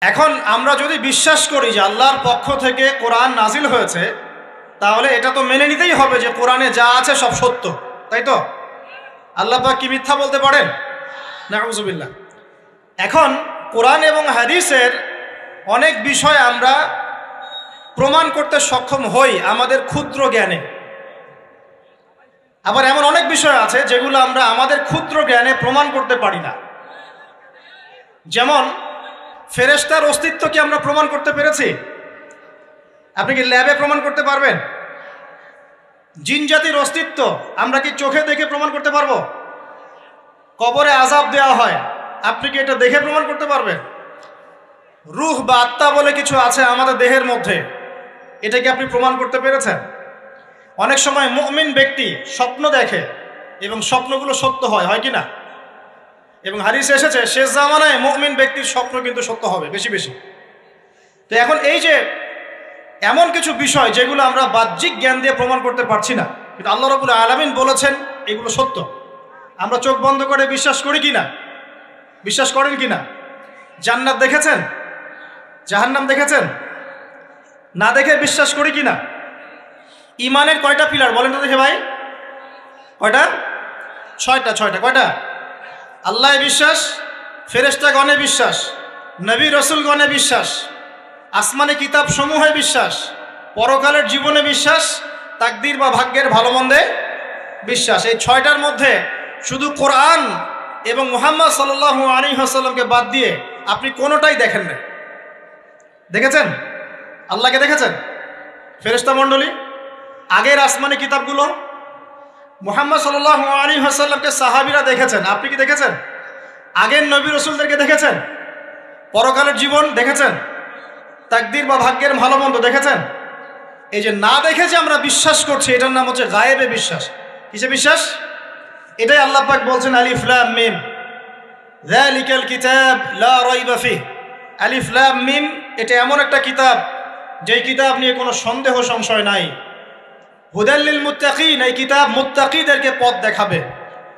এখন আমরা যদি বিশ্বাস করি যে আল্লাহর পক্ষ থেকে কোরআন নাজিল হয়েছে, তাহলে এটা তো মেনে নিতেই হবে যে কোরআনে যা আছে সব সত্য, তাই তো? আল্লাহ পাক কি মিথ্যা বলতে পারেন? নাউযুবিল্লাহ। এখন কোরআন এবং হাদিসের অনেক বিষয় আমরা প্রমাণ করতে সক্ষম হই আমাদের ক্ষুদ্র জ্ঞানে। আবার এমন অনেক বিষয় আছে যেগুলো আমরা আমাদের ক্ষুদ্র জ্ঞানে প্রমাণ করতে পারি না। যেমন ফেরেশতার অস্তিত্ব কি আমরা প্রমাণ করতে পেরেছি? আপনি কি ল্যাবে প্রমাণ করতে পারবেন? জিন জাতির অস্তিত্ব আমরা কি চোখে দেখে প্রমাণ করতে পারবো? কবরে আযাব দেওয়া হয়, আপনি কি এটা দেখে প্রমাণ করতে পারবেন? রূহ বা আত্মা বলে কিছু আছে আমাদের দেহের মধ্যে, এটা কি আপনি প্রমাণ করতে পেরেছেন? অনেক সময় মুমিন ব্যক্তি স্বপ্ন দেখে এবং স্বপ্নগুলো সত্য হয়, হয় কি না? এবং হাদিসে এসেছে শেষ জামানায় মুমিন ব্যক্তির স্বপ্ন কিন্তু সত্য হবে বেশি বেশি। তো এখন এই যে এমন কিছু বিষয় যেগুলো আমরা বাহ্যিক জ্ঞান দিয়ে প্রমাণ করতে পারছি না, কিন্তু আল্লাহ রাব্বুল আলামিন বলেছেন এগুলো সত্য, আমরা চোখ বন্ধ করে বিশ্বাস করি কি না? বিশ্বাস করেন কি না? জান্নাত দেখেছেন? জাহান্নাম দেখেছেন? না দেখে বিশ্বাস করি কি না? ইমানের কয়টা পিলার বলেন তো দেখে ভাই? কয়টা? ছয়টা। কয়টা? আল্লাহ বিশ্বাস, ফেরেশতাগণে বিশ্বাস, নবী রসুলগণে বিশ্বাস, আসমানি কিতাব সমূহে বিশ্বাস, পরকালের জীবনে বিশ্বাস, তাকদীর বা ভাগ্যের ভালো মন্দে বিশ্বাস। এই ছয়টার মধ্যে শুধু কোরআন এবং মুহাম্মদ সাল্লাল্লাহু আলাইহি ওয়াসাল্লামকে বাদ দিয়ে আপনি কোনোটাই দেখেন না। দেখেছেন? আল্লাহকে দেখেছেন? ফেরেশতা মণ্ডলী, আগের আসমানি কিতাবগুলো, মুহাম্মদ সাল্লাল্লাহু আলাইহি ওয়াসাল্লামকে সাহাবীরা দেখেছেন, আপনি কি দেখেছেন? আগের নবী রাসূলদেরকে দেখেছেন? পরকালের জীবন দেখেছেন? তাকদীর বা ভাগ্যের ভালো মন্দ দেখেছেন? এই যে না দেখে যে আমরা বিশ্বাস করছি, এটার নাম হচ্ছে গায়েবে বিশ্বাস। কিসে বিশ্বাস? এটাই আল্লাহ পাক বলছেন আলিফ লাম মিম যালিকাল কিতাব লা রাইবা ফিহ। আলিফ লাম মিম, এটা এমন একটা কিতাব যেই কিতাব নিয়ে কোনো সন্দেহ সংশয় নাই। হুদাল লিল মুত্তাকিন, এই কিতাব মুত্তাকিদেরকে পথ দেখাবে।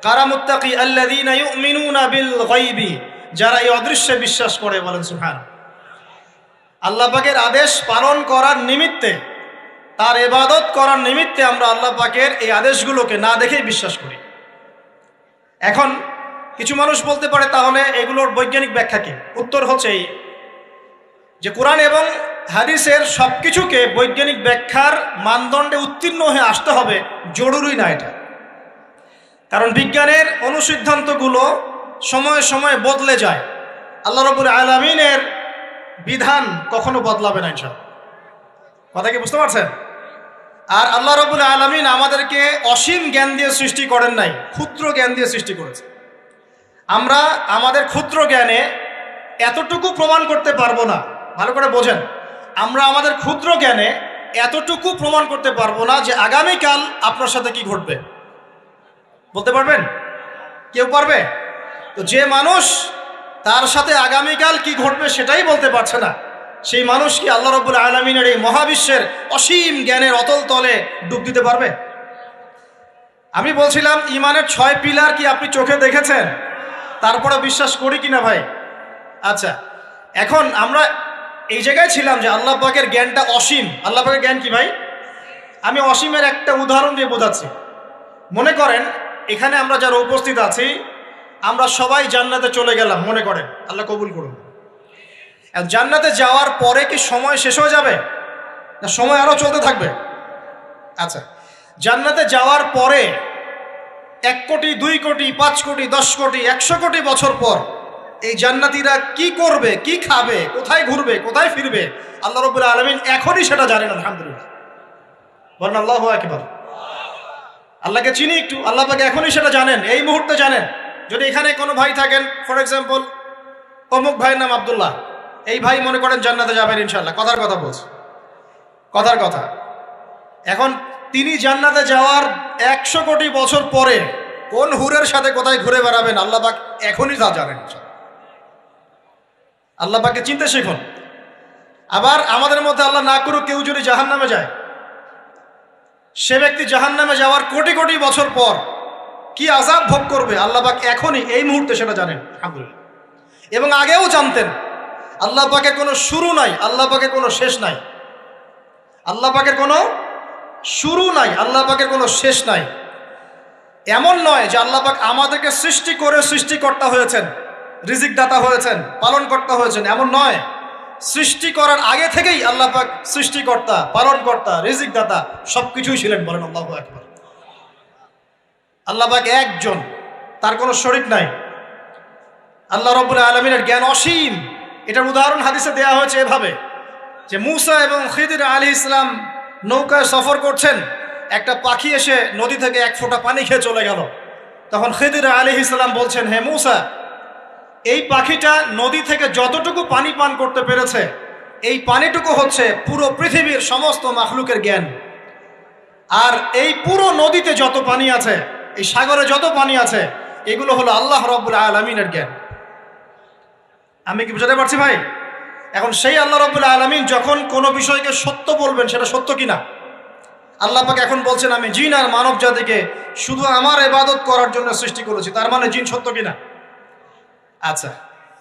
কারা মুত্তাকি? আল্লাযীনা ইউমিনুনা বিল গায়বি, যারা এই অদৃশ্যে বিশ্বাস করে। বলেন সুবহান। আল্লাহ পাকের আদেশ পালন করার নিমিত্তে, তার ইবাদত করার নিমিত্তে আমরা আল্লাহ পাকের এই আদেশগুলোকে না দেখেই বিশ্বাস করি। এখন কিছু মানুষ বলতে পারে তাহলে এগুলোর বৈজ্ঞানিক ব্যাখ্যা কি? উত্তর হচ্ছে এই যে কোরআন এবং হাদিসের সব কিছুকে বৈজ্ঞানিক ব্যাখ্যার মানদণ্ডে উত্তীর্ণ হয়ে আসতে হবে জরুরি না এটা। কারণ বিজ্ঞানের অনুসিদ্ধান্তগুলো সময়ে সময়ে বদলে যায়। আল্লাহ রাব্বুল আলামিনের বিধান কখনো বদলাবে না ইনশাআল্লাহ। কথা কি বুঝতে পারছেন? আর আল্লাহ রাব্বুল আলামিন আমাদেরকে অসীম জ্ঞান দিয়ে সৃষ্টি করেন নাই, ক্ষুদ্র জ্ঞান দিয়ে সৃষ্টি করেছে। আমরা আমাদের ক্ষুদ্র জ্ঞানে এতটুকু প্রমাণ করতে পারবো না। ভালো করে বোঝেন, আমরা আমাদের ক্ষুদ্র জ্ঞানে এতটুকু প্রমাণ করতে পারবো না যে আগামীকাল আপনার সাথে কি ঘটবে। বলতে পারবেন? কেউ পারবে? তো যে মানুষ তার সাথে আগামীকাল কি ঘটবে সেটাই বলতে পারছে না, সেই মানুষ কি আল্লাহ রাব্বুল আলামিনের এই মহাবিশ্বের অসীম জ্ঞানের অতল তলে ডুব দিতে পারবে? আমি বলছিলাম ইমানের 6 পিলার কি আপনি চোখে দেখেছেন? তারপরে বিশ্বাস করি কিনা ভাই? আচ্ছা, এখন আমরা এই জায়গায় ছিলাম যে আল্লাহ পাকের জ্ঞানটা অসীম। আল্লাহ পাকের জ্ঞান কি ভাই? আমি অসীমের একটা উদাহরণ দিয়ে বোঝাচ্ছি। মনে করেন এখানে আমরা যারা উপস্থিত আছি, আমরা সবাই জান্নাতে চলে গেলাম, মনে করেন, আল্লাহ কবুল করুন। জান্নাতে যাওয়ার পরে কি সময় শেষ হয়ে যাবে, না সময় আরো চলতে থাকবে? আচ্ছা, জান্নাতে যাওয়ার পরে 1 কোটি, 2 কোটি, 5 কোটি, 10 কোটি, 100 কোটি বছর পর এই জান্নাতীরা কি করবে, কি খাবে, কোথায় ঘুরবে, কোথায় ফিরবে, আল্লাহ রাব্বুল আলামিন এখনই সেটা জানেন। আলহামদুলিল্লাহ, বলেন আল্লাহু আকবার। আল্লাহকে চিনি একটু, আল্লাহ পাক এখনই সেটা জানেন, এই মুহূর্তে জানেন। যদি এখানে কোনো ভাই থাকেন, ফর এক্সাম্পল অমুক ভাইয়ের নাম আব্দুল্লাহ, এই ভাই মনে করেন জান্নাতে যাবেন ইনশাআল্লাহ, কথার কথা বলছে, কথার কথা। এখন তিনি জান্নাতে যাওয়ার 100 কোটি বছর পরে কোন হুরের সাথে কোথায় ঘুরে বেড়াবেন আল্লাহ পাক এখনই তা জানেন। আল্লাহ পাককে চিনতে শিখুন। আবার আমাদের মধ্যে আল্লাহ না করুক কেউ যদি জাহান্নামে যায়, সে ব্যক্তি জাহান্নামে যাওয়ার কোটি কোটি বছর পর কি আযাব ভোগ করবে আল্লাহ পাক এখনই এই মুহূর্তে সেটা জানেন। আলহামদুলিল্লাহ। এবং আগেও জানতেন। আল্লাহ পাকের কোনো শুরু নাই, আল্লাহ পাকের কোনো শেষ নাই। আল্লাহ পাকের কোনো শুরু নাই, আল্লাহ পাকের কোনো শেষ নাই। এমন নয় যে আল্লাহ পাক আমাদেরকে সৃষ্টি করে সৃষ্টিকর্তা হয়েছেন, রিজিক দাতা হয়েছেন, পালনকর্তা হয়েছেন, এমন নয়। সৃষ্টি করার আগে থেকেই আল্লাহ পাক সৃষ্টিকর্তা, পালনকর্তা, রিজিক দাতা সবকিছুই ছিলেন। বলেন আল্লাহু আকবার। আল্লাহ পাক একজন, তার কোনো শরীক নাই। আল্লাহ রাব্বুল আলামিনের জ্ঞান অসীম। এটার উদাহরণ হাদিসে দেয়া হয়েছে এভাবে যে মুসা এবং খিদির আলাইহিস সালাম নৌকায় সফর করছেন, একটা পাখি এসে নদী থেকে এক ফোঁটা পানি খেয়ে চলে গেল। তখন খিদির আলাইহিস সালাম বলছেন, হে মুসা, এই পাখিটা নদী থেকে যতটুকু পানি পান করতে পেরেছে, এই পানিটুকু হচ্ছে পুরো পৃথিবীর সমস্ত মাখলুকের জ্ঞান। আর এই পুরো নদীতে যত পানি আছে, এই সাগরে যত পানি আছে, এগুলো হলো আল্লাহ রাব্বুল আলামিনের জ্ঞান। আমি কি বুঝাতে পারছি ভাই? এখন সেই আল্লাহ রাব্বুল আলামিন যখন কোনো বিষয়কে সত্য বলবেন, সেটা সত্য কিনা? আল্লাহ পাক এখন বলছেন, আমি জিন আর মানব জাতিকে শুধু আমার ইবাদত করার জন্য সৃষ্টি করেছি। তার মানে জিন সত্য কিনা? আচ্ছা,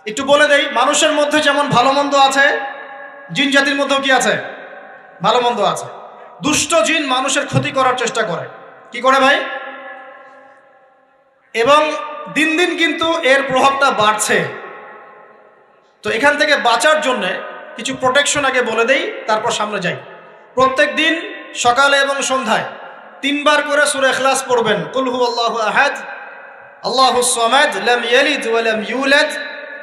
একটু বলে দেই, মানুষের মধ্যে যেমন ভালো মন্দ আছে, জিন জাতির মধ্যেও কি আছে? ভালো মন্দ আছে। দুষ্ট জিন মানুষের ক্ষতি করার চেষ্টা করে। কি করে ভাই? এবং দিন দিন কিন্তু এর প্রভাবটা বাড়ছে। তো এখান থেকে বাঁচার জন্য কিছু প্রোটেকশন আগে বলে দেই, তারপর সামনে যাই। প্রত্যেক দিন সকালে এবং সন্ধ্যায় 3 বার করে সূরা ইখলাস পড়বেন। কুল হুয়াল্লাহু আহাদ, আল্লাহুস সামাদ, লাম ইয়ালিদ ওয়া লাম ইউলাদ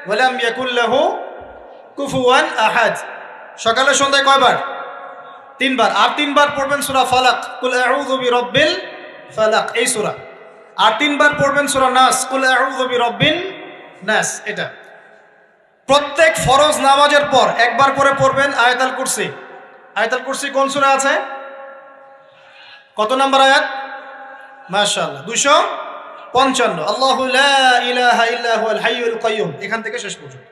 ওয়া লাম ইয়াকুল লাহু কুফুয়ান আহাদ। সকালে সন্ধ্যায় কয়বার? 3 বার। আর 3 বার পড়বেন সূরা ফালাক, কুল আউযু বিরাব্বিল ফালাক, এই সূরা। আর 3 বার পড়বেন সূরা নাস, কুল আউযু বিরাব্বিন নাস। এটা প্রত্যেক ফরজ নামাজের পর একবার করে পড়বেন আয়াতুল কুরসি। আয়াতুল কুরসি কোন সূরা আছে? কত নম্বর আয়াত? মাশাআল্লাহ, 255। আল্লাহু লা ইলাহা ইল্লা হুয়াল হাইয়ুল কাইয়্যুম, এখান থেকে শেষ পর্যন্ত।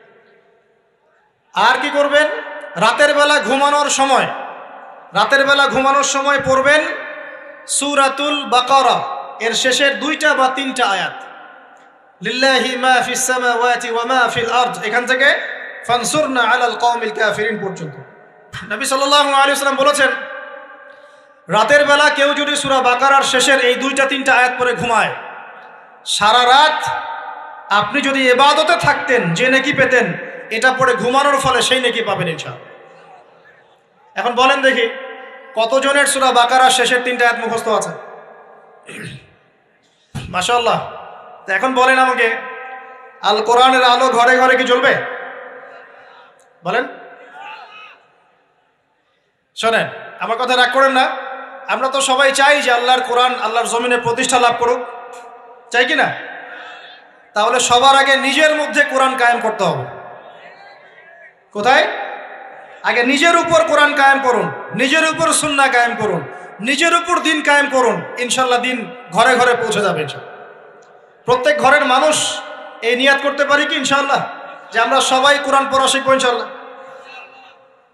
আর কি করবেন? রাতের বেলা ঘুমানোর সময় পড়বেন সূরাতুল বাকারা, এর শেষের 2টা বা 3টা আয়াত। লিল্লাহি মা ফিস সামাওয়াতি ওয়া মা ফিল আরদ, এখান থেকে ফানসুরনা আলাল কওমিল কাফিরিন পর্যন্ত। নবী সাল্লাল্লাহু আলাইহি ওয়াসাল্লাম বলেছেন, রাতের বেলা কেউ যদি সূরা বাকারার শেষের এই 2টা 3টা আয়াত পড়ে ঘুমায়, সারা রাত আপনি যদি ইবাদতে থাকতেন যে নেকি পেতেন, এটা পড়ে ঘুমানোর ফলে সেই নেকি পাবেন ইনশাআল্লাহ। এখন বলেন দেখি, কতজনের সূরা বাকারার শেষের 3টা আয়াত মুখস্থ আছে? মাশাআল্লাহ। তো এখন বলেন আমাকে, আল কোরআনের আলো ঘরে ঘরে কি জ্বলবে? বলেন। শোনেন, আমার কথা রাগ করেন না। আমরা তো সবাই চাই যে আল্লাহর কোরআন আল্লাহর জমিনে প্রতিষ্ঠা লাভ করুক, চাই কি না? তাহলে সবার আগে নিজের মধ্যে কোরআন কায়েম করতে হবে। কোথায়? আগে নিজের উপর কোরআন কায়েম করুন, নিজের উপর সুন্নাহ কায়েম করুন, নিজের উপর দিন কায়েম করুন। ইনশাল্লাহ দিন ঘরে ঘরে পৌঁছে যাবে ইনশাল্লাহ। প্রত্যেক ঘরের মানুষ এই নিয়াত করতে পারি কি ইনশাআল্লাহ যে আমরা সবাই কোরআন পড়া শিখবো ইনশাআল্লাহ?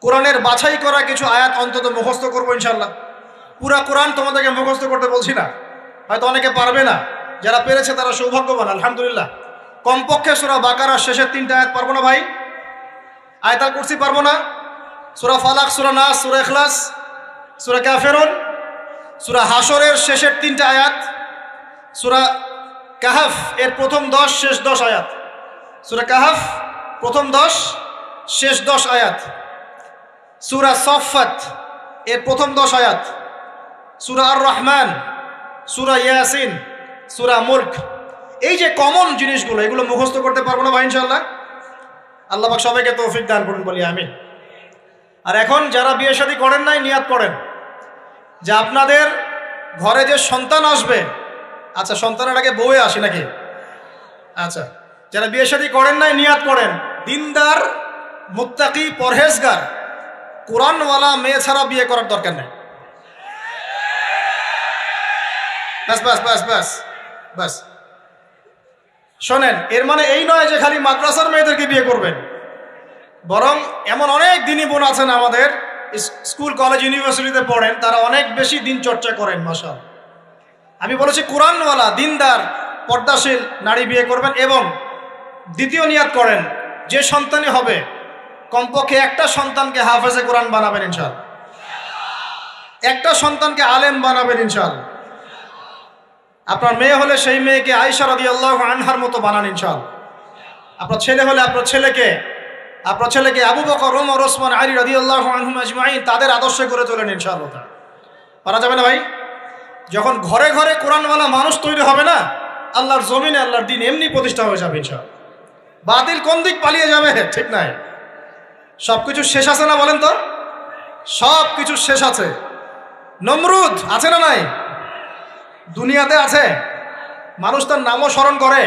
কোরআনের বাছাই করা কিছু আয়াত অন্তত মুখস্থ করবো ইনশাআল্লাহ। পুরা কোরআন তোমাদেরকে মুখস্থ করতে বলছি না, হয়তো অনেকে পারবে না, যারা পেরেছে তারা সৌভাগ্যবান, আলহামদুলিল্লাহ। কমপক্ষে সূরা বাকারার শেষের 3টা আয়াত পারবো না ভাই? আয়াতুল কুরসি পারবো না? সূরা ফালাক, সূরা নাস, সূরা ইখলাস, সূরা কাফিরুন, সূরা হাশরের শেষের 3টা আয়াত, সূরা কাহাফ এর প্রথম 10 শেষ 10 আয়াত, সূরা কাহাফ প্রথম 10 শেষ 10 আয়াত, সূরা সাফফাত এর প্রথম 10 আয়াত, সূরা আর রহমান, সূরা ইয়াসিন, সূরা মুলক। এই যে কমন জিনিসগুলো, এগুলো মুখস্থ করতে পারবো না ভাই ইনশাআল্লাহ? আল্লাহ পাক সবাইকে তৌফিক দান করুন, বলি আমিন। আর এখন যারা বিয়ে শাদী করেন নাই, নিয়াত করেন যে আপনাদের ঘরে যে সন্তান আসবে, আচ্ছা সন্তানের আগে বউয়ে আসে নাকি? আচ্ছা, যারা বিয়ে শাদী করেন নাই নিয়াত করেন, দিনদার, মুত্তাকি, পরহেজগার, কোরআনওয়ালা মেয়ে ছাড়া বিয়ে করার দরকার নেই। বাস বাস বাস বাস বাস। শোনেন, এর মানে এই নয় যে খালি মাদ্রাসার মেয়েদেরকে বিয়ে করবেন, বরং এমন অনেক দিনী বোন আছেন আমাদের, স্কুল কলেজ ইউনিভার্সিটিতে পড়েন, তারা অনেক বেশি দিন চর্চা করেন। মাশাআল্লাহ। আমি বলেছি কোরআনওয়ালা, দিনদার, পর্দাশীল নারী বিয়ে করবেন। এবং দ্বিতীয় নিয়াত করেন, যে সন্তানই হবে কমপক্ষে একটা সন্তানকে হাফেজে কোরআন বানাবেন ইনশাআল্লাহ, একটা সন্তানকে আলেম বানাবেন ইনশাআল্লাহ। আপনার মেয়ে হলে সেই মেয়েকে আয়েশা রাদিয়াল্লাহু আনহার মতো বানান ইনশাআল্লাহ। আপনার ছেলে হলে আপনার ছেলেকে আবু বকর, ওমর, ওসমান, আলী রাদিয়াল্লাহু আনহুম আজমাইন তাদের আদর্শে করে তোলেন ইনশাআল্লাহ। পারা যাবে না ভাই? যখন ঘরে ঘরে কোরআনওয়ালা মানুষ তৈরি হবে না, আল্লাহর জমিনে আল্লাহর দিন এমনি প্রতিষ্ঠা হয়ে যাবে ইনশাআল্লাহ। বাতিল কোন দিক পালিয়ে যাবে ঠিক নাই। সবকিছু শেষ আছে না বলেন তো? সব কিছু শেষ আছে। নমরুদ আছে না নাই? দুনিয়াতে আছে। মানুষ তার নামও স্মরণ করে।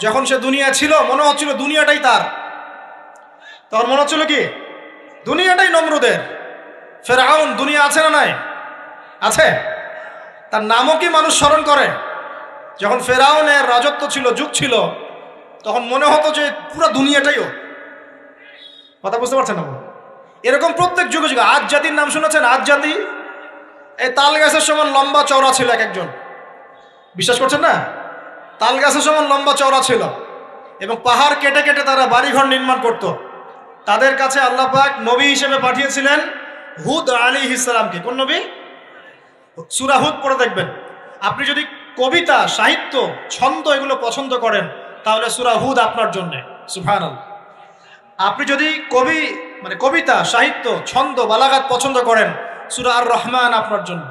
যখন সে দুনিয়া ছিল মনে হচ্ছিল দুনিয়াটাই তার, তখন মনে হচ্ছিল কি দুনিয়াটাই নমরুদের। ফেরাউন দুনিয়া আছে না নাই? আছে। তার নামও কি মানুষ স্মরণ করে? যখন ফেরাউনের রাজত্ব ছিল, যুগ ছিল, তখন মনে হতো যে পুরো দুনিয়াটাইও। কথা বুঝতে পারছেন না? এরকম প্রত্যেক যুগে যুগে। আজ জাতির নাম শুনেছেন? আজ জাতি এই তাল গাছের সমান লম্বা চওড়া ছিল এক একজন। বিশ্বাস করছেন না? তাল গাছের সমান লম্বা চওড়া ছিল এবং পাহাড় কেটে কেটে তারা বাড়িঘর নির্মাণ করত। তাদের কাছে আল্লাহ পাক নবী হিসেবে পাঠিয়েছিলেন হুদ আলাইহিস সালামকে। কোন নবী? সূরা হুদ পড়ে দেখবেন। আপনি যদি কবিতা, সাহিত্য, ছন্দ এগুলো পছন্দ করেন তাহলে সূরা হুদ আপনার জন্য। সুবহানাল্লাহ। আপনি যদি কবিতা, সাহিত্য, ছন্দ, বালাগাত পছন্দ করেন, সূরা আর রহমান আপনার জন্য,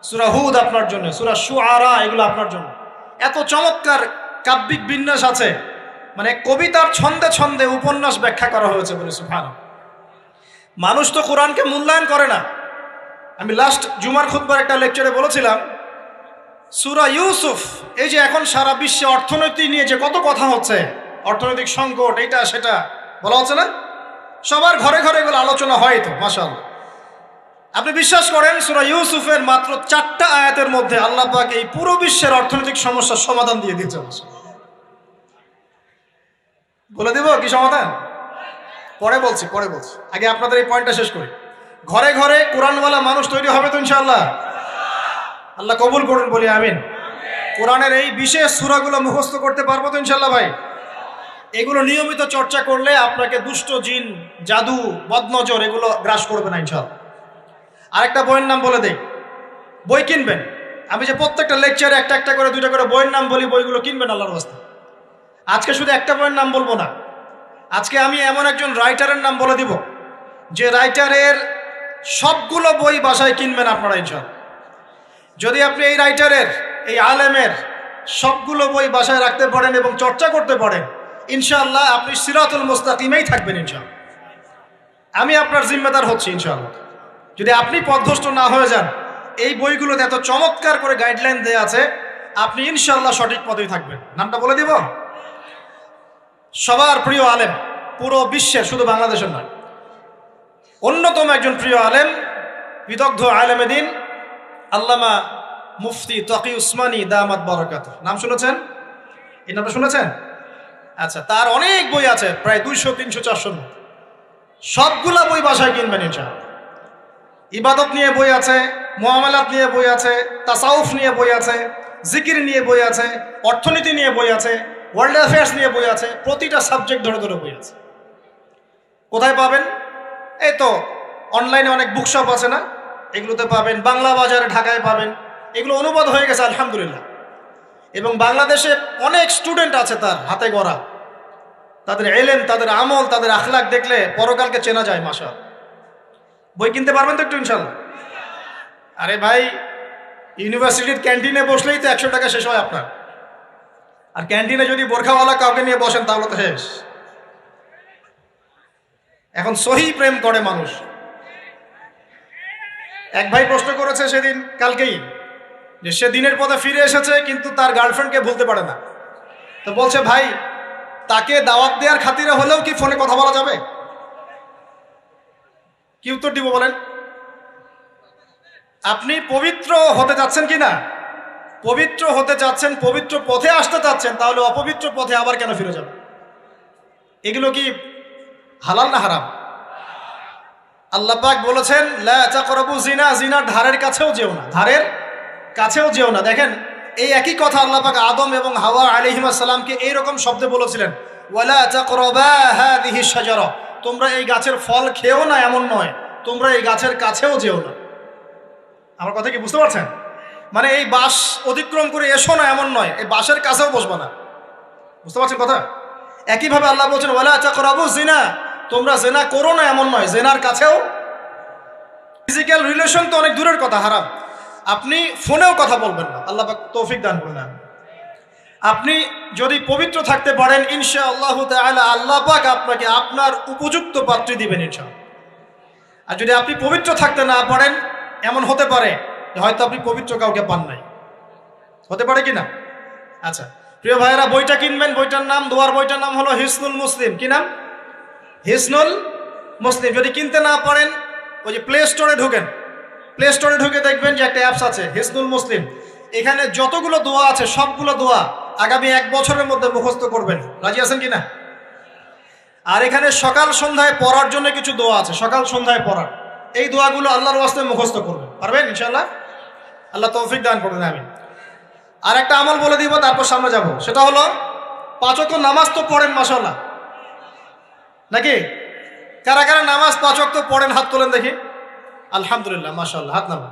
সূরা হুদ আপনার জন্য, সূরা শুআরা এগুলো আপনার জন্য। এত চমৎকার কাব্যিক বিন্যাস আছে, মানে কবিতার ছন্দে ছন্দে উপন্যাস ব্যাখ্যা করা হয়েছে বলে। সুবহানাল্লাহ। মানুষ তো কোরআনকে মূল্যায়ন করে না। আমি লাস্ট জুমার খুতবার একটা লেকচারে বলেছিলাম, সূরা ইউসুফ, এই যে এখন সারা বিশ্বে অর্থনীতি নিয়ে যে কত কথা হচ্ছে, অর্থনৈতিক সংকট, এইটা সেটা বলা হচ্ছে না, সবার ঘরে ঘরে এগুলো আলোচনা হয় তো মাশাআল্লাহ। আপনি বিশ্বাস করেন সূরা ইউসুফের মাত্র 4টা আয়াতের মধ্যে আল্লাহ পাক এই পুরো বিশ্বের অর্থনৈতিক সমস্যার সমাধান দিয়ে দিয়েছে। বলে দিব কি সমাধান? পরে বলছি। আগে আপনাদের এই পয়েন্টটা শেষ করি। ঘরে ঘরে কোরআনওয়ালা মানুষ তৈরি হবে তো ইনশাআল্লাহ। আল্লাহ কবুল করুন, বলি আমিন। কোরআনের এই বিশেষ সূরাগুলো মুখস্থ করতে পারবো তো ইনশাআল্লাহ ভাই? এগুলো নিয়মিত চর্চা করলে আপনাকে দুষ্ট জিন, জাদু, বদনজর এগুলো গ্রাস করবে না ইনশাআল্লাহ। আরেকটা বইয়ের নাম বলে দেই, বই কিনবেন। আমি যে প্রত্যেকটা লেকচারে একটা একটা করে 2টা করে বইয়ের নাম বলি, বইগুলো কিনবেন আল্লাহর রাস্তায়। আজকে শুধু একটা বইয়ের নাম বলবো না, আজকে আমি এমন একজন রাইটারের নাম বলে দিব যে রাইটারের সবগুলো বই বাসায় কিনবেন আপনারা ইনশাআল্লাহ। যদি আপনি এই রাইটারের, এই আলেমের সবগুলো বই বাসায় রাখতে পারেন এবং চর্চা করতে পারেন, ইনশাআল্লাহ আপনি সিরাতুল মুস্তাকিমেই থাকবেন ইনশাআল্লাহ। আমি আপনার জিম্মেদার হচ্ছি ইনশাআল্লাহ। যদি আপনি পথভ্রষ্ট না হয়ে যান, এই বইগুলোতে এত চমৎকার করে গাইডলাইন দেয়া আছে, আপনি ইনশাআল্লাহ সঠিক পথেই থাকবেন। নামটা বলে দিব। সবার প্রিয় আলেম, পুরো বিশ্বের, শুধু বাংলাদেশের নয়, অন্যতম একজন প্রিয় আলেম, বিদগ্ধ আলেমে দ্বীন আল্লামা মুফতি তকি উসমানী দামাত বারাকাতুহু। নাম শুনেছেন? এই নামটা শুনেছেন? আচ্ছা, তার অনেক বই আছে, প্রায় 200, 300, 400। সবগুলা বই বাসায় কিনবেন ইনশাআল্লাহ। ইবাদত নিয়ে বই আছে, মুআমালাত নিয়ে বই আছে, তাসাউফ নিয়ে বই আছে, জিকির নিয়ে বই আছে, অর্থনীতি নিয়ে বই আছে, ওয়ার্ল্ড অ্যাফেয়ার্স নিয়ে বই আছে, প্রতিটা সাবজেক্ট ধরে ধরে বই আছে। কোথায় পাবেন? এই তো অনলাইনে অনেক বুকশপ আছে না, এগুলোতে পাবেন। বাংলা বাজারে ঢাকায় পাবেন। এগুলো অনুবাদ হয়ে গেছে আলহামদুলিল্লাহ। এবং বাংলাদেশে অনেক স্টুডেন্ট আছে তার হাতে গড়া। তাদের এলেম, তাদের আমল, তাদের আখলাক দেখলে পরকালকে চেনা যায় মাশাআল্লাহ। বই কিনতে পারবেন তো একটু ইনশাআল্লাহ? আরে ভাই, ইউনিভার্সিটির ক্যান্টিনে বসলেই তো 100 টাকা শেষ হয় আপনার। আর ক্যান্টিনে যদি বোরখাওয়ালা কাউকে নিয়ে বসেন তাহলে তো শেষ। এখন সহি প্রেম করে মানুষ। এক ভাই প্রশ্ন করেছে সেদিন, কালকেই, যে সে দিনের পথে ফিরে এসেছে কিন্তু তার গার্লফ্রেন্ডকে ভুলতে পারে না। তো বলছে, ভাই তাকে দাওয়াত দেওয়ার খাতিরে হলেও কি ফোনে কথা বলা যাবে? কি উত্তর দিব বলেন? আপনি পবিত্র হতে যাচ্ছেন কি না? পবিত্র হতে যাচ্ছেন, পবিত্র পথে আসতে চাচ্ছেন, তাহলে অপবিত্র পথে আবার কেন ফিরে যাবেন? এগুলো কি হালাল না হারাম? আল্লাহ পাক বলেছেন, লা তাকরাবু জিনা, জিনার ধারের কাছেও যেও না, ধারের কাছেও যেও না। দেখেন, এই একই কথা আল্লাহ পাক আদম এবং হাওয়া আলাইহিস সালামকে এইরকম শব্দে বলেছিলেন, ওয়ালা তাকরাবা হাযিহি শাজারা, তোমরা এই গাছের ফল খেও না এমন নয়, তোমরা এই গাছের কাছেও যেও না। আমার কথা কি বুঝতে পারছেন? মানে এই বাঁশ অতিক্রম করে এসো না এমন নয়, এই বাঁশের কাছেও বসবা না। বুঝতে পারছেন কথা? একইভাবে আল্লাহ বলছেন ওয়ালা তাকরাবু জিনা, তোমরা জেনা করো না এমন নয়, জেনার কাছেও। ফিজিক্যাল রিলেশন তো অনেক দূরের কথা, হারাম। আপনি ফোনেও কথা বলবেন না, আল্লাহ পাক তৌফিক দান করুন। আপনি যদি পবিত্র থাকতে পারেন ইনশাআল্লাহ তাআলা আল্লাহ পাক আপনাকে আপনার উপযুক্ত পাত্রী দিবেন ইনশাআল্লাহ। আর যদি আপনি পবিত্র থাকতে না পারেন, এমন হতে পারে যে হয়তো আপনি পবিত্র কাউকে পান নাই, হতে পারে কি না? আচ্ছা প্রিয় ভাইয়েরা, বইটা কিনবেন, বইটার নাম, দোয়ার বইটার নাম হলো হিসনুল মুসলিম। কি নাম? হিসনুল মুসলিম। যদি কিনতে না পারেন, ওই যে প্লে স্টোরে ঢুকেন, প্লে স্টোরে ঢুকে দেখবেন যে একটা অ্যাপস আছে হিসনুল মুসলিম। এখানে যতগুলো দোয়া আছে সবগুলো দোয়া আগামী 1 বছরের মধ্যে মুখস্থ করবেন। রাজি আছেন কি না? আর এখানে সকাল সন্ধ্যায় পড়ার জন্য কিছু দোয়া আছে, সকাল সন্ধ্যায় পড়ার। এই দোয়াগুলো আল্লাহর ওয়াস্তে মুখস্থ করবেন, পারবেন ইনশাআল্লাহ? আল্লাহ তৌফিক দান করবেন, আমিন। আর একটা আমল বলে দিব, তারপর সামনে যাব। সেটা হলো 5 ওয়াক্ত নামাজ তো পড়েন মাশাআল্লাহ, নাকি? কারা কারা নামাজ 5 ওয়াক্ত পড়েন হাত তোলেন দেখি। আলহামদুলিল্লাহ, মাশাআল্লাহ, হাত নামান।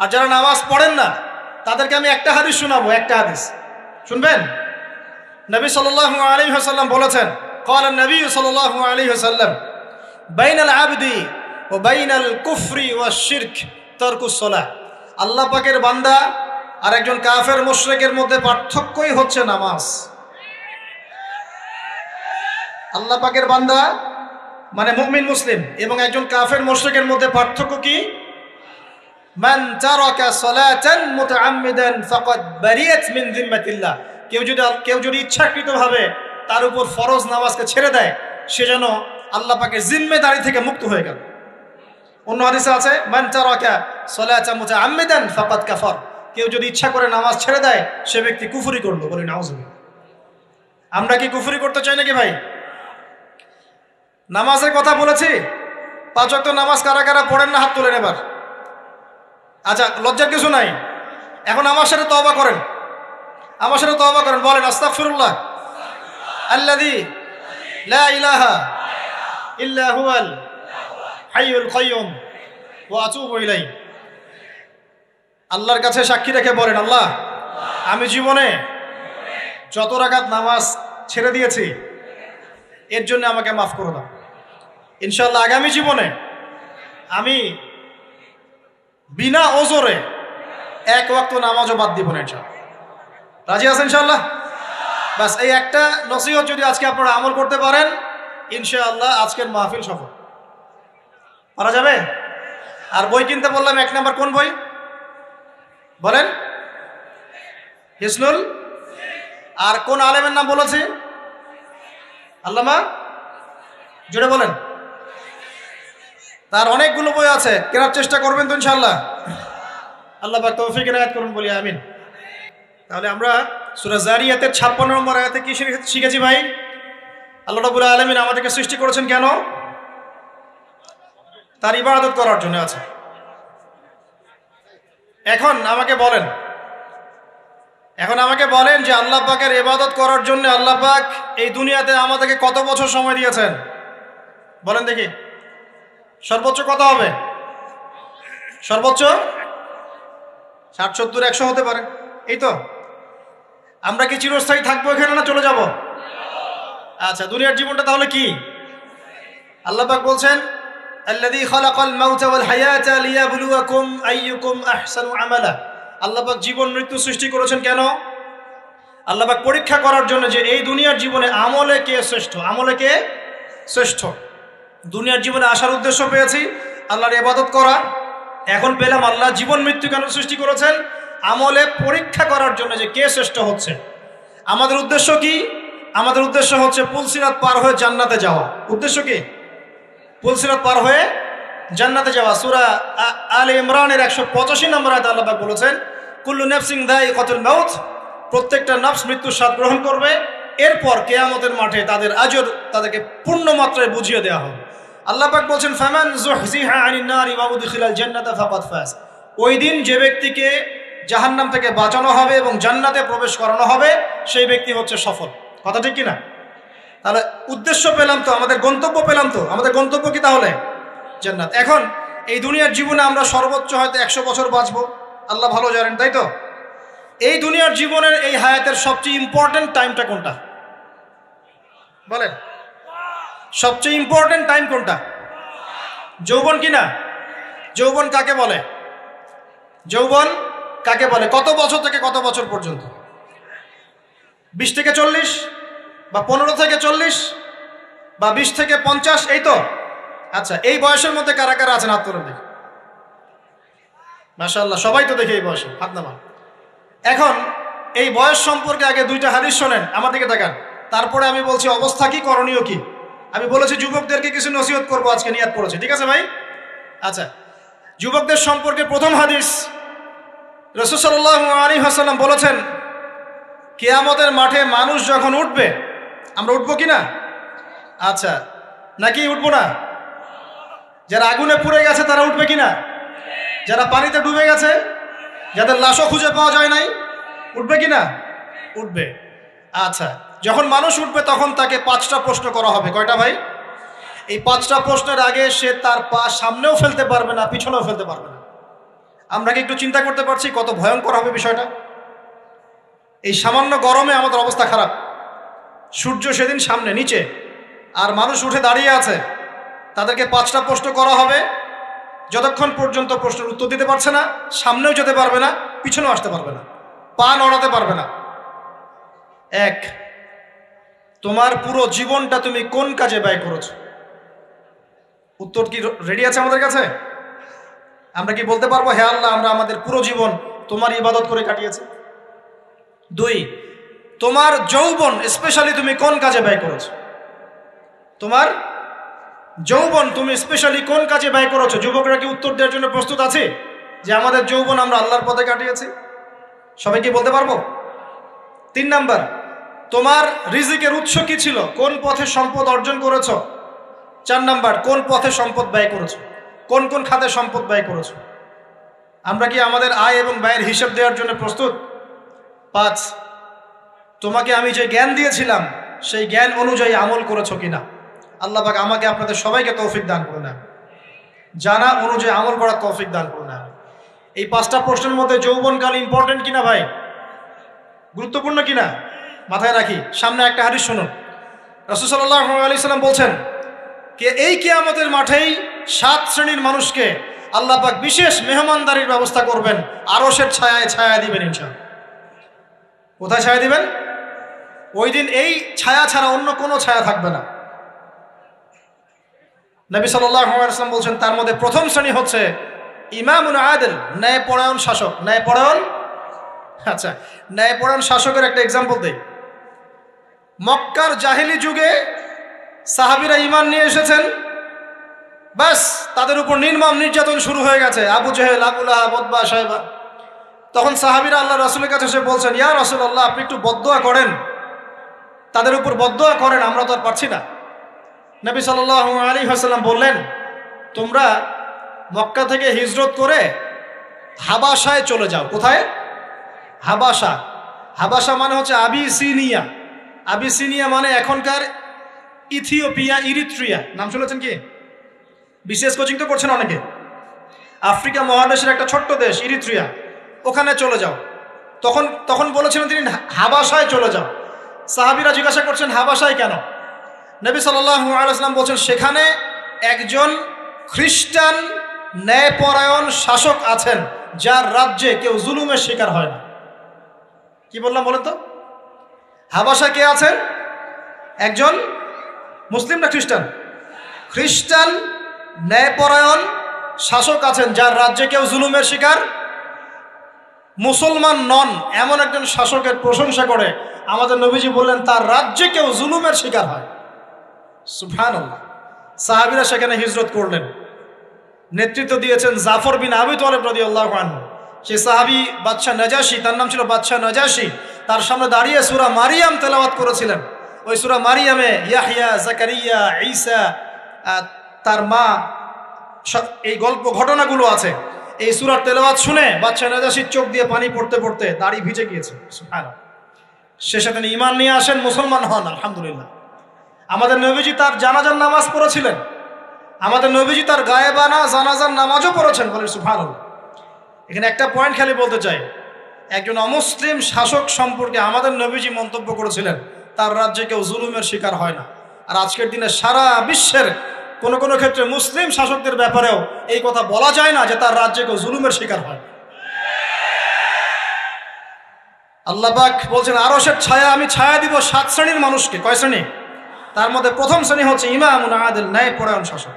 আর যারা নামাজ পড়েন না তাদেরকে আমি একটা হাদিস শোনাবো, একটা হাদিস শুনবেন। নবী সাল্লাল্লাহু আলাইহি ওয়াসাল্লাম বলেছেন, قال النبي صلى الله عليه وسلم بين العبد وبين الكفر والشرك ترك الصلاة। আল্লাহ পাকের বান্দা আর একজন কাফের মুশরিকের মধ্যে পার্থক্যই হচ্ছে নামাজ। আল্লাহ পাকের বান্দা মানে মুমিন মুসলিম এবং একজন কাফের মুশরিকের মধ্যে পার্থক্য কি? মান তারাকা সালাতান মুতাআম্মিদান ফাকাদ বারিয়াত মিন যিম্মাতিল্লাহ। কেউ যদি ইচ্ছাকৃতভাবে তার উপর ফরজ নামাজকে ছেড়ে দেয়, সে যেন আল্লাহ পাকের জিম্মেদারি থেকে মুক্ত হয়ে গেল। অন্য হাদিসে আছে মান তারাকা সালাতান মুতাআম্মিদান ফাকাদ কাফার। কেউ যদি ইচ্ছা করে নামাজ ছেড়ে দেয়, সে ব্যক্তি কুফরি করলো। বলি নাউজুবিল্লাহ। আমরা কি কুফরি করতে চাই নাকি ভাই? নামাজের কথা বলেছি, 5 ওয়াক্ত নামাজ কারা কারা পড়েন না হাত তোলেন এবার। আচ্ছা, লজ্জার কিছু নাই। এখন আমার সাথে তওবা করেন, আমার সাথে তওবা করেন, বলেন আস্তাগফিরুল্লাহ আল্লাযী লা ইলাহা ইল্লা হুয়াল হাইয়ুল কাইয়্যুম ওয়া আতুবু ইলাইহি। আল্লাহর কাছে সাক্ষী রেখে বলেন, আল্লাহ আমি জীবনে যত রাকাত নামাজ ছেড়ে দিয়েছি এর জন্য আমাকে মাফ করে দাও। ইনশাআল্লাহ আগামী জীবনে আমি বিনা ওজরে 1 ওয়াক্ত নামাজও বাদ দিব না ইনশাআল্লাহ। রাজি আছেন ইনশাআল্লাহ? বাস এই একটা নসিহত যদি আজকে আপনারা আমল করতে পারেন, ইনশাআল্লাহ আজকের মাহফিল সফল। পারা যাবে? আর বই কিনতে বললাম, 1 নাম্বার কোন বই বলেন? হিসনুল। আর কোন আলেমের নাম বলেছি? আল্লামা, জোরে বলেন। তার অনেকগুলো বই আছে, কেনার চেষ্টা করবেন তো ইনশাআল্লাহ। আল্লাহ পাক তৌফিক এনায়েত করুন, বলি আমিন। তাহলে আমরা সূরা যারিয়াতের 56 নম্বর আয়াতে কি শিখেছি ভাই? আল্লাহ রাব্বুল আলামিন আমাদেরকে সৃষ্টি করেছেন কেন? তার ইবাদত করার জন্য। আছে। এখন আমাকে বলেন যে আল্লাহ পাকের ইবাদত করার জন্য আল্লাহ পাক এই দুনিয়াতে আমাদেরকে কত বছর সময় দিয়েছেন? বলেন দেখি। সর্বোচ্চ কত হবে? সর্বোচ্চ 60, 70, 100 হতে পারে। এই তো। আমরা কি চিরস্থায়ী থাকবো এখানে না চলে যাব? আচ্ছা, দুনিয়ার জীবনটা তাহলে কি? আল্লাহ পাক বলছেন আল্লাযী খালাকাল মাউতা ওয়াল হায়াতা লিয়াবলুয়াকুম আইয়ুকুম আহসানু আমালা। আল্লাহ পাক জীবন মৃত্যু সৃষ্টি করেছেন কেন? আল্লাহ পাক পরীক্ষা করার জন্য যে এই দুনিয়ার জীবনে আমলে কে শ্রেষ্ঠ, আমলে কে শ্রেষ্ঠ। দুনিয়ার জীবনে আসার উদ্দেশ্য পেয়েছি আল্লাহর ইবাদত করা, এখন পেলাম আল্লাহ জীবন মৃত্যু কেন সৃষ্টি করেছেন? আমলে পরীক্ষা করার জন্য যে কে শ্রেষ্ঠ হচ্ছে। আমাদের উদ্দেশ্য কি? আমাদের উদ্দেশ্য হচ্ছে পুলসিরাত পার হয়ে জান্নাতে যাওয়া। উদ্দেশ্য কি? পুলসিরাত পার হয়ে জান্নাতে যাওয়া। সূরা আলে ইমরানের 185 নম্বর আয়াতে আল্লাহ পাক বলেছেন কুল্লু নাফসিন যায়িকাতুল মাউত। প্রত্যেকটা নফস মৃত্যুর স্বাদ গ্রহণ করবে, এরপর কিয়ামতের মাঠে তাদের আজর তাদেরকে পূর্ণ মাত্রায় বুঝিয়ে দেওয়া হবে। আল্লাহ পাক বলছেন ফামান যুহজিহা আনিন নারি ওয়া উদখিলাল জান্নাতা ফাকাদ ফাজ। ওই দিন যে ব্যক্তিকে জাহান্নাম থেকে বাঁচানো হবে এবং জান্নাতে প্রবেশ করানো হবে, সেই ব্যক্তি হচ্ছে সফল। কথা ঠিক কিনা? তাহলে উদ্দেশ্য পেলাম তো, আমাদের গন্তব্য পেলাম তো। আমাদের গন্তব্য কি তাহলে? জান্নাত। এখন এই দুনিয়ার জীবনে আমরা সর্বোচ্চ হয়তো 100 বছর বাঁচবো, আল্লাহ ভালো জানেন, তাই তো? এই দুনিয়ার জীবনের এই হায়াতের সবচেয়ে ইম্পর্টেন্ট টাইমটা কোনটা বলেন? সবচেয়ে ইম্পর্টেন্ট টাইম কোনটা? যৌবন কিনা? যৌবন কাকে বলে? যৌবন কাকে বলে? কত বছর থেকে কত বছর পর্যন্ত? 20 থেকে 40, বা 15 থেকে 40, বা 20 থেকে 50, এই তো? আচ্ছা, এই বয়সের মধ্যে কারা কারা আছেন হাত তোলেন দেখি। মাশাআল্লাহ, সবাই তো দেখি এই বয়সে, হাত নামান। এখন এই বয়স সম্পর্কে আগে 2টা হাদিস শোনেন, আমার দিকে তাকান, তারপরে আমি বলছি অবস্থা কি, করণীয় কি। আমি বলেছি যুবকদেরকে কিছু নসিহত করবো আজকে, নিয়াত করেছি, ঠিক আছে ভাই? আচ্ছা, যুবকদের সম্পর্কে প্রথম হাদিস, রাসূল সাল্লাল্লাহু আলাইহি ওয়াসাল্লাম বলেছেন, কিয়ামতের মাঠে মানুষ যখন উঠবে, আমরা উঠবো কি না? আচ্ছা, নাকি উঠবো না? যারা আগুনে পুড়ে গেছে তারা উঠবে কি না? যারা পানিতে ডুবে গেছে, যাদের লাশও খুঁজে পাওয়া যায় নাই, উঠবে কি না? উঠবে। আচ্ছা, যখন মানুষ উঠবে তখন তাকে 5টা প্রশ্ন করা হবে। কয়টা ভাই? এই 5টা প্রশ্নের আগে সে তার পা সামনেও ফেলতে পারবে না, পিছনেও ফেলতে পারবে না। আমরা কি একটু চিন্তা করতে পারছি কত ভয়ঙ্কর হবে বিষয়টা? এই সামান্য গরমে আমাদের অবস্থা খারাপ, সূর্য সেদিন সামনে নিচে, আর মানুষ উঠে দাঁড়িয়ে আছে, তাদেরকে 5টা প্রশ্ন করা হবে। যতক্ষণ পর্যন্ত প্রশ্নের উত্তর দিতে পারছে না, সামনেও যেতে পারবে না, পিছনেও আসতে পারবে না, পা নড়াতে পারবে না। 1, তোমার পুরো জীবনটা তুমি কোন কাজে ব্যয় করেছো? উত্তর কি রেডি আছে আমাদের কাছে? আমরা কি বলতে পারবো, হে আল্লাহ, আমরা আমাদের পুরো জীবন তোমার ইবাদত করে কাটিয়েছি? 2, তোমার যৌবন স্পেশালি তুমি কোন কাজে ব্যয় করেছো? তোমার যৌবন তুমি স্পেশালি কোন কাজে ব্যয় করেছো? যুবকরা কি উত্তর দেওয়ার জন্য প্রস্তুত আছে যে আমাদের যৌবন আমরা আল্লাহর পথে কাটিয়েছি? সবাই কি বলতে পারবো? 3 নাম্বার, তোমার রিজিকের উৎস কি ছিল? কোন পথে সম্পদ অর্জন করেছো? 4 নাম্বার, কোন পথে সম্পদ ব্যয় করেছো? কোন কোন খাতে সম্পদ ব্যয় করেছো? আমরা কি আমাদের আয় এবং ব্যয়ের হিসাব দেওয়ার জন্য প্রস্তুত? 5, তোমাকে আমি যে জ্ঞান দিয়েছিলাম সেই জ্ঞান অনুযায়ী আমল করেছো কিনা? আল্লাহ পাক আমাকে আপনাদের সবাইকে তৌফিক দান করুন, জানা অনুযায়ী আমল করার তৌফিক দান করুন। এই 5টা প্রশ্নের মধ্যে যৌবনকাল ইম্পর্টেন্ট কিনা ভাই? গুরুত্বপূর্ণ কিনা? মাথায় রাখি। সামনে একটা হাদিস শুনুন, রাসূল সাল্লাল্লাহু আলাইহি সাল্লাম বলছেন, কে এই কিয়ামতের মাঠেই 7 শ্রেণীর মানুষকে আল্লাহ পাক বিশেষ মেহমানদারির ব্যবস্থা করবেন, আরশের ছায়ায় ছায়া দিবেন ইনশাআল্লাহ। কোথায় ছায়া দিবেন? ওই দিন এই ছায়া ছাড়া অন্য কোনো ছায়া থাকবে না। নবী সাল্লাল্লাহু আলাইহি ওয়াসাল্লাম বলছেন, তার মধ্যে প্রথম শ্রেণী হচ্ছে ইমামুন আদিল, ন্যায়পরায়ণ শাসক। ন্যায়পরায়ণ, আচ্ছা, ন্যায়পরায়ণ শাসকের একটা এক্সাম্পল দেই। মক্কার জাহেলি যুগে সাহাবীরা ঈমান নিয়ে এসেছেন, বাস তাদের উপর নির্মম নির্যাতন শুরু হয়ে গেছে, আবু জেহেল, আবু লাহাব, উতবা, শাইবা। তখন সাহাবীরা আল্লাহ রাসূলের কাছে এসে বলছেন, ইয়া রাসূলুল্লাহ, আপনি একটু বদদোয়া করেন, তাদের উপর বদদোয়া করেন, আমরা তো আর পারছি না। নবী সাল্লাল্লাহু আলাইহি ওয়াসাল্লাম বললেন, তোমরা মক্কা থেকে হিজরত করে হাবাসায় চলে যাও। কোথায়? হাবাসা। হাবাসা মানে হচ্ছে আবিসিনিয়া। আবিসিনিয়া মানে এখনকার ইথিওপিয়া, ইরিত্রিয়া। নাম শুনেছেন কি? বিশেষ কোচিং তো করছেন অনেকে। আফ্রিকা মহাদেশের একটা ছোট্ট দেশ ইরিত্রিয়া, ওখানে চলে যাও। তখন বলেছিলেন তিনি হাবাসায় চলে যাও। সাহাবীরা জিজ্ঞাসা করছেন, হাবাসায় কেন? নবী সাল্লাল্লাহু আলাইহি ওয়াসাল্লাম বলছেন, সেখানে একজন খ্রিস্টান ন্যায়পরায়ণ শাসক আছেন, যার রাজ্যে কেউ জুলুমের শিকার হয় না। কি বললাম বলেন তো? হাবাসা কে আছেন? একজন মুসলিম না খ্রিস্টান? খ্রিস্টান ন্যায়পরায়ণ শাসক আছেন, যার রাজ্যে কেউ জুলুমের শিকার, মুসলমান নন এমন একজন শাসকের প্রশংসা করে আমাদের নবীজি বললেন, তার রাজ্যে কেউ জুলুমের শিকার হয়। সুবহানাল্লাহ। সাহাবীরা সেখানে হিজরত করলেন। নেতৃত্ব দিয়েছেন জাফর বিন আবি তালিব রাদিয়াল্লাহু আনহু। সেই সাহাবী বাদশাহ নাজাশী, তার নাম ছিল বাদশাহ নাজাশী, তার সামনে দাঁড়িয়ে সূরা মারিয়াম তেলাওয়াত করেছিলেন। ওই সূরা মারিয়ামে ইয়াহইয়া, জাকারিয়া, ঈসা, তার মা, এই গল্প ঘটনাগুলো আছে। এই সূরার তেলাওয়াত শুনে বাদশাহ নাজাশীর চোখ দিয়ে পানি পড়তে পড়তে দাড়ি ভিজে গিয়েছে। সুবহানাল্লাহ। শেষে তিনি ঈমান নিয়ে আসেন, মুসলমান হন, আলহামদুলিল্লাহ। আমাদের নবীজি তার জানাজার নামাজ পড়েছিলেন, আমাদের নবীজি তার গায়েবানা জানাজার নামাজও পড়েছেন, বলেন সুবহানাল্লাহ। এখানে একটা পয়েন্ট খালি বলতে চাই, একজন অমুসলিম শাসক সম্পর্কে আমাদের নবীজি মন্তব্য করেছিলেন তার রাজ্যে কেউ জুলুমের শিকার হয় না। আর আজকের দিনে সারা বিশ্বের কোনো কোনো ক্ষেত্রে মুসলিম শাসকদের ব্যাপারেও এই কথা বলা যায় না যে তার রাজ্যে কেউ জুলুমের শিকার হয়। আল্লাহ পাক বলছেন আরশের ছায়া আমি ছায়া দিব 7 শ্রেণীর মানুষকে। কয় শ্রেণী? তার মধ্যে প্রথম শ্রেণী হচ্ছে ইমামুন আদিল, ন্যায়পরায়ণ শাসক।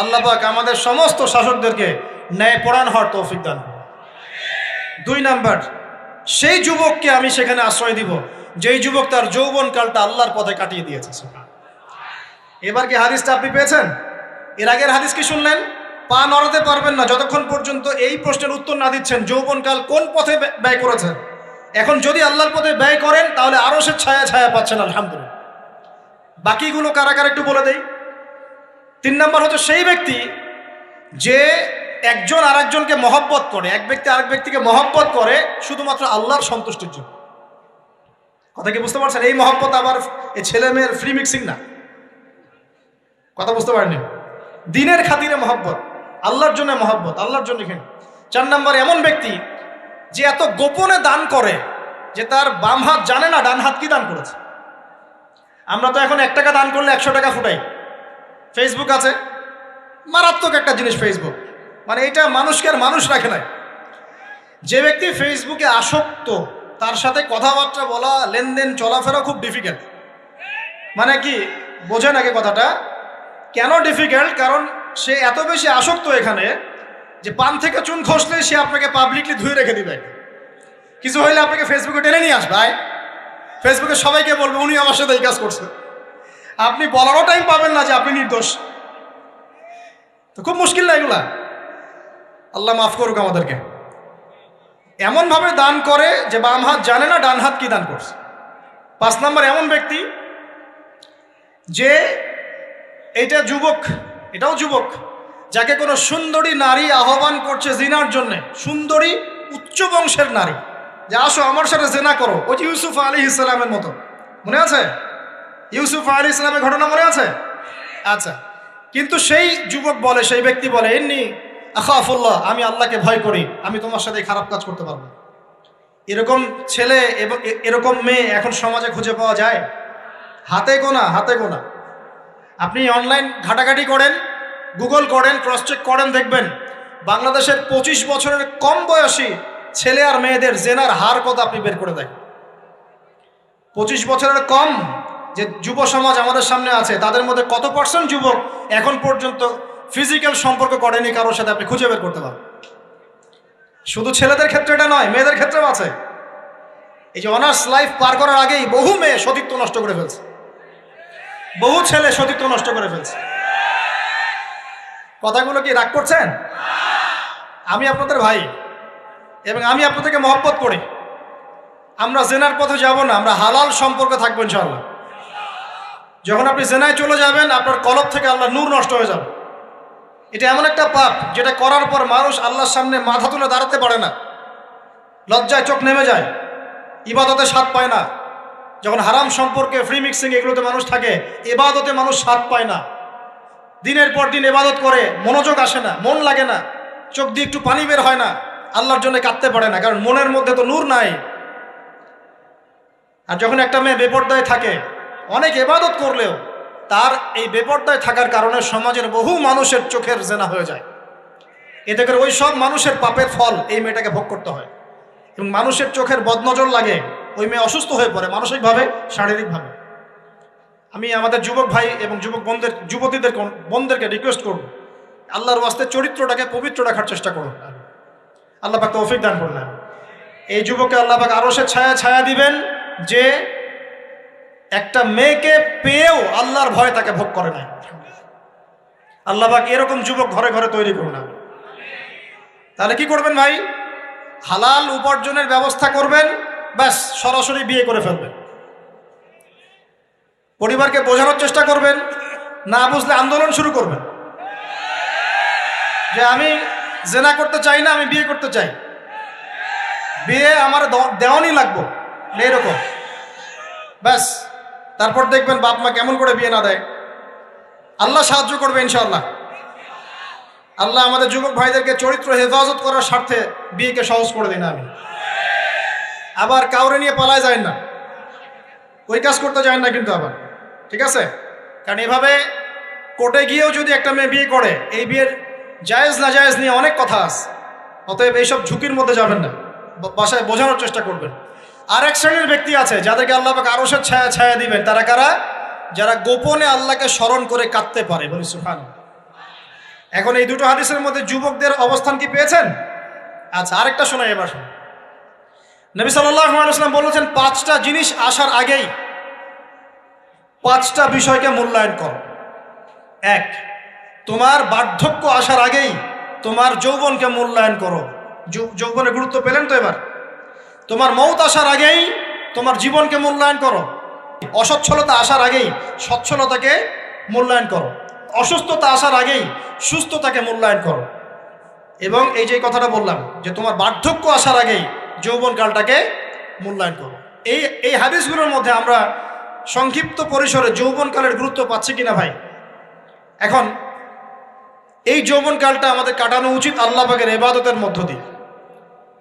আল্লাহ পাক আমাদের সমস্ত শাসকদেরকে ন্যায়পরায়ণ হওয়ার তৌফিক দান করুন। 2 নাম্বার, সেই যুবককে আমি সেখানে আশ্রয় দিব যেই যুবক তার যৌবনকালটা আল্লাহর পথে কাটিয়ে দিয়েছে। এবার কি হাদিসটা আপনি পেয়েছেন? এর আগের হাদিস কি শুনলেন? পা নড়াতে পারবেন না যতক্ষণ পর্যন্ত এই প্রশ্নের উত্তর না দিচ্ছেন যৌবনকাল কোন পথে ব্যয় করেছেন। এখন যদি আল্লাহর পথে ব্যয় করেন তাহলে আরশের ছায়া ছায়া পাচ্ছেন, আলহামদুলিল্লাহ। বাকিগুলো কারা কারা একটু বলে দেই। 3 নাম্বার হচ্ছে সেই ব্যক্তি যে একজন আরেকজনকে মহব্বত করে, এক ব্যক্তি আরেক ব্যক্তিকে মহব্বত করে শুধুমাত্র আল্লাহর সন্তুষ্টির জন্য। কথা কি বুঝতে পারছেন? এই মহব্বত আবার এই ছেলে মেয়ের ফ্রি মিক্সিং না। কথা বুঝতে পারেননি? দিনের খাতিরে মহব্বত, আল্লাহর জন্য মহব্বত, আল্লাহর জন্য। এখানে 4 নাম্বার এমন ব্যক্তি যে এত গোপনে দান করে যে তার বাম হাত জানে না ডান হাত কি দান করেছে। আমরা তো এখন 1 টাকা দান করলে 100 টাকা ফুটাই। ফেসবুক আছে, মারাত্মক একটা জিনিস ফেসবুক, মানে এটা মানুষকে আর মানুষ রাখে নাই। যে ব্যক্তি ফেসবুকে আসক্ত তার সাথে কথাবার্তা বলা, লেনদেন, চলাফেরা খুব ডিফিকাল্ট। মানে কি বোঝেন আগে কথাটা? কেন ডিফিকাল্ট? কারণ সে এত বেশি আসক্ত এখানে যে পান থেকে চুন খসলে সে আপনাকে পাবলিকলি ধুয়ে রেখে দিবে। কিছু হইলে আপনাকে ফেসবুকে টেনে নিয়ে আসবে, ফেসবুকে সবাইকে বলবে উনি আমার সাথে এই কাজ করছে। আপনি বলারও টাইম পাবেন না যে আপনি নির্দোষ। তো খুব মুশকিল না এগুলা। আল্লাহ মাফ করুক আমাদেরকে। এমনভাবে দান করে যে বাম হাত জানে না ডান হাত কি দান করছে। 5 নাম্বার এমন ব্যক্তি যে এটা যুবক, এটাও যুবক, যাকে কোনো সুন্দরী নারী আহ্বান করছে জিনার জন্যে, সুন্দরী উচ্চ বংশের নারী, যে আসো আমার সাথে জেনা করো। ওই যে ইউসুফ আলাইহিস সালামের মতো, মনে আছে? ইউসুফ আলাইহিস সালামের ঘটনা মনে আছে? আচ্ছা, কিন্তু সেই যুবক বলে, সেই ব্যক্তি বলে ইন্নী আখাফুল্লাহ, আমি আল্লাহকে ভয় করি, আমি তোমার সাথে খারাপ কাজ করতে পারবো। এরকম ছেলে এবং এরকম মেয়ে এখন সমাজে খুঁজে পাওয়া যায়? হাতে গোনা, হাতে গোনা। আপনি অনলাইন ঘাটাঘাটি করেন, গুগল করেন, ক্রস চেক করেন, দেখবেন বাংলাদেশের 25 বছরের কম বয়সী ছেলে আর মেয়েদের জেনার হার কত আপনি বের করে দেখেন। 25 বছরের কম যে যুব সমাজ আমাদের সামনে আছে তাদের মধ্যে কত % যুবক এখন পর্যন্ত ফিজিক্যাল সম্পর্ক করেনি কারোর সাথে, আপনি খুঁজে বের করতে পারবেন। শুধু ছেলেদের ক্ষেত্রে এটা নয়, মেয়েদের ক্ষেত্রেও আছে। এই যে অনার্স লাইফ পার করার আগেই বহু মেয়ে সতীত্ব নষ্ট করে ফেলছে, বহু ছেলে সতীত্ব নষ্ট করে ফেলছে। কথাগুলো কি রাগ করছেন? আমি আপনাদের ভাই এবং আমি আপনাদেরকে মহব্বত করি। আমরা জেনার পথে যাব না, আমরা হালাল সম্পর্কে থাকবো ইনশাআল্লাহ। যখন আপনি জেনায় চলে যাবেন আপনার কলব থেকে আল্লাহর নূর নষ্ট হয়ে যাবে। এটা এমন একটা পাপ যেটা করার পর মানুষ আল্লাহর সামনে মাথা তুলে দাঁড়াতে পারে না, লজ্জায় চোখ নেমে যায়, ইবাদতে স্বাদ পায় না। যখন হারাম সম্পর্কে, ফ্রি মিক্সিং, এগুলোতে মানুষ থাকে, ইবাদতে মানুষ স্বাদ পায় না। দিনের পর দিন ইবাদত করে মনোযোগ আসে না, মন লাগে না, চোখ দিয়ে একটু পানি বের হয় না, আল্লাহর জন্য কাঁদতে পারে না, কারণ মনের মধ্যে তো নূর নাই। আর যখন একটা মেয়ে বেপরদায় থাকে, অনেক ইবাদত করলেও তার এই বেপরদায় থাকার কারণে সমাজের বহু মানুষের চোখের জেনা হয়ে যায়। এতে করে ওই সব মানুষের পাপের ফল এই মেয়েটাকে ভোগ করতে হয়। এবং মানুষের চোখের বদনজর লাগে, ওই মেয়ে অসুস্থ হয়ে পড়ে মানসিকভাবে, শারীরিকভাবে। আমি আমাদের যুবক ভাই এবং যুবক বোনদেরকে রিকোয়েস্ট করব, আল্লাহর ওয়াস্তে চরিত্রটাকে পবিত্র রাখার চেষ্টা করুন। আল্লাহ পাক তৌফিক দান করলেন। এই যুবককে আল্লাহ পাক আরশের ছায়া দিবেন যে একটা মেয়েকে পেয়েও আল্লাহর ভয় তাকে ভোগ করে নাই। আল্লাহ পাক এরকম যুবক ঘরে ঘরে তৈরি করুন। তাহলে কি করবেন ভাই? হালাল উপার্জনের ব্যবস্থা করবেন, ব্যাস সরাসরি বিয়ে করে ফেলবেন। পরিবারকে বোঝানোর চেষ্টা করবেন, না বুঝলে আন্দোলন শুরু করবেন যে আমি জেনা করতে চাই না, আমি বিয়ে করতে চাই, বিয়ে আমার দেওয়ানি লাগবো, এরকম। ব্যাস তারপর দেখবেন বাপ মা কেমন করে বিয়ে না দেয়। আল্লাহ সাহায্য করবে ইনশাআল্লাহ। আল্লাহ আমাদের যুবক ভাইদেরকে চরিত্র হেফাজত করার স্বার্থে বিয়েকে সহজ করে দিন। আমি আবার কাউরে নিয়ে পালায় যায় না, ওই কাজ করতে যায় না কিন্তু আবার, ঠিক আছে? কারণ এভাবে কোর্টে গিয়েও যদি একটা মেয়ে বিয়ে করে, এই বিয়ের জায়েজ না জায়েজ নিয়ে অনেক কথা আছে। অতএব এইসব ঝুঁকির মধ্যে যাবেন না, বাসায় বোঝানোর চেষ্টা করবেন। আর এক শ্রেণীর ব্যক্তি আছে যাদেরকে আল্লাহ পাক আরশের ছায়া ছায়া দিবেন। তারা কারা? যারা গোপনে আল্লাহকে স্মরণ করে কাঁদতে পারে। বলি সুবহানাল্লাহ। এখন এই দুটো হাদিসের মধ্যে যুবকদের অবস্থান কি পেয়েছেন? আচ্ছা, আরেকটা শোনাই এবার। নবী সাল্লাল্লাহু আলাইহি ওয়াসাল্লাম বলেছেন, 5টা জিনিস আসার আগেই 5টা বিষয়কে মূল্যায়ন করো। 1, তোমার বার্ধক্য আসার আগেই তোমার যৌবনকে মূল্যায়ন করো। যৌবনের গুরুত্ব পেলেন তো এবার? তোমার মৌত আসার আগেই তোমার জীবনকে মূল্যায়ন করো। অসচ্ছলতা আসার আগেই সচ্ছলতাকে মূল্যায়ন করো। অসুস্থতা আসার আগেই সুস্থতাকে মূল্যায়ন করো। এবং এই যে কথাটা বললাম যে তোমার বার্ধক্য আসার আগেই যৌবনকালটাকে মূল্যায়ন করো। এই হাদিসগুলোর মধ্যে আমরা সংক্ষিপ্ত পরিসরে যৌবনকালের গুরুত্ব পাচ্ছি কিনা ভাই? এখন এই যৌবনকালটা আমাদের কাটানো উচিত আল্লাহ পাকের ইবাদতের মধ্য দিয়ে।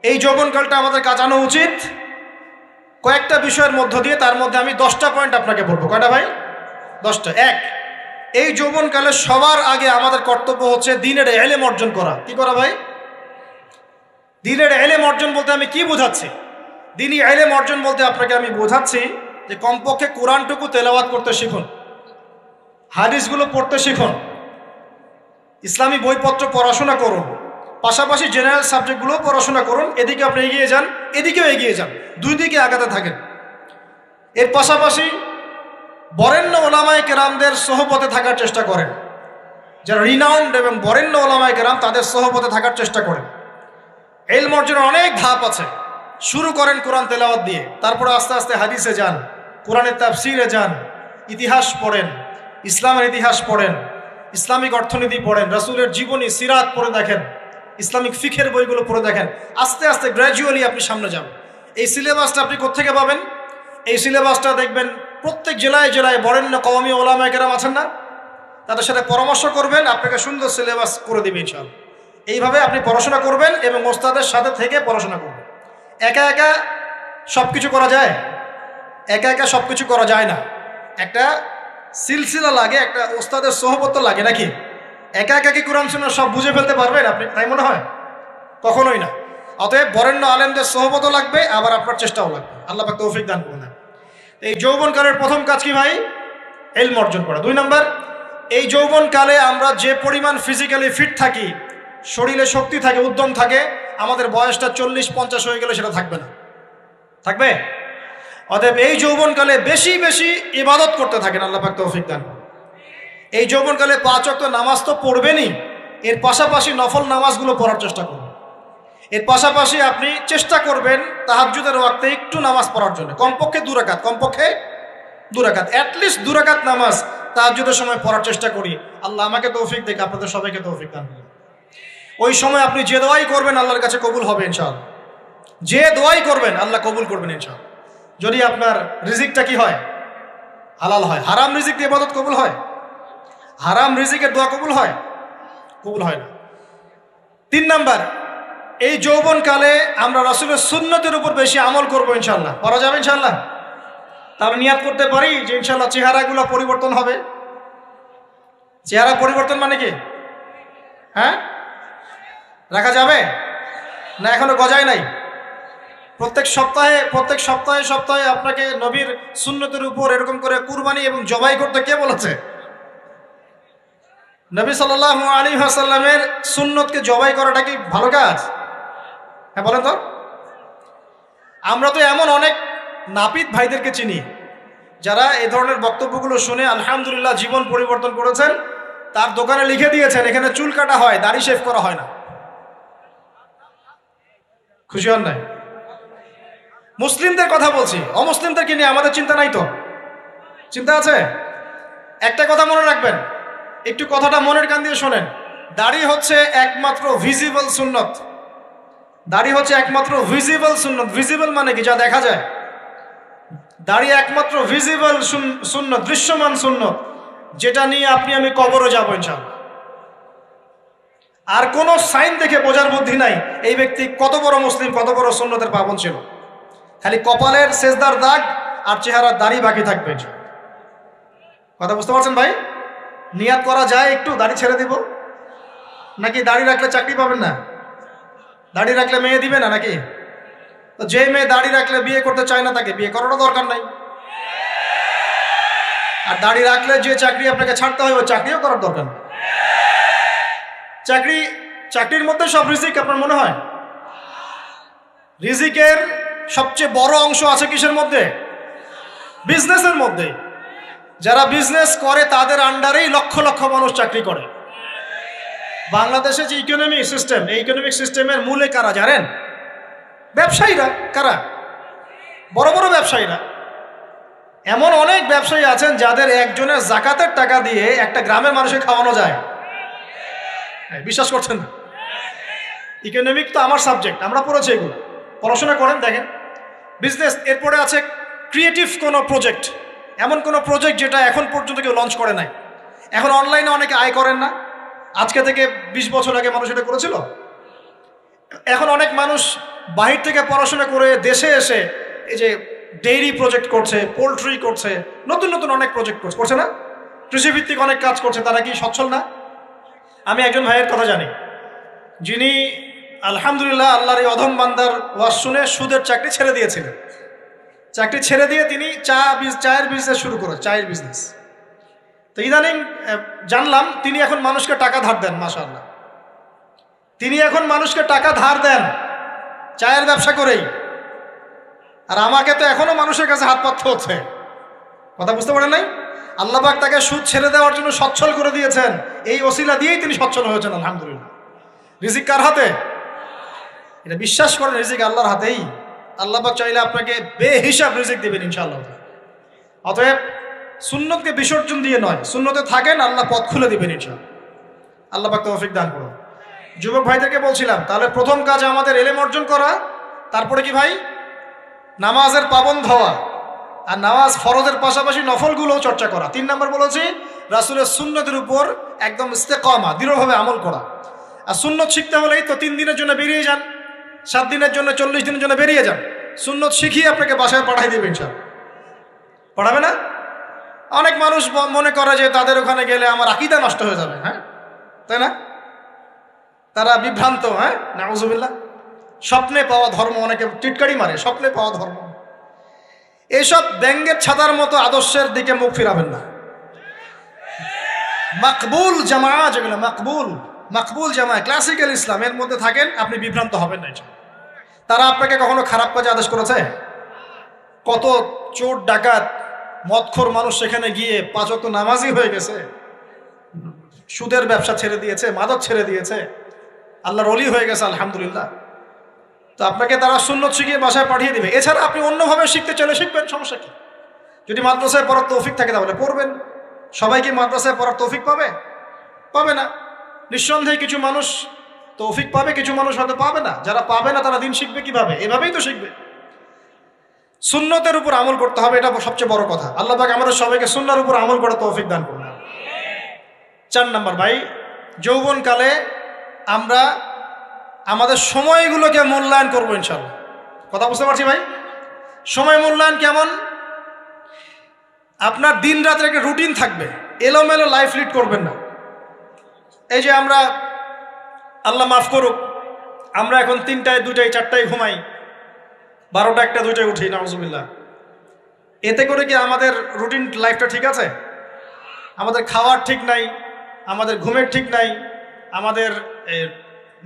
এই যৌবনকালটা আমাদের কাটানো উচিত কয়েকটা বিষয়ের মধ্য দিয়ে। তার মধ্যে আমি 10টা পয়েন্ট আপনাকে বলবো। কয়টা ভাই? 10টা। 1, এই যৌবনকালে সবার আগে আমাদের কর্তব্য হচ্ছে দ্বীনের ইলম অর্জন করা। কি করা ভাই? দ্বীনের ইলম অর্জন বলতে আমি কি বোঝাচ্ছি? দ্বীনি ইলম অর্জন বলতে আপনাকে আমি বোঝাচ্ছি যে কমপক্ষে কোরআনটুকু তেলাওয়াত করতে শিখুন, হাদিসগুলো পড়তে শিখুন, ইসলামী বইপত্র পড়াশোনা করুন, পাশাপাশি জেনারেল সাবজেক্টগুলোও পড়াশোনা করুন। এদিকে আপনি এগিয়ে যান, এদিকেও এগিয়ে যান, দুই দিকে আগাতে থাকেন। এর পাশাপাশি বরেণ্য ওলামায়ে কেরামদের সোহবতে থাকার চেষ্টা করেন। যারা রিনাউন্ড এবং বরেণ্য ওলামায়ে কেরাম, তাদের সোহবতে থাকার চেষ্টা করেন। ইলম অর্জনের অনেক ধাপ আছে। শুরু করেন কোরআন তেলাওয়াত দিয়ে, তারপরে আস্তে আস্তে হাদিসে যান, কোরআনের তাফসিরে যান, ইতিহাস পড়েন, ইসলামের ইতিহাস পড়েন, ইসলামিক অর্থনীতি পড়েন, রাসূলের জীবনী সিরাত পড়ে দেখেন, ইসলামিক ফিখের বইগুলো পড়ে দেখেন। আস্তে আস্তে গ্র্যাজুয়ালি আপনি সামনে যান। এই সিলেবাসটা আপনি কোত্থেকে পাবেন? এই সিলেবাসটা দেখবেন প্রত্যেক জেলায় জেলায় বরেণ্য কওমি ওলামায়ে কেরাম আছেন না, তাদের সাথে পরামর্শ করবেন, আপনাকে সুন্দর সিলেবাস করে দেবে ইনশাআল্লাহ। এইভাবে আপনি পড়াশোনা করবেন এবং ওস্তাদের সাথে থেকে পড়াশোনা করবেন। একা একা সব কিছু করা যায়? একা একা সব কিছু করা যায় না। একটা সিলসিলা লাগে, একটা ওস্তাদের সোহবত লাগে নাকি? একা একা কি কোরআন সুন্নাহ সব বুঝে ফেলতে পারবেন আপনি? তাই মনে হয়? কখনোই না। অতএব বরেণ্য আলেমদের সোহবতও লাগবে, আবার আপনার চেষ্টাও লাগবে। আল্লাহ পাক তৌফিক দান করুন। এই যৌবনকালের প্রথম কাজ কি ভাই? ইলম অর্জন করা। 2 নম্বর, এই যৌবনকালে আমরা যে পরিমাণ ফিজিক্যালি ফিট থাকি, শরীরে শক্তি থাকে, উদ্যম থাকে, আমাদের বয়সটা 40-50 হয়ে গেলে সেটা থাকবে না। থাকবে? অতএব এই যৌবনকালে বেশি বেশি ইবাদত করতে থাকেন। আল্লাহ পাক তৌফিক দান করুন। এই যৌবনকালে 5 ওয়াক্ত নামাজ তো পড়বেনই, এর পাশাপাশি নফল নামাজগুলো পড়ার চেষ্টা করুন। এর পাশাপাশি আপনি চেষ্টা করবেন তাহাজ্জুদের ওয়াক্তে একটু নামাজ পড়ার জন্য, কমপক্ষে 2 রাকাত, কমপক্ষে 2 রাকাত, অ্যাটলিস্ট 2 রাকাত নামাজ তাহাজ্জুদের সময় পড়ার চেষ্টা করি। আল্লাহ আমাকে তৌফিক দিক, আপনাদের সবাইকে তৌফিক দান করুন। ওই সময় আপনি যে দোয়াই করবেন আল্লাহর কাছে কবুল হবে ইনশাআল্লাহ। যে দোয়াই করবেন আল্লাহ কবুল করবেন ইনশাআল্লাহ। যদি আপনার রিজিকটা কি হয়? হালাল হয়। হারাম রিজিক দিয়ে ইবাদত কবুল হয়? হারাম রিজিকের দোয়া কবুল হয়? কবুল হয় না। 3 নাম্বার, এই যৌবনকালে আমরা রাসূলের সুন্নতের উপর বেশি আমল করবো ইনশাআল্লাহ। করা যাবে ইনশাআল্লাহ? তাহলে নিয়াত করতে পারি যে ইনশাআল্লাহ চেহারাগুলো পরিবর্তন হবে। চেহারা পরিবর্তন মানে কি? হ্যাঁ, রাখা যাবে না? এখনো গজায় নাই। প্রত্যেক সপ্তাহে আপনাকে নবীর সুন্নতের উপর এরকম করে কুরবানি এবং জবাই করতে কে বলেছে? নবী সাল্লাল্লাহু আলাইহি ওয়াসাল্লামের সুন্নতকে জবাই করাটা কি ভালো কাজ? হ্যাঁ বলেন তো। আমরা তো এমন অনেক নাপিত ভাইদেরকে চিনি যারা এই ধরনের বক্তব্যগুলো শুনে আলহামদুলিল্লাহ জীবন পরিবর্তন করেছেন। তার দোকানে লিখে দিয়েছেন এখানে চুল কাটা হয়, দাড়ি শেভ করা হয় না। খুশি হন নাই? মুসলিমদের কথা বলছি, অমুসলিমদেরকে নিয়ে আমাদের চিন্তা নাই তো? চিন্তা আছে। একটা কথা মনে রাখবেন, একটু কথাটা মনের কান দিয়ে শোনেন। দাড়ি হচ্ছে একমাত্র ভিজিবল সুন্নত। দাড়ি হচ্ছে একমাত্র ভিজিবল সুন্নত। ভিজিবল মানে কি? যা দেখা যায়। দাড়ি একমাত্র ভিজিবল সুন্নত, দৃশ্যমান সুন্নত, যেটা নিয়ে আপনি আমি কবরে যাবো ইনশাআল্লাহ। আর কোন সাইন দেখে বোঝার বুদ্ধি নাই এই ব্যক্তি কত বড় মুসলিম, কত বড় সুন্নতের পাবন ছিল। খালি কপালের সেজদার দাগ আর চেহারার দাড়ি বাকি থাকবে। কথা বুঝতে পারছেন ভাই? নিয়াত করা যায় একটু দাড়ি ছেড়ে দিব, নাকি দাড়ি রাখলে চাকরি পাবেন না? দাড়ি রাখলে মেয়ে দিবে না নাকি? তো যে মেয়ে দাড়ি রাখলে বিয়ে করতে চায় না তাকে বিয়ে করারও দরকার নাই। আর দাড়ি রাখলে যে চাকরি আপনাকে ছাড়তে হয় ওই চাকরিও করার দরকার নেই। চাকরির মধ্যে সব রিজিক আপনার মনে হয়? রিজিকের সবচেয়ে বড় অংশ আছে কিসের মধ্যে? বিজনেসের মধ্যে। যারা বিজনেস করে তাদের আন্ডারেই লক্ষ লক্ষ মানুষ চাকরি করে। বাংলাদেশে যে ইকোনমিক সিস্টেম, এই ইকোনমিক সিস্টেমের মূলে কারা জানেন? ব্যবসায়ীরা। কারা? বড় বড় ব্যবসায়ীরা। এমন অনেক ব্যবসায়ী আছেন যাদের একজনের জাকাতের টাকা দিয়ে একটা গ্রামের মানুষকে খাওয়ানো যায়। বিশ্বাস করছেন না? ইকোনমিক তো আমার সাবজেক্ট, আমরা পড়েছি এগুলো, পড়াশোনা করেন দেখেন। বিজনেস, এরপরে আছে ক্রিয়েটিভ কোনো প্রজেক্ট, এমন কোনো প্রজেক্ট যেটা এখন পর্যন্ত কেউ লঞ্চ করে নাই। এখন অনলাইনে অনেকে আয় করেন না, আজকে থেকে 20 বছর আগে মানুষ এটা করেছিল। এখন অনেক মানুষ বাহির থেকে পড়াশোনা করে দেশে এসে এই যে ডেইরি প্রজেক্ট করছে, পোলট্রি করছে, নতুন নতুন অনেক প্রজেক্ট করছে না? কৃষিভিত্তিক অনেক কাজ করছে। তারা কি সচ্ছল না? আমি একজন ভাইয়ের কথা জানি, যিনি আলহামদুলিল্লাহ আল্লাহর এই অধম বান্দার ওয়াজ শুনে সুদের চাকরি ছেড়ে দিয়েছিলেন। চাকরি ছেড়ে দিয়ে তিনি চায়ের বিজনেস শুরু করে, চায়ের বিজনেস। তো ইদানিং জানলাম তিনি এখন মানুষকে টাকা ধার দেন। মাশাআল্লাহ, তিনি এখন মানুষকে টাকা ধার দেন চায়ের ব্যবসা করেই। আর আমাকে তো এখনো মানুষের কাছে হাত পাততে হচ্ছে। কথা বুঝতে পারেন নাই? আল্লাহ পাক তাকে সুদ ছেড়ে দেওয়ার জন্য সচ্ছল করে দিয়েছেন। এই ওসিলা দিয়েই তিনি সচ্ছল হয়েছেন আলহামদুলিল্লাহ। রিজিক কার হাতে? এটা বিশ্বাস করেন, রিজিক আল্লাহর হাতেই। আল্লাহ পাক চাইলে আপনাকে বেহিসাব রিজিক দিবেন ইনশাআল্লাহ। অতএব সুন্নতকে বিসর্জন দিয়ে নয়, সুন্নতে থাকেন, আল্লাহ পথ খুলে দিবেন ইনশাআল্লাহ। আল্লাহ পাক তৌফিক দান করুন। যুবক ভাইদেরকে বলছিলাম, তাহলে প্রথম কাজ আমাদের ইলম অর্জন করা, তারপরে কি ভাই? নামাজের পাবন্দ হওয়া, আর নামাজ ফরজের পাশাপাশি নফলগুলোও চর্চা করা। 3 নম্বর বলেছি রাসূলের সুন্নতের উপর একদম ইস্তেকামা, দৃঢ়ভাবে আমল করা। আর সুন্নত শিখতে হলেই তো 3 দিনের জন্য বেরিয়ে যান, 7 দিনের জন্য, 40 দিনের জন্য বেরিয়ে যান। সুন্নত শিখিয়ে আপনাকে বাসায় পাঠাই দেবে ইনশাআল্লাহ। পড়াবে না? অনেক মানুষ মনে করে যে তাদের ওখানে গেলে আমার আকীদা নষ্ট হয়ে যাবে। হ্যাঁ, তাই না? তারা বিভ্রান্ত। হ্যাঁ, নাউজুবিল্লাহ। স্বপ্নে পাওয়া ধর্ম, অনেকে টিটকারি মারে, স্বপ্নে পাওয়া ধর্ম। এইসব ব্যাঙ্গের ছাতার মতো আদর্শের দিকে মুখ ফিরাবেন না। মাকবুল জামা, যেগুলো মাকবুল জামা, ক্লাসিক্যাল ইসলামের মধ্যে থাকেন, আপনি বিভ্রান্ত হবেন না। তারা আপনাকে কখনো খারাপ কাজে আদেশ করেছে? কত চোর ডাকাত মদখোর মানুষ সেখানে গিয়ে 5 ওয়াক্ত নামাজি হয়ে গেছে, সুদের ব্যবসা ছেড়ে দিয়েছে, মাদক ছেড়ে দিয়েছে, আল্লাহর ওলি হয়ে গেছে আলহামদুলিল্লাহ। তো আপনাকে তারা সুন্নত শিখিয়ে বাসায় পাঠিয়ে দিবে। এছাড়া আপনি অন্যভাবে শিখতে চলে শিখবেন, সমস্যা কি? যদি মাদ্রাসায় পড়ার তৌফিক থাকে তাহলে পড়বেন। সবাই কি মাদ্রাসায় পড়ার তৌফিক পাবে? পাবে না। নিঃসন্দেহে কিছু মানুষ তৌফিক পাবে, কিছু মানুষ হয়তো পাবে না। যারা পাবে না তারা দিন শিখবে কিভাবে? এভাবেই তো শিখবে। সুন্নতের উপর আমল করতে হবে, এটা সবচেয়ে বড় কথা। আল্লাহ পাক আমাদের সবাইকে সুন্নাহর উপর আমল করার তৌফিক দান করুন। 4 নম্বর ভাই, যৌবনকালে আমরা আমাদের সময়গুলোকে মূল্যায়ন করবো ইনশাআল্লাহ। কথা বুঝতে পারছি ভাই? সময় মূল্যায়ন কেমন? আপনার দিন রাতের একটা রুটিন থাকবে, এলোমেলো লাইফ লিড করবেন না। এই যে আমরা, আল্লাহ মাফ করুক, আমরা এখন 3টায় 2টায় 4টায় ঘুমাই, 12টা 1টা 2টায় উঠি, নাউজুবিল্লাহ। এতে করে কি আমাদের রুটিন লাইফটা ঠিক আছে? আমাদের খাওয়ার ঠিক নাই, আমাদের ঘুমের ঠিক নাই, আমাদের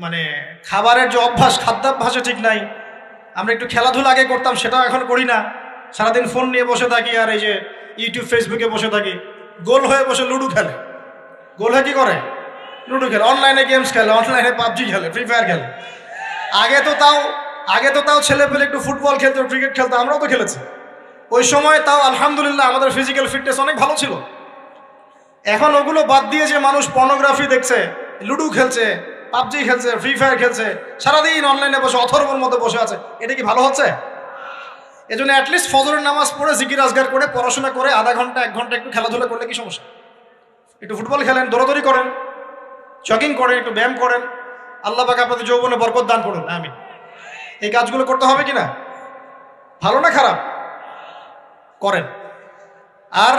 মানে খাবারের যে অভ্যাস, খাদ্যাভ্যাসও ঠিক নাই। আমরা একটু খেলাধুলা আগে করতাম, সেটাও এখন করি না। সারাদিন ফোন নিয়ে বসে থাকি, আর এই যে ইউটিউব ফেসবুকে বসে থাকি। গোল হয়ে বসে লুডো খেলে। গোল হয়ে কি করে? লুডো খেলে, অনলাইনে গেমস খেলে, অনলাইনে পাবজি খেলে, ফ্রি ফায়ার খেলে। আগে তো তাও ছেলে পেলে একটু ফুটবল খেলতো, ক্রিকেট খেলতো, আমরাও তো খেলেছি। ওই সময় তাও আলহামদুলিল্লাহ আমাদের ফিজিক্যাল ফিটনেস অনেক ভালো ছিল। এখন ওগুলো বাদ দিয়ে যে মানুষ পর্নোগ্রাফি দেখছে, লুডো খেলছে, পাবজি খেলছে, ফ্রি ফায়ার খেলছে, সারাদিন অনলাইনে বসে অথর্বর মধ্যে বসে আছে, এটা কি ভালো হচ্ছে? এজন্য অ্যাটলিস্ট ফজরের নামাজ পড়ে জিকির আজগার করে পড়াশোনা করে আধা ঘন্টা 1 ঘন্টা একটু খেলাধুলা করলে কি সমস্যা? একটু ফুটবল খেলেন, দৌড়াদৌড়ি করেন, জগিং করেন, একটু ব্যায়াম করেন। আল্লাহ পাক আপনাদের যৌবনে বরকত দান করুন, আমিন। এই কাজগুলো করতে হবে কিনা? ভালো না খারাপ? করেন। আর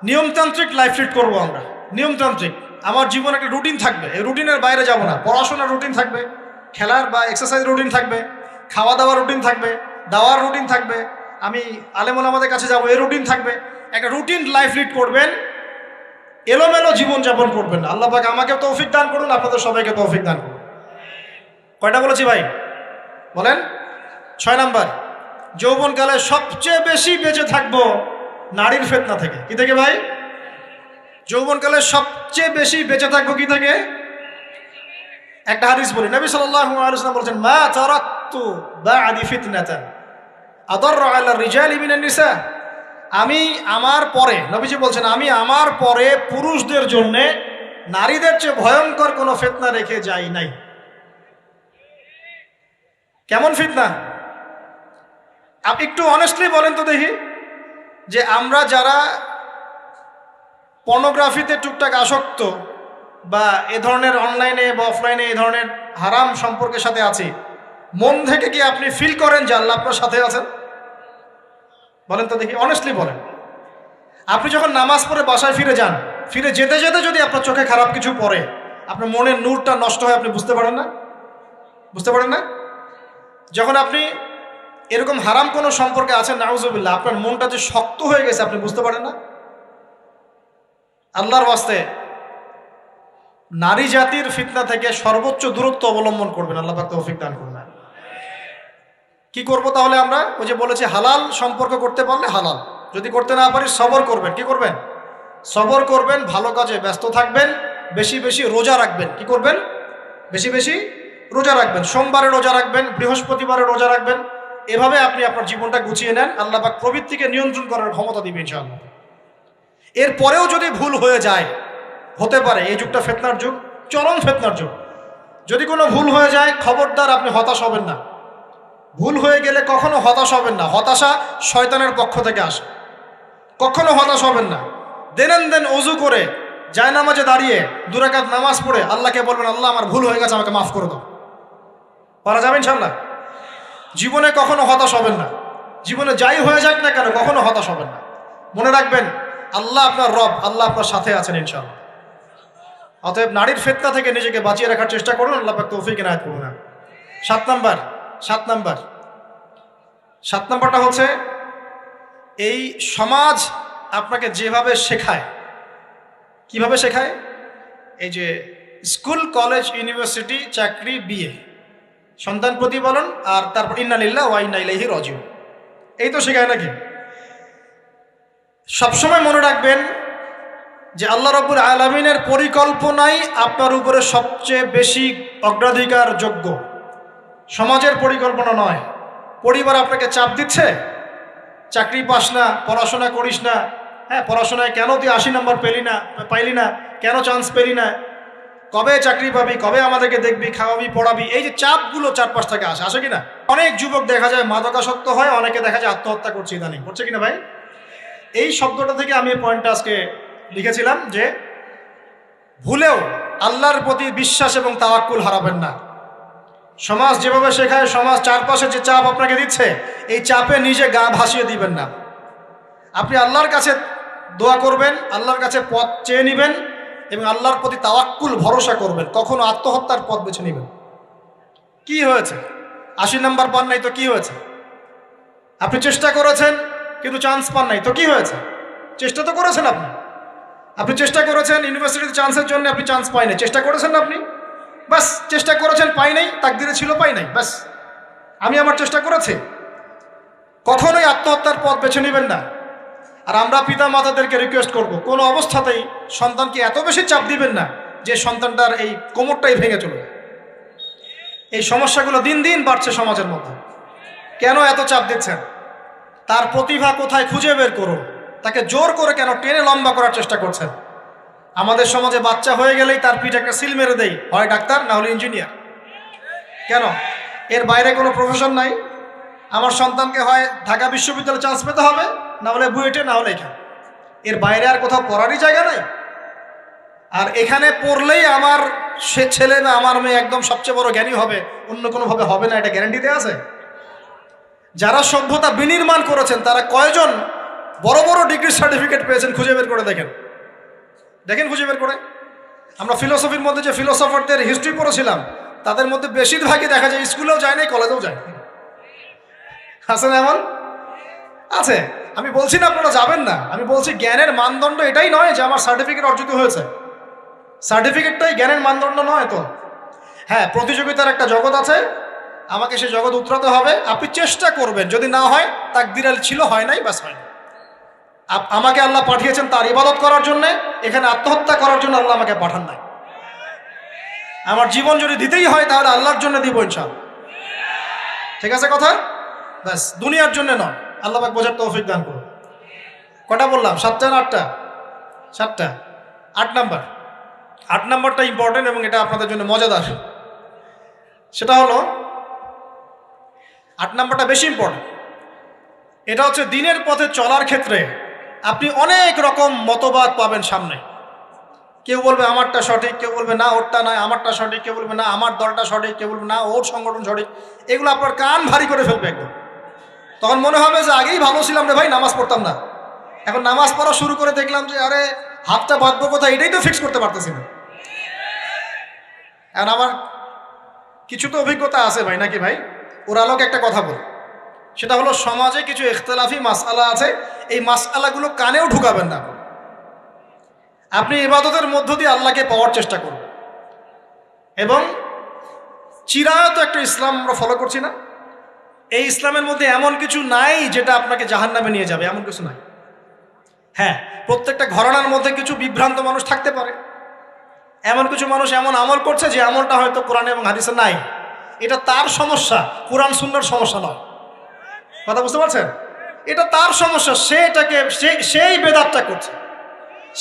নিয়মতান্ত্রিক লাইফ লিড করবো আমরা, নিয়মতান্ত্রিক। আমার জীবনে একটা রুটিন থাকবে, এই রুটিনের বাইরে যাব না। পড়াশোনার রুটিন থাকবে, খেলার বা এক্সারসাইজ রুটিন থাকবে, খাওয়া দাওয়ার রুটিন থাকবে, দাওয়ার রুটিন থাকবে, আমি আলেমুল আমাদের কাছে যাব, এই রুটিন থাকবে। একটা রুটিন লাইফ লিড করবেন, এলোমেলো জীবনযাপন করবেন না। আল্লাহ পাক আমাকে তৌফিক দান করুন, আপনাদের সবাইকে তৌফিক দান করুন। কয়টা বলেছি ভাই? বলেন। 6 নাম্বার, যৌবনকালে সবচেয়ে বেশি বেঁচে থাকবো নারীর ফিতনা থেকে। কি থেকে ভাই? যৌবনকালে সবচেয়ে বেশি বেঁচে থাকবো কি থেকে? একটা হাদিস বলি, নবী সাল্লাল্লাহু আলাইহি ওয়াসাল্লাম বলেছেন, মা তারাকতু বা'দি ফিতনাতান আদাররু আলা রিজালি মিনান নিসা। আমি আমার পরে, নবীজি বলছেন, আমি আমার পরে পুরুষদের জন্য নারীদের চেয়ে ভয়ঙ্কর কোনো ফিতনা রেখে যাই নাই। কেমন ফিতনা? আপনি একটু অনেস্টলি বলেন তো দেখি, যে আমরা যারা পর্নোগ্রাফিতে টুকটাক আসক্ত বা এ ধরনের অনলাইনে বা অফলাইনে এই ধরনের হারাম সম্পর্কের সাথে আছি, মন থেকে কি আপনি ফিল করেন যে আল্লাহ আপনার সাথে আছেন? বলেন তো দেখি, অনেস্টলি বলেন। আপনি যখন নামাজ পড়ে বাসায় ফিরে যান, ফিরে যেতে যেতে যদি আপনার চোখে খারাপ কিছু পড়ে, আপনার মনের নূরটা নষ্ট হয়, আপনি বুঝতে পারেন না? বুঝতে পারেন না? যখন আপনি এরকম হারাম কোনো সম্পর্কে আছেন, নাউজুবিল্লাহ, আপনার মনটা যে শক্ত হয়ে গেছে, আপনি বুঝতে পারেন না? আল্লাহর ওয়াস্তে নারী জাতির ফিতনা থেকে সর্বোচ্চ দূরত্ব অবলম্বন করবেন। আল্লাহ পাক তৌফিক দান করুন। কি করব তাহলে আমরা? ওই যে বলেছি, হালাল সম্পর্ক করতে পারলে হালাল, যদি করতে না পারি সবর করবেন। কি করবেন? সবর করবেন, ভালো কাজে ব্যস্ত থাকবেন, বেশি বেশি রোজা রাখবেন। কি করবেন? বেশি বেশি রোজা রাখবেন। সোমবারে রোজা রাখবেন, বৃহস্পতিবারে রোজা রাখবেন। এভাবে আপনি আপনার জীবনটা গুছিয়ে নেন, আল্লাহ পাক প্রবৃত্তিকে নিয়ন্ত্রণ করার ক্ষমতা দিবেন ইনশাআল্লাহ। এরপরেও যদি ভুল হয়ে যায়, হতে পারে এই যুগটা ফিতনার যুগ, চরম ফিতনার যুগ। যদি কোনো ভুল হয়ে যায়, খবরদার আপনি হতাশ হবেন না। ভুল হয়ে গেলে কখনো হতাশ হবেন না। হতাশা শয়তানের পক্ষ থেকে আসে, কখনো হতাশ হবেন না। দেন ওযু করে জায়নামাজে দাঁড়িয়ে 2 রাকাত নামাজ পড়ে আল্লাহকে বলবেন, আল্লাহ আমার ভুল হয়ে গেছে, আমাকে মাফ করে দাও। পারা যাবে ইনশাআল্লাহ। জীবনে কখনো হতাশ হবেন না। জীবনে যাই হয়ে যাক না কেন, কখনো হতাশ হবেন না। মনে রাখবেন, আল্লাহ আপনার রব, আল্লাহ আপনার সাথে আছেন ইনশাআল্লাহ। অতএব নারীর ফিতনা থেকে নিজেকে বাঁচিয়ে রাখার চেষ্টা করুন, আল্লাহ পাক তৌফিক এনায়েত করুন। 7 নাম্বারটা হচ্ছে, এই সমাজ আপনাকে যেভাবে শেখায়, কিভাবে শেখায়? এই যে স্কুল, কলেজ, ইউনিভার্সিটি, চাকরি, বিয়ে, সন্তান প্রতিপালন, আর তারপর ইন্না লিল্লাহি ওয়া ইন্না ইলাইহি রাজিউন, এই তো শেখায় নাকি? সবসময় মনে রাখবেন যে আল্লাহ রাব্বুল আলামিনের পরিকল্পনাই আপনার উপরে সবচেয়ে বেশি অগ্রাধিকার যোগ্য, সমাজের পরিকল্পনা নয়। পরিবার আপনাকে চাপ দিচ্ছে, চাকরি পাস না, পড়াশোনা করিস না, হ্যাঁ পড়াশোনায় কেন তুই 80 নম্বর পাইলি না, কেন চান্স পেলি না, কবে চাকরি পাবি, কবে আমাদেরকে দেখবি, খাওয়াবি, পড়াবি, এই যে চাপগুলো চারপাশ থেকে আসে কিনা? অনেক যুবক দেখা যায় মাদকাসক্ত হয়, অনেকে দেখা যায় আত্মহত্যা করছে ইদানিং, করছে কিনা ভাই? এই শব্দটা থেকে আমি এই পয়েন্টটা আজকে লিখেছিলাম যে ভুলেও আল্লাহর প্রতি বিশ্বাস এবং তাওয়াক্কুল হারাবেন না। সমাজ যেভাবে শেখায়, সমাজ চারপাশে যে চাপ আপনাকে দিচ্ছে, এই চাপে নিজে গা ভাসিয়ে দিবেন না। আপনি আল্লাহর কাছে দোয়া করবেন, আল্লাহর কাছে পথ চেয়ে নেবেন এবং আল্লাহর প্রতি তাওয়াক্কুল ভরসা করবেন। কখনো আত্মহত্যার পথ বেছে নেবেন। কি হয়েছে? 80 নাম্বার পান নাই তো কি হয়েছে? আপনি চেষ্টা করেছেন কিন্তু চান্স পান নাই তো কি হয়েছে? চেষ্টা তো করেছেন আপনি চেষ্টা করেছেন ইউনিভার্সিটিতে চান্সের জন্য, আপনি চান্স পাই নাই, চেষ্টা করেছেন না আপনি? বাস, চেষ্টা করেছেন, পাই নাই, তাকদিরে ছিল পাই নাই, বাস। আমি আমার চেষ্টা করেছি। কখনোই আত্মহত্যার পথ বেছে নেবেন না। আর আমরা পিতা মাতাদেরকে রিকোয়েস্ট করব, কোনো অবস্থাতেই সন্তানকে এত বেশি চাপ দিবেন না যে সন্তানটার এই কোমরটাই ভেঙে চলবে। এই সমস্যাগুলো দিন দিন বাড়ছে সমাজের মধ্যে। কেন এত চাপ দিচ্ছেন? তার প্রতিভা কোথায় খুঁজে বের করুন। তাকে জোর করে কেন টেনে লম্বা করার চেষ্টা করছেন? আমাদের সমাজে বাচ্চা হয়ে গেলেই তার পিঠে একটা সিল মেরে দেয়, হয় ডাক্তার না হলে ইঞ্জিনিয়ার। কেন? এর বাইরে কোনো প্রফেশন নাই? আমার সন্তানকে হয় ঢাকা বিশ্ববিদ্যালয়ে চান্স পেতে হবে, না হলে বুয়েটে, না হলে এখানে। এর বাইরে আর কোথাও পড়ারই জায়গা নাই। আর এখানে পড়লেই আমার সে ছেলে বা আমার মেয়ে একদম সবচেয়ে বড় জ্ঞানী হবে, অন্য কোনোভাবে হবে না, এটা গ্যারান্টি দেওয়া আছে? যারা সভ্যতা বিনির্মাণ করেছেন তারা কয়জন বড় বড় ডিগ্রি সার্টিফিকেট পেয়েছেন খুঁজে বের করে দেখেন, দেখেন খুঁজে বের করে। আমরা ফিলোসফির মধ্যে যে ফিলোসফারদের হিস্ট্রি পড়েছিলাম তাদের মধ্যে বেশিরভাগই দেখা যায় স্কুলেও যায় নাই, কলেজেও যায়। আছে না এমন? আছে। আমি বলছি না আপনারা যাবেন না, আমি বলছি জ্ঞানের মানদণ্ড এটাই নয় যে আমার সার্টিফিকেট অর্জিত হয়েছে, সার্টিফিকেটটাই জ্ঞানের মানদণ্ড নয় তো। হ্যাঁ, প্রতিযোগিতার একটা জগৎ আছে, আমাকে সে জগৎ উতরাতে হবে। আপনি চেষ্টা করবেন, যদি না হয় তাকদিরে ছিল, হয় নাই, বাস হয় না। আমাকে আল্লাহ পাঠিয়েছেন তার ইবাদত করার জন্য, এখানে আত্মহত্যা করার জন্য আল্লাহ আমাকে পাঠান নাই। আমার জীবন যদি দিতেই হয় তাহলে আল্লাহর জন্য দিব ইনশাআল্লাহ। ঠিক আছে কথা? ব্যাস, দুনিয়ার জন্য নয়। আল্লাহ পাক বোঝার তৌফিক দান করুন। কটা বললাম? 7টা না 8টা? 7টা। 8 নাম্বার, 8 নাম্বারটা ইম্পর্টেন্ট এবং এটা আপনাদের জন্য মজাদার। সেটা হলো 8 নাম্বারটা বেশি ইম্পর্টেন্ট। এটা হচ্ছে দিনের পথে চলার ক্ষেত্রে আপনি অনেক রকম মতবাদ পাবেন সামনে। কেউ বলবে আমারটা সঠিক, কেউ বলবে না ওরটা নয়, আমারটা সঠিক, কেউ বলবে না আমার দলটা সঠিক, কেউ বলবে না ওর সংগঠন সঠিক। এগুলো আপনার কান ভারী করে ফেলবে একদম। তখন মনে হবে যে আগেই ভালো ছিলাম রে ভাই, নামাজ পড়তাম না, এখন নামাজ পড়া শুরু করে দেখলাম যে আরে হাতটা বাঁধবো কোথায় এটাই তো ফিক্স করতে পারতেছি না। এখন আমার কিছু তো অভিজ্ঞতা আছে ভাই, নাকি ভাই? ওর আলোকে একটা কথা বল, সেটা হলো সমাজে কিছু ইখতিলাফি মাসআলা আছে, এই মাসআলাগুলো কানেও ঢুকাবেন না। আপনি ইবাদতের মধ্য দিয়ে আল্লাহকে পাওয়ার চেষ্টা করুন। এবং চিরায়ত একটা ইসলাম আমরা ফলো করছি না, এই ইসলামের মধ্যে এমন কিছু নাই যেটা আপনাকে জাহান্নামে নিয়ে যাবে, এমন কিছু নাই। হ্যাঁ, প্রত্যেকটা ঘরানার মধ্যে কিছু বিভ্রান্ত মানুষ থাকতে পারে, এমন কিছু মানুষ এমন আমল করছে যে আমলটা হয়তো কোরআন এবং হাদিসে নাই। এটা তার সমস্যা, কোরআন সুন্নাহর সমস্যা নয়। কথা বুঝতে পারছেন? এটা তার সমস্যা, সে এটাকে সেই বেদাতটা করছে,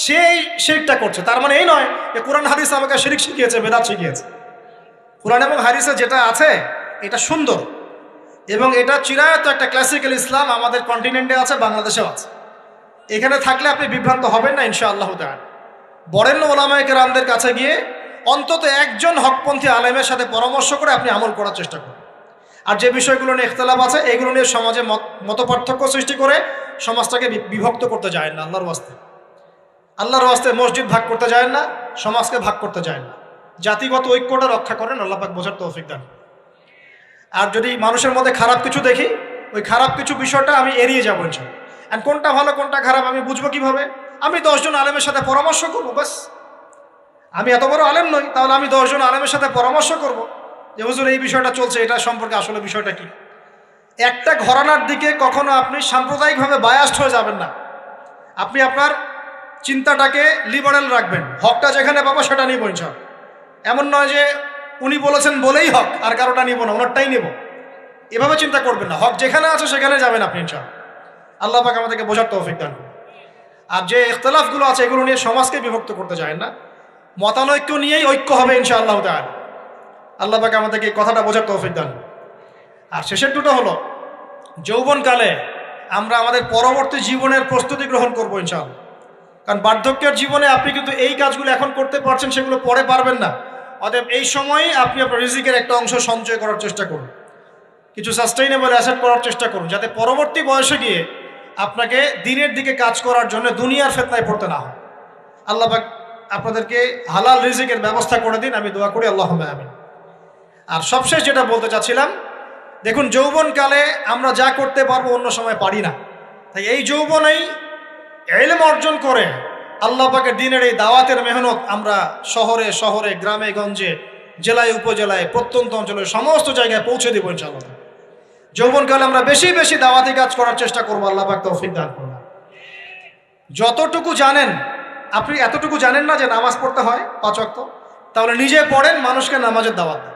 সেই শিরকটা করছে। তার মানে এই নয় যে কোরআন হাদিস আমাকে শিরক শিখিয়েছে, বেদাত শিখিয়েছে। কোরআন এবং হাদিসে যেটা আছে এটা সুন্দর এবং এটা চিরায়ত একটা ক্লাসিক্যাল ইসলাম আমাদের কন্টিনেন্টে আছে, বাংলাদেশেও আছে। এখানে থাকলে আপনি বিভ্রান্ত হবেন না ইনশাআল্লাহ তাআলা। বরেণ্য ওলামায়ে কেরামদের কাছে গিয়ে অন্তত একজন হকপন্থী আলেমের সাথে পরামর্শ করে আপনি আমল করার চেষ্টা করুন। আর যে বিষয়গুলো নিয়ে ইখতিলাফ আছে এগুলো নিয়ে সমাজে মতপার্থক্য সৃষ্টি করে সমাজটাকে বিভক্ত করতে যায় না। আল্লাহর ওয়াস্তে মসজিদ ভাগ করতে যায় না, সমাজকে ভাগ করতে যায় না। জাতিগত ঐক্যটা রক্ষা করেন, আল্লাহ পাক বোঝার তৌফিক দান। আর যদি মানুষের মধ্যে খারাপ কিছু দেখি, ওই খারাপ কিছু বিষয়টা আমি এড়িয়ে যাবো ইনশাআল্লাহ। আর কোনটা ভালো কোনটা খারাপ আমি বুঝবো কিভাবে? আমি 10 জন আলেমের সাথে পরামর্শ করবো, বাস। আমি এত বড় আলেম নই, তাহলে আমি 10 জন আলেমের সাথে পরামর্শ করব যে হুজুর এই বিষয়টা চলছে, এটা সম্পর্কে আসলে বিষয়টা কি। একটা ঘরানার দিকে কখনো আপনি সাম্প্রদায়িকভাবে বায়াস্ট হয়ে যাবেন না। আপনি আপনার চিন্তাটাকে লিবারেল রাখবেন, হকটা যেখানে পাবো সেটা নিব ইনশাআল্লাহ। এমন নয় যে উনি বলেছেন বলেই হক আর কারোটা নিব না, ওনারটাই নিব, এভাবে চিন্তা করবেন না। হক যেখানে আছে সেখানে যাবেন আপনি ইনশাআল্লাহ। আল্লাহ পাক আমাদেরকে বোঝার তৌফিক দান। আর যে ইখতিলাফগুলো আছে এগুলো নিয়ে সমাজকে বিভক্ত করতে যায় না, মতানৈক্য নিয়েই ঐক্য হবে ইনশাআল্লাহ তাআলা। আল্লাহ পাক আমাদেরকে কথাটা বোঝার তৌফিক দান। আর শেষের দুটো হলো যৌবনকালে আমরা আমাদের পরবর্তী জীবনের প্রস্তুতি গ্রহণ করবো ইনশাআল্লাহ। কারণ বার্ধক্যের জীবনে আপনি কিন্তু এই কাজগুলো এখন করতে পারছেন, সেগুলো পরে পারবেন না। অতএব এই সময়ই আপনি আপনার রিজিকের একটা অংশ সঞ্চয় করার চেষ্টা করুন, কিছু সাস্টেইনেবল অ্যাসেট করার চেষ্টা করুন, যাতে পরবর্তী বয়সে গিয়ে আপনাকে দিনের দিকে কাজ করার জন্য দুনিয়ার ফিতনায় পড়তে না হয়। আল্লাহ পাক আপনাদেরকে হালাল রিজিকের ব্যবস্থা করে দিন, আমি দোয়া করি আল্লাহুম্মা আমিন। আর সবশেষ যেটা বলতে চাচ্ছিলাম, দেখুন যৌবনকালে আমরা যা করতে পারবো অন্য সময় পারি না। তাই এই যৌবনেই ইলম অর্জন করে আল্লাহ পাকের দিনের এই দাওয়াতের মেহনত আমরা শহরে শহরে, গ্রামে গঞ্জে, জেলায় উপজেলায়, প্রত্যন্ত অঞ্চলে সমস্ত জায়গায় পৌঁছে দেবো ইনশাআল্লাহ। যৌবনকালে আমরা বেশি বেশি দাওয়াতি কাজ করার চেষ্টা করবো, আল্লাহ পাক তৌফিক দান করুন। যতটুকু জানেন, আপনি এতটুকু জানেন না যে নামাজ পড়তে হয় 5 ওয়াক্ত, তাহলে নিজে পড়েন, মানুষকে নামাজের দাওয়াত দেন।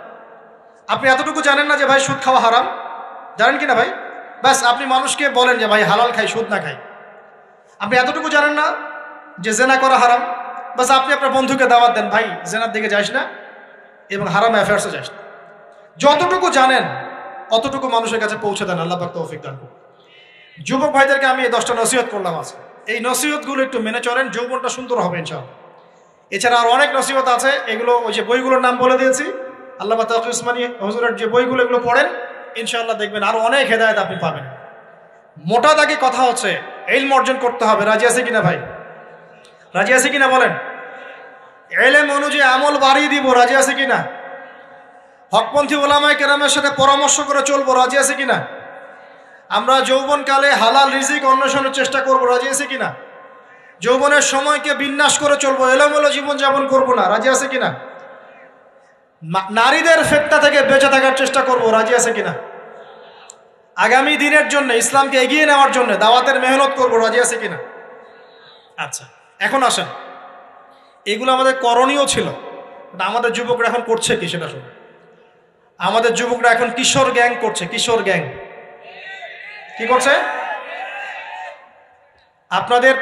আপনি এতটুকু জানেন না যে ভাই সুদ খাওয়া হারাম, জানেন কি না ভাই? ব্যাস আপনি মানুষকে বলেন যে ভাই হালাল খাই, সুদ না খাই। আপনি এতটুকু জানেন না যে জেনা করা হারাম, বাস আপনি আপনার বন্ধুকে দাওয়াত দেন, ভাই জেনার দিকে যাস না এবং হারাম অ্যাফেয়ার্সে যাস না। যতটুকু জানেন অতটুকু মানুষের কাছে পৌঁছে দেন। আল্লাহ পাক তৌফিক দান করুন। যুবক ভাইদেরকে আমি এই 10টা নসিহত করলাম আছে, এই নসিহতগুলো একটু মেনে চলেন, যৌবনটা সুন্দর হবে ইনশাআল্লাহ। এছাড়া আর অনেক নসিহত আছে, এগুলো ওই যে বইগুলোর নাম বলে দিয়েছি, আল্লামা তাকি উসমানী হুজুরের যে বইগুলো, এগুলো পড়েন, ইনশাআল্লাহ দেখবেন আরো অনেক হেদায়েত আপনি পাবেন। মোটা দাগে কথা হচ্ছে ইলম অর্জন করতে হবে। রাজি আছে কিনা ভাই? রাজি আছে কিনা বলেন? ইলম অনুযায়ী আমল বাড়িয়ে দিব। রাজি আছে কিনা? হকপন্থী ওলামায়ে কেরামের সাথে পরামর্শ করে চলবো। রাজি আছে কিনা? আমরা যৌবনকালে হালাল রিজিক অন্বেষণের চেষ্টা করবো। রাজি আছে কিনা? যৌবনের সময়কে বিন্যাস করে চলবো, এলোমেলো জীবনযাপন করবো না। রাজি আছে কিনা? নারীদের ফিতনা থেকে বেঁচে থাকার চেষ্টা করব। রাজি আছে কিনা? আগামী দিনের জন্য, ইসলামকে এগিয়ে নেওয়ার জন্য দাওয়াতের মেহনত করব। রাজি আছে কিনা? আচ্ছা, এখন আসেন, এগুলো আমাদের করণীয় ছিল, আমাদের যুবকরা এখন করছে কি সেটা শুনুন। আমাদের যুবকরা এখন কিশোর গ্যাং করছে। কিশোর গ্যাং কি করছে? আপনাদের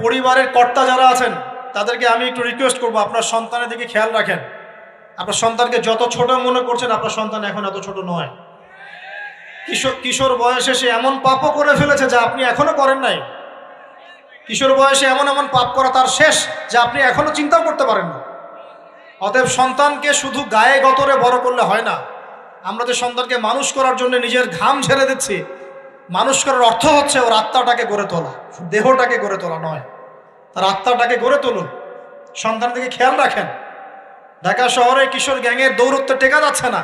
পরিবারের কর্তা যারা আছেন তাদেরকে আমি একটু রিকোয়েস্ট করবো, আপনার সন্তানের দিকে খেয়াল রাখেন। আপনার সন্তানকে যত ছোট মনে করছেন, আপনার সন্তান এখন এত ছোট নয়। কিশোর বয়সে সে এমন পাপও করে ফেলেছে যা আপনি এখনো করেন নাই। কিশোর বয়সে এমন এমন পাপ করা তার শেষ যা আপনি এখনো চিন্তাও করতে পারেন না। অতএব সন্তানকে শুধু গায়ে গতরে বড় করলে হয় না। আমরা যে সন্তানকে মানুষ করার জন্য নিজের ঘাম ঝেড়ে দিচ্ছি, মানুষ করার অর্থ হচ্ছে ওর আত্মাটাকে গড়ে তোলা, দেহটাকে গড়ে তোলা নয়, তার আত্মাটাকে গড়ে তুলুন। সন্তান থেকে খেয়াল রাখেন। ঢাকা শহরে কিশোর গ্যাংয়ের দৌরত্বে টেকা যাচ্ছে না।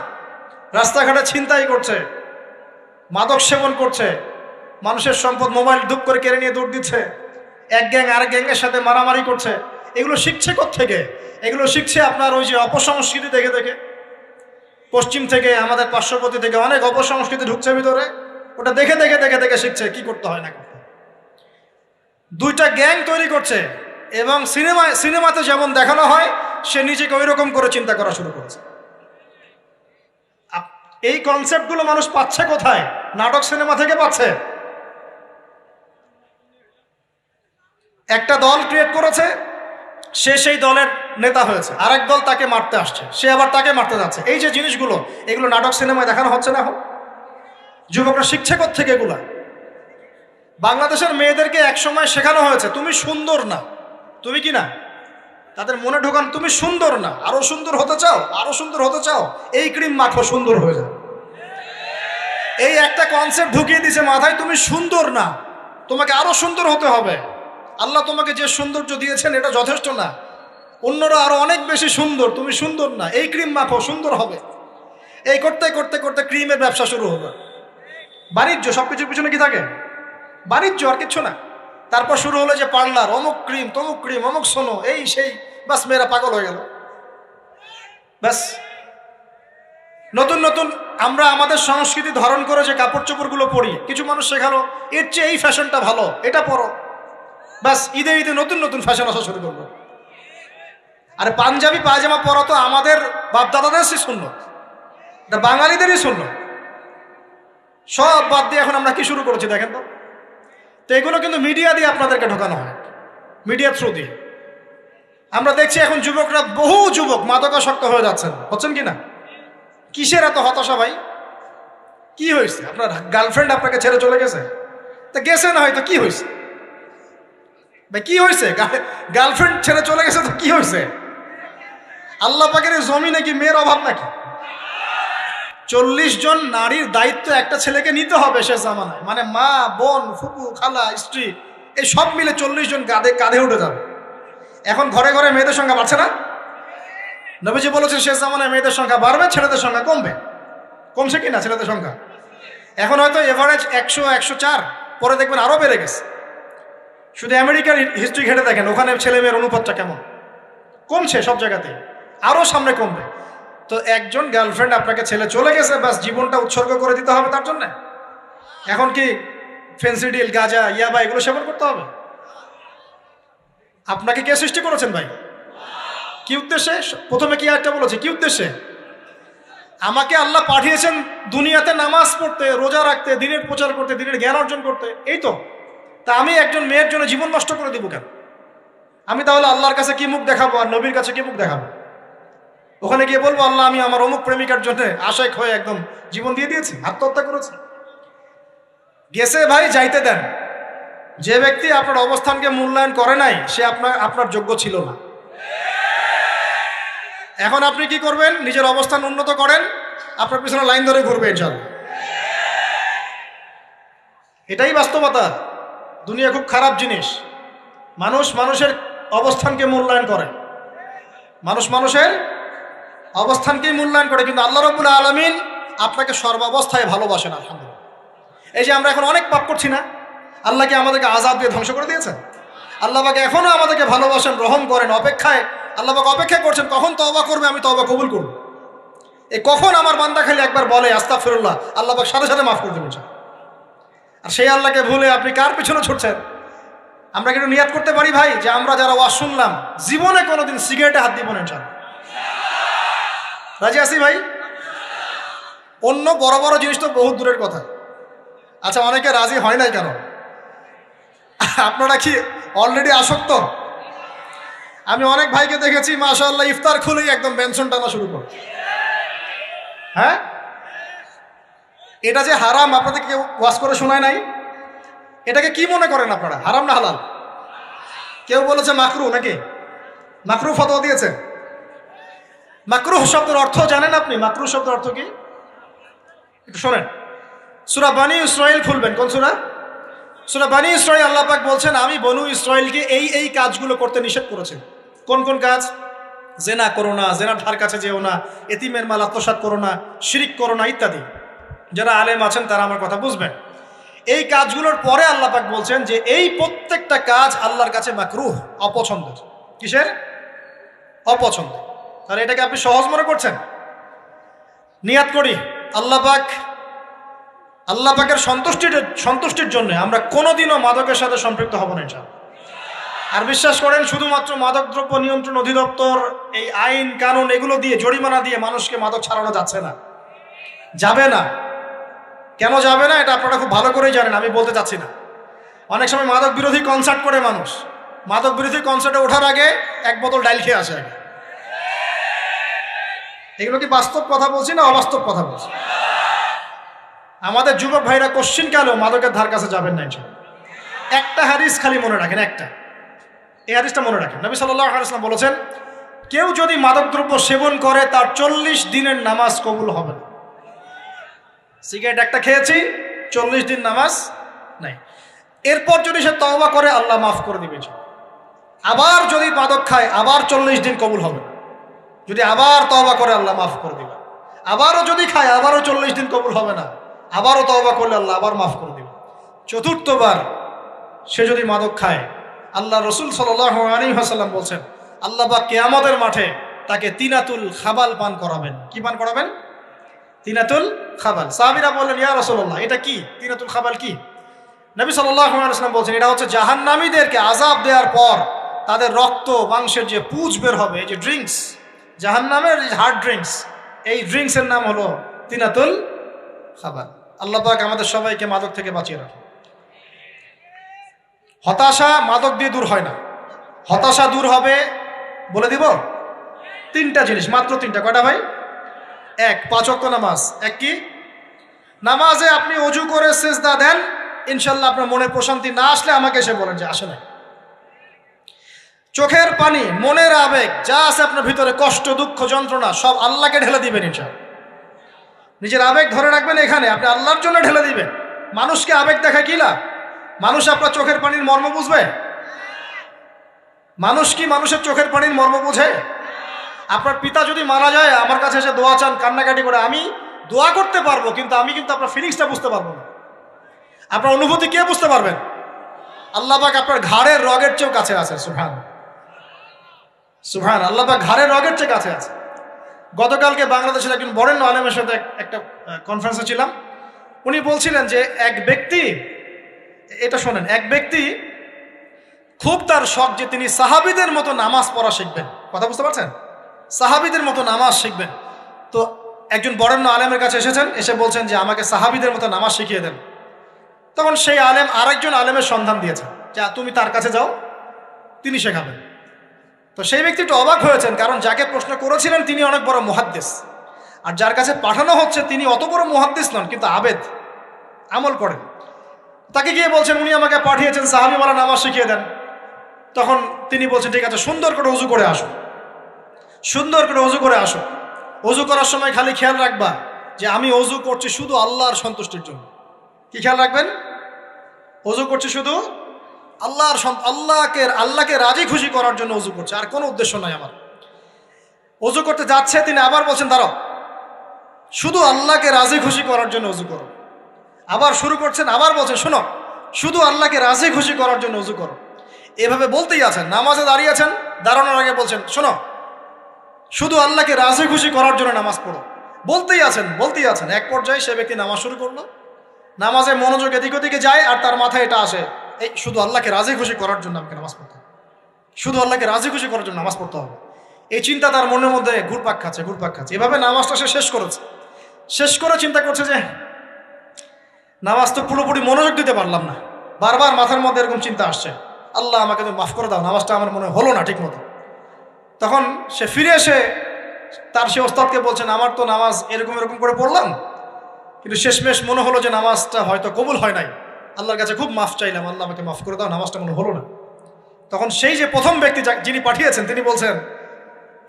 রাস্তাঘাটে ছিনতাই করছে, মাদক সেবন করছে, মানুষের সম্পদ মোবাইল ধুপ করে কেড়ে নিয়ে দৌড় দিচ্ছে, এক গ্যাং আরেক গ্যাংয়ের সাথে মারামারি করছে। এগুলো শিখছে কোত্থেকে? এগুলো শিখছে আপনার ওই যে অপসংস্কৃতি দেখে দেখে। পশ্চিম থেকে, আমাদের পার্শ্ববর্তী থেকে অনেক অপসংস্কৃতি ঢুকছে ভিতরে, ওটা দেখে দেখে দেখে দেখে শিখছে কি করতে হয় না করতে। দুইটা গ্যাং তৈরি করছে এবং সিনেমাতে যেমন দেখানো হয় সে নিজেকে ওই রকম করে চিন্তা করা শুরু করেছে। এই কনসেপ্টগুলো মানুষ পাচ্ছে কোথায়? নাটক সিনেমা থেকে পাচ্ছে। একটা দল ক্রিয়েট করেছে, সে সেই দলের নেতা হয়েছে, আরেক দল তাকে মারতে আসছে, সে আবার তাকে মারতে যাচ্ছে। এই যে জিনিসগুলো, এগুলো নাটক সিনেমায় দেখানো হচ্ছে না এখন? যুবকরা শিখছে কোত্থেকে এগুলা? বাংলাদেশের মেয়েদেরকে একসময় শেখানো হয়েছে তুমি সুন্দর না, তুমি কি না, তাদের মনে ঢোকান তুমি সুন্দর না, আরো সুন্দর হতে চাও, আরো সুন্দর হতে চাও, এই ক্রিম মাখো সুন্দর হয়ে যাও। এই একটা কনসেপ্ট ঢুকিয়ে দিছে মাথায়, তুমি সুন্দর না, তোমাকে আরো সুন্দর হতে হবে। আল্লাহ তোমাকে যে সৌন্দর্য দিয়েছেন এটা যথেষ্ট না, অন্যরা আরো অনেক বেশি সুন্দর, তুমি সুন্দর না, এই ক্রিম মাখো সুন্দর হবে। এই করতে করতে করতে ক্রিমের ব্যবসা শুরু হলো। বাণিজ্য, সবকিছুর পিছনে কি থাকে? বাণিজ্য, আর কিচ্ছু না। তারপর শুরু হলো যে পার্লার, অমুক ক্রিম তমুক ক্রিম, অমুক সোনো, এই সেই, বাস মেয়েরা পাগল হয়ে গেল। ব্যাস নতুন নতুন আমরা আমাদের সংস্কৃতি ধারণ করে যে কাপড় চোপড়গুলো পরি, কিছু মানুষ শেখালো এর চেয়ে এই ফ্যাশনটা ভালো, এটা পরো। ব্যাস ঈদে ঈদে নতুন নতুন ফ্যাশন আসা শুরু করলো। আরে পাঞ্জাবি পায়জামা পরা তো আমাদের বাপ দাদাদেরই সুন্নত, এটা বাঙালিদেরই সুন্নত। সব বাদ দিয়ে এখন আমরা কি শুরু করেছি দেখেন তো। তো এগুলো কিন্তু মিডিয়া দিয়ে আপনাদেরকে ঢোকানো হয়, মিডিয়া থ্রু দিয়ে। আমরা দেখছি এখন যুবকরা, বহু যুবক মাদকাসক্ত হয়ে যাচ্ছেন, হচ্ছেন কি না? কিসের এত হতাশা ভাই? কি হয়েছে? আপনার গার্লফ্রেন্ড আপনাকে ছেড়ে চলে গেছে? তা গেছে না হয়তো, কি হয়েছে ভাই? কি হয়েছে? গার্লফ্রেন্ড ছেড়ে চলে গেছে তো কি হয়েছে? আল্লাহ পাকের জমিনে কি মেয়ের অভাব নাকি? 40 জন নারীর দায়িত্ব একটা ছেলেকে নিতে হবে সে জামানায়, মানে মা, বোন, ফুপু, খালা, স্ত্রী, এই সব মিলে 40 জন কাঁধে উঠে যাবে। এখন ঘরে ঘরে মেয়েদের সংখ্যা বাড়ছে না? নবীজি বলেছেন শেষ জামানায় মেয়েদের সংখ্যা বাড়বে, ছেলেদের সংখ্যা কমবে। কমছে কি না ছেলেদের সংখ্যা? এখন হয়তো এভারেজ 100, 104, পরে দেখবেন আরো বেড়ে গেছে। শুধু আমেরিকার হিস্ট্রি ঘেটে দেখেন, ওখানে ছেলে মেয়ের অনুপাতটা কেমন, কমছে সব জায়গাতে, আরো সামনে কমবে। তো একজন গার্লফ্রেন্ড আপনাকে ছেলে চলে গেছে, ব্যাস জীবনটা উৎসর্গ করে দিতে হবে তার জন্য? এখন কি ফেন্সিডিল, গাঁজা, ইয়াবা এগুলো সেবন করতে হবে? আপনাকে কে সৃষ্টি করেছেন ভাই? কি উদ্দেশ্যে? প্রথমে কি একটা বলেছে, কি উদ্দেশ্যে? আমাকে আল্লাহ পাঠিয়েছেন দুনিয়াতে নামাজ পড়তে, রোজা রাখতে, দিনের প্রচার করতে, দিনের জ্ঞান অর্জন করতে, এই তো। তা আমি একজন মেয়ের জন্য জীবন নষ্ট করে দিব কেন? আমি তাহলে আল্লাহর কাছে কি মুখ দেখাবো আর নবীর কাছে কি মুখ দেখাবো? ওখানে গিয়ে বলবো আল্লাহ আমি আমার অমুক প্রেমিকার জন্য আশেক হয়ে একদম জীবন দিয়ে দিয়েছি, আত্মহত্যা করেছি? গেছে ভাই, যাইতে দেন। যে ব্যক্তি আপনার অবস্থানকে মূল্যায়ন করে নাই সে আপনার যোগ্য ছিল না। এখন আপনি কি করবেন? নিজের অবস্থান উন্নত করেন, আপনার পিছনে লাইন ধরে ঘুরবে ইনশাআল্লাহ। এটাই বাস্তবতা। দুনিয়া খুব খারাপ জিনিস। মানুষ মানুষের অবস্থানকে মূল্যায়ন করে, মানুষ মানুষের অবস্থানকেই মূল্যায়ন করে, কিন্তু আল্লাহ রাব্বুল আলামিন আপনাকে সর্বাবস্থায় ভালোবাসেন। আলহামদুলিল্লাহ। এই যে আমরা এখন অনেক পাপ করছি না, আল্লাহ কি আমাদেরকে আযাব দিয়ে ধ্বংস করে দিয়েছেন? আল্লাহ পাক এখনো আমাদেরকে ভালোবাসেন, রহম করেন, অপেক্ষায় আল্লাহ পাক অপেক্ষা করছেন কখন তওবা করবে, আমি তওবা কবুল করব। এই কখন আমার বান্দা খালি একবার বলে আস্তাগফিরুল্লাহ, আল্লাহ পাক সাথে সাথে মাফ করে দেবেন। আর সেই আল্লাহকে ভুলে আপনি কার পিছনে ছুটছেন? আমরা কিন্তু নিয়াত করতে পারি ভাই যে আমরা যারা ওয়াজ শুনলাম জীবনে কোনোদিন সিগারেটে হাত দিব না ইনশাআল্লাহ। রাজি আছি ভাই? অন্য বড় বড় জিনিস তো বহুত দূরের কথা। আচ্ছা, অনেকে রাজি হয় নাই কেন? আপনারা কি অলরেডি আসক্ত? আমি অনেক ভাইকে দেখেছি মাশাআল্লাহ ইফতার খুলেই একদম বেনসন টানা শুরু করে। হ্যাঁ, এটা যে হারাম আপনাদেরকে কেউ ওয়াজ করে শোনায় নাই? এটাকে কি মনে করেন আপনারা, হারাম না হালাল? কেউ বলেছে মাকরু, নাকি মাকরু ফতোয়া দিয়েছে? মাকরুহ শব্দের অর্থ জানেন আপনি? মাকরুহ শব্দের অর্থ কি একটু শোনেন। সূরা বনী ইসরাইল খুলবেন। কোন সূরা? সূরা বনী ইসরাইল। আল্লাহ পাক বলছেন আমি বনু ইসরাইলকে এই কাজগুলো করতে নিষেধ করেছি। কোন কোন কাজ? জেনা করো না, জেনার ধার কাছে যেও না, এতিমের মাল আত্মসাৎ করো না, শিরিক করো না ইত্যাদি। যারা আলেম আছেন তারা আমার কথা বুঝবেন। এই কাজগুলোর পরে আল্লাহ পাক বলছেন যে এই প্রত্যেকটা কাজ আল্লাহর কাছে মাকরুহ, অপছন্দের। কিসের? অপছন্দ। তাহলে এটাকে আপনি সহজ মনে করছেন? নিয়াত করি আল্লাহ পাকের সন্তুষ্টির জন্য আমরা কোনোদিনও মাদকের সাথে সম্পৃক্ত হব না ইনশাআল্লাহ। আর বিশ্বাস করেন, শুধুমাত্র মাদকদ্রব্য নিয়ন্ত্রণ অধিদপ্তর এই আইন কানুন এগুলো দিয়ে, জরিমানা দিয়ে মানুষকে মাদক ছাড়ানো যাচ্ছে না, যাবে না। কেন যাবে না এটা আপনারা খুব ভালো করেই জানেন, আমি বলতে চাচ্ছি না। অনেক সময় মাদক বিরোধী কনসার্ট করে মানুষ, মাদক বিরোধী কনসার্টে ওঠার আগে এক বোতল ডাইল খেয়ে আসে আগে। এগুলো কি বাস্তব কথা বলছি না অবাস্তব কথা বলছি? আমাদের যুবক ভাইরা কোশ্চিন কালেও মাদকের ধার কাছে যাবেন না ইনশাআল্লাহ। একটা হাদিস খালি মনে রাখেন, একটা, এই হাদিসটা মনে রাখেন। নবী সাল্লাল্লাহু আলাইহি ওয়াসাল্লাম বলেছেন কেউ যদি মাদকদ্রব্য সেবন করে তার 40 দিনের নামাজ কবুল হবে না। সিগারেট একটা খেয়েছি, 40 দিন নামাজ নাই। এরপর যদি সে তওবা করে আল্লাহ মাফ করে দিবে। আবার যদি মাদক খায় আবার 40 দিন কবুল হবে না। যদি আবার তওবা করে আল্লাহ মাফ করে দিবে। আবারও যদি খায় আবারও 40 দিন কবুল হবে না। আবারও তওবা করলে আল্লাহ আবার মাফ করে দিবে। চতুর্থবার সে যদি মাদক খায়, আল্লাহ রসুল সাল্লাল্লাহু আলাইহি ওয়াসাল্লাম বলছেন আল্লাহ পাক কিয়ামতের মাঠে তাকে তিনাতুল খাবাল পান করাবেন। কি পান করাবেন? তিনাতুল খাবাল। সাহাবীরা বললেন ইয়া রাসূলুল্লাহ এটা কি? তিনাতুল খাবাল কি? নবী সাল্লাল্লাহু আলাইহি ওয়াসাল্লাম বলছেন এটা হচ্ছে জাহান্নামীদেরকে আযাব দেওয়ার পর তাদের রক্ত মাংসের যে পুঁজ বের হবে, এই যে ড্রিঙ্কস, জাহান্নামের হার্ড ড্রিঙ্কস, এই ড্রিঙ্কসের নাম হলো তিনাতুল খাবাল। আল্লাহ পাক আমাদের সবাইকে মাদক থেকে বাঁচিয়ে রাখুন। হতাশা মাদক দিয়ে দূর হয় না। হতাশা দূর হবে, বলে দিব, 3টা জিনিস, মাত্র 3টা। কয়টা ভাই? 1, 5 ওয়াক্ত নামাজ। এক কি? নামাজে আপনি ওযু করে সিজদা দেন, ইনশাআল্লাহ আপনার মনে প্রশান্তি না আসলে আমাকে এসে বলেন যে আসে না। চোখের পানি, মনের আবেগ যা আছে আপনার ভিতরে, কষ্ট, দুঃখ, যন্ত্রণা সব আল্লাহকে ঢেলে দিবেন ইনশাআল্লাহ। নিজের আবেগ ধরে রাখবেন এখানে, আপনি আল্লাহর জন্য ঢেলে দিবেন। মানুষকে আবেগ দেখায় কি লাভ? মানুষ আপনার চোখের পানির মর্ম বুঝবে? মানুষ কি মানুষের চোখের পানির মর্ম বুঝে? আপনার পিতা যদি মারা যায় আমার কাছে এসে দোয়া চান, কান্নাকাটি করে, আমি দোয়া করতে পারবো কিন্তু আমি কিন্তু আপনার ফিলিংসটা বুঝতে পারবো না। আপনার অনুভূতি কে বুঝতে পারবেন? আল্লাহ পাক আপনার ঘাড়ের রগের চেয়েও কাছে আছে। সুবহান সুবহান, আল্লাহ পাক ঘাড়ের রগের চেয়ে কাছে আছে। গতকালকে বাংলাদেশের একজন বরেণ্য আলেমের সাথে একটা কনফারেন্সে ছিলাম। উনি বলছিলেন যে এক ব্যক্তি, এটা শোনেন, এক ব্যক্তি খুব তার শখ যে তিনি সাহাবীদের মতো নামাজ পড়া শিখবেন। কথা বুঝতে পারছেন? সাহাবীদের মতো নামাজ শিখবেন। তো একজন বরেণ্য আলেমের কাছে এসেছেন, এসে বলছেন যে আমাকে সাহাবীদের মতো নামাজ শিখিয়ে দেন। তখন সেই আলেম আরেকজন আলেমের সন্ধান দিয়েছেন যে তুমি তার কাছে যাও, তিনি শেখাবেন। তো সেই ব্যক্তি একটু অবাক হয়েছেন, কারণ যাকে প্রশ্ন করেছিলেন তিনি অনেক বড় মুহাদ্দিস, আর যার কাছে পাঠানো হচ্ছে তিনি অত বড় মুহাদ্দিস নন, কিন্তু আবেদ, আমল করেন। তাকে গিয়ে বলছেন উনি আমাকে পাঠিয়েছেন সাহাবীওয়ালা নামাজ শিখিয়ে দেন। তখন তিনি বলছেন ঠিক আছে, সুন্দর করে উজু করে আসো, সুন্দর করে অজু করে আসো। অজু করার সময় খালি খেয়াল রাখবা যে আমি অজু করছি শুধু আল্লাহর সন্তুষ্টির জন্য। কি খেয়াল রাখবেন? অজু করছি শুধু আল্লাহকে রাজি খুশি করার জন্য অজু করছে, আর কোনো উদ্দেশ্য নাই আমার। অজু করতে যাচ্ছে, তিনি আবার বলছেন দাঁড়াও, শুধু আল্লাহকে রাজি খুশি করার জন্য অজু করো। আবার শুরু করছেন, আবার বলছেন শোনো, শুধু আল্লাহকে রাজি খুশি করার জন্য অজু করো। এভাবে বলতেই আছেন, নামাজে দাঁড়িয়েছেন, দাঁড়ানোর আগে বলছেন শোনো, শুধু আল্লাহকে রাজি খুশি করার জন্য নামাজ পড়ো। বলতেই আছেন। এক পর্যায়ে সে ব্যক্তি নামাজ শুরু করলো, নামাজে মনোযোগ এদিক ওদিকে যায়, আর তার মাথায় এটা আসে, এই শুধু আল্লাহকে রাজি খুশি করার জন্য আমাকে নামাজ পড়তে হবে, শুধু আল্লাহকে রাজি খুশি করার জন্য নামাজ পড়তে হবে। এই চিন্তা তার মনের মধ্যে ঘুরপাক খাচ্ছে। এভাবে নামাজটা সে শেষ করেছে। শেষ করে চিন্তা করছে যে নামাজ তো পুরোপুরি মনোযোগ দিতে পারলাম না, বারবার মাথার মধ্যে এরকম চিন্তা আসছে, আল্লাহ আমাকে তুমি মাফ করে দাও, নামাজটা আমার মনে হলো না ঠিক মতো। তখন সে ফিরে এসে তার সে ওস্তাদকে বলছেন আমার তো নামাজ এরকম করে পড়লাম, কিন্তু শেষমেশ মনে হলো যে নামাজটা হয়তো কবুল হয় নাই, আল্লাহর কাছে খুব মাফ চাইলাম, আল্লাহ আমাকে মাফ করে দাও, নামাজটা মনে হলো না। তখন সেই যে প্রথম ব্যক্তি যিনি পাঠিয়েছেন তিনি বলছেন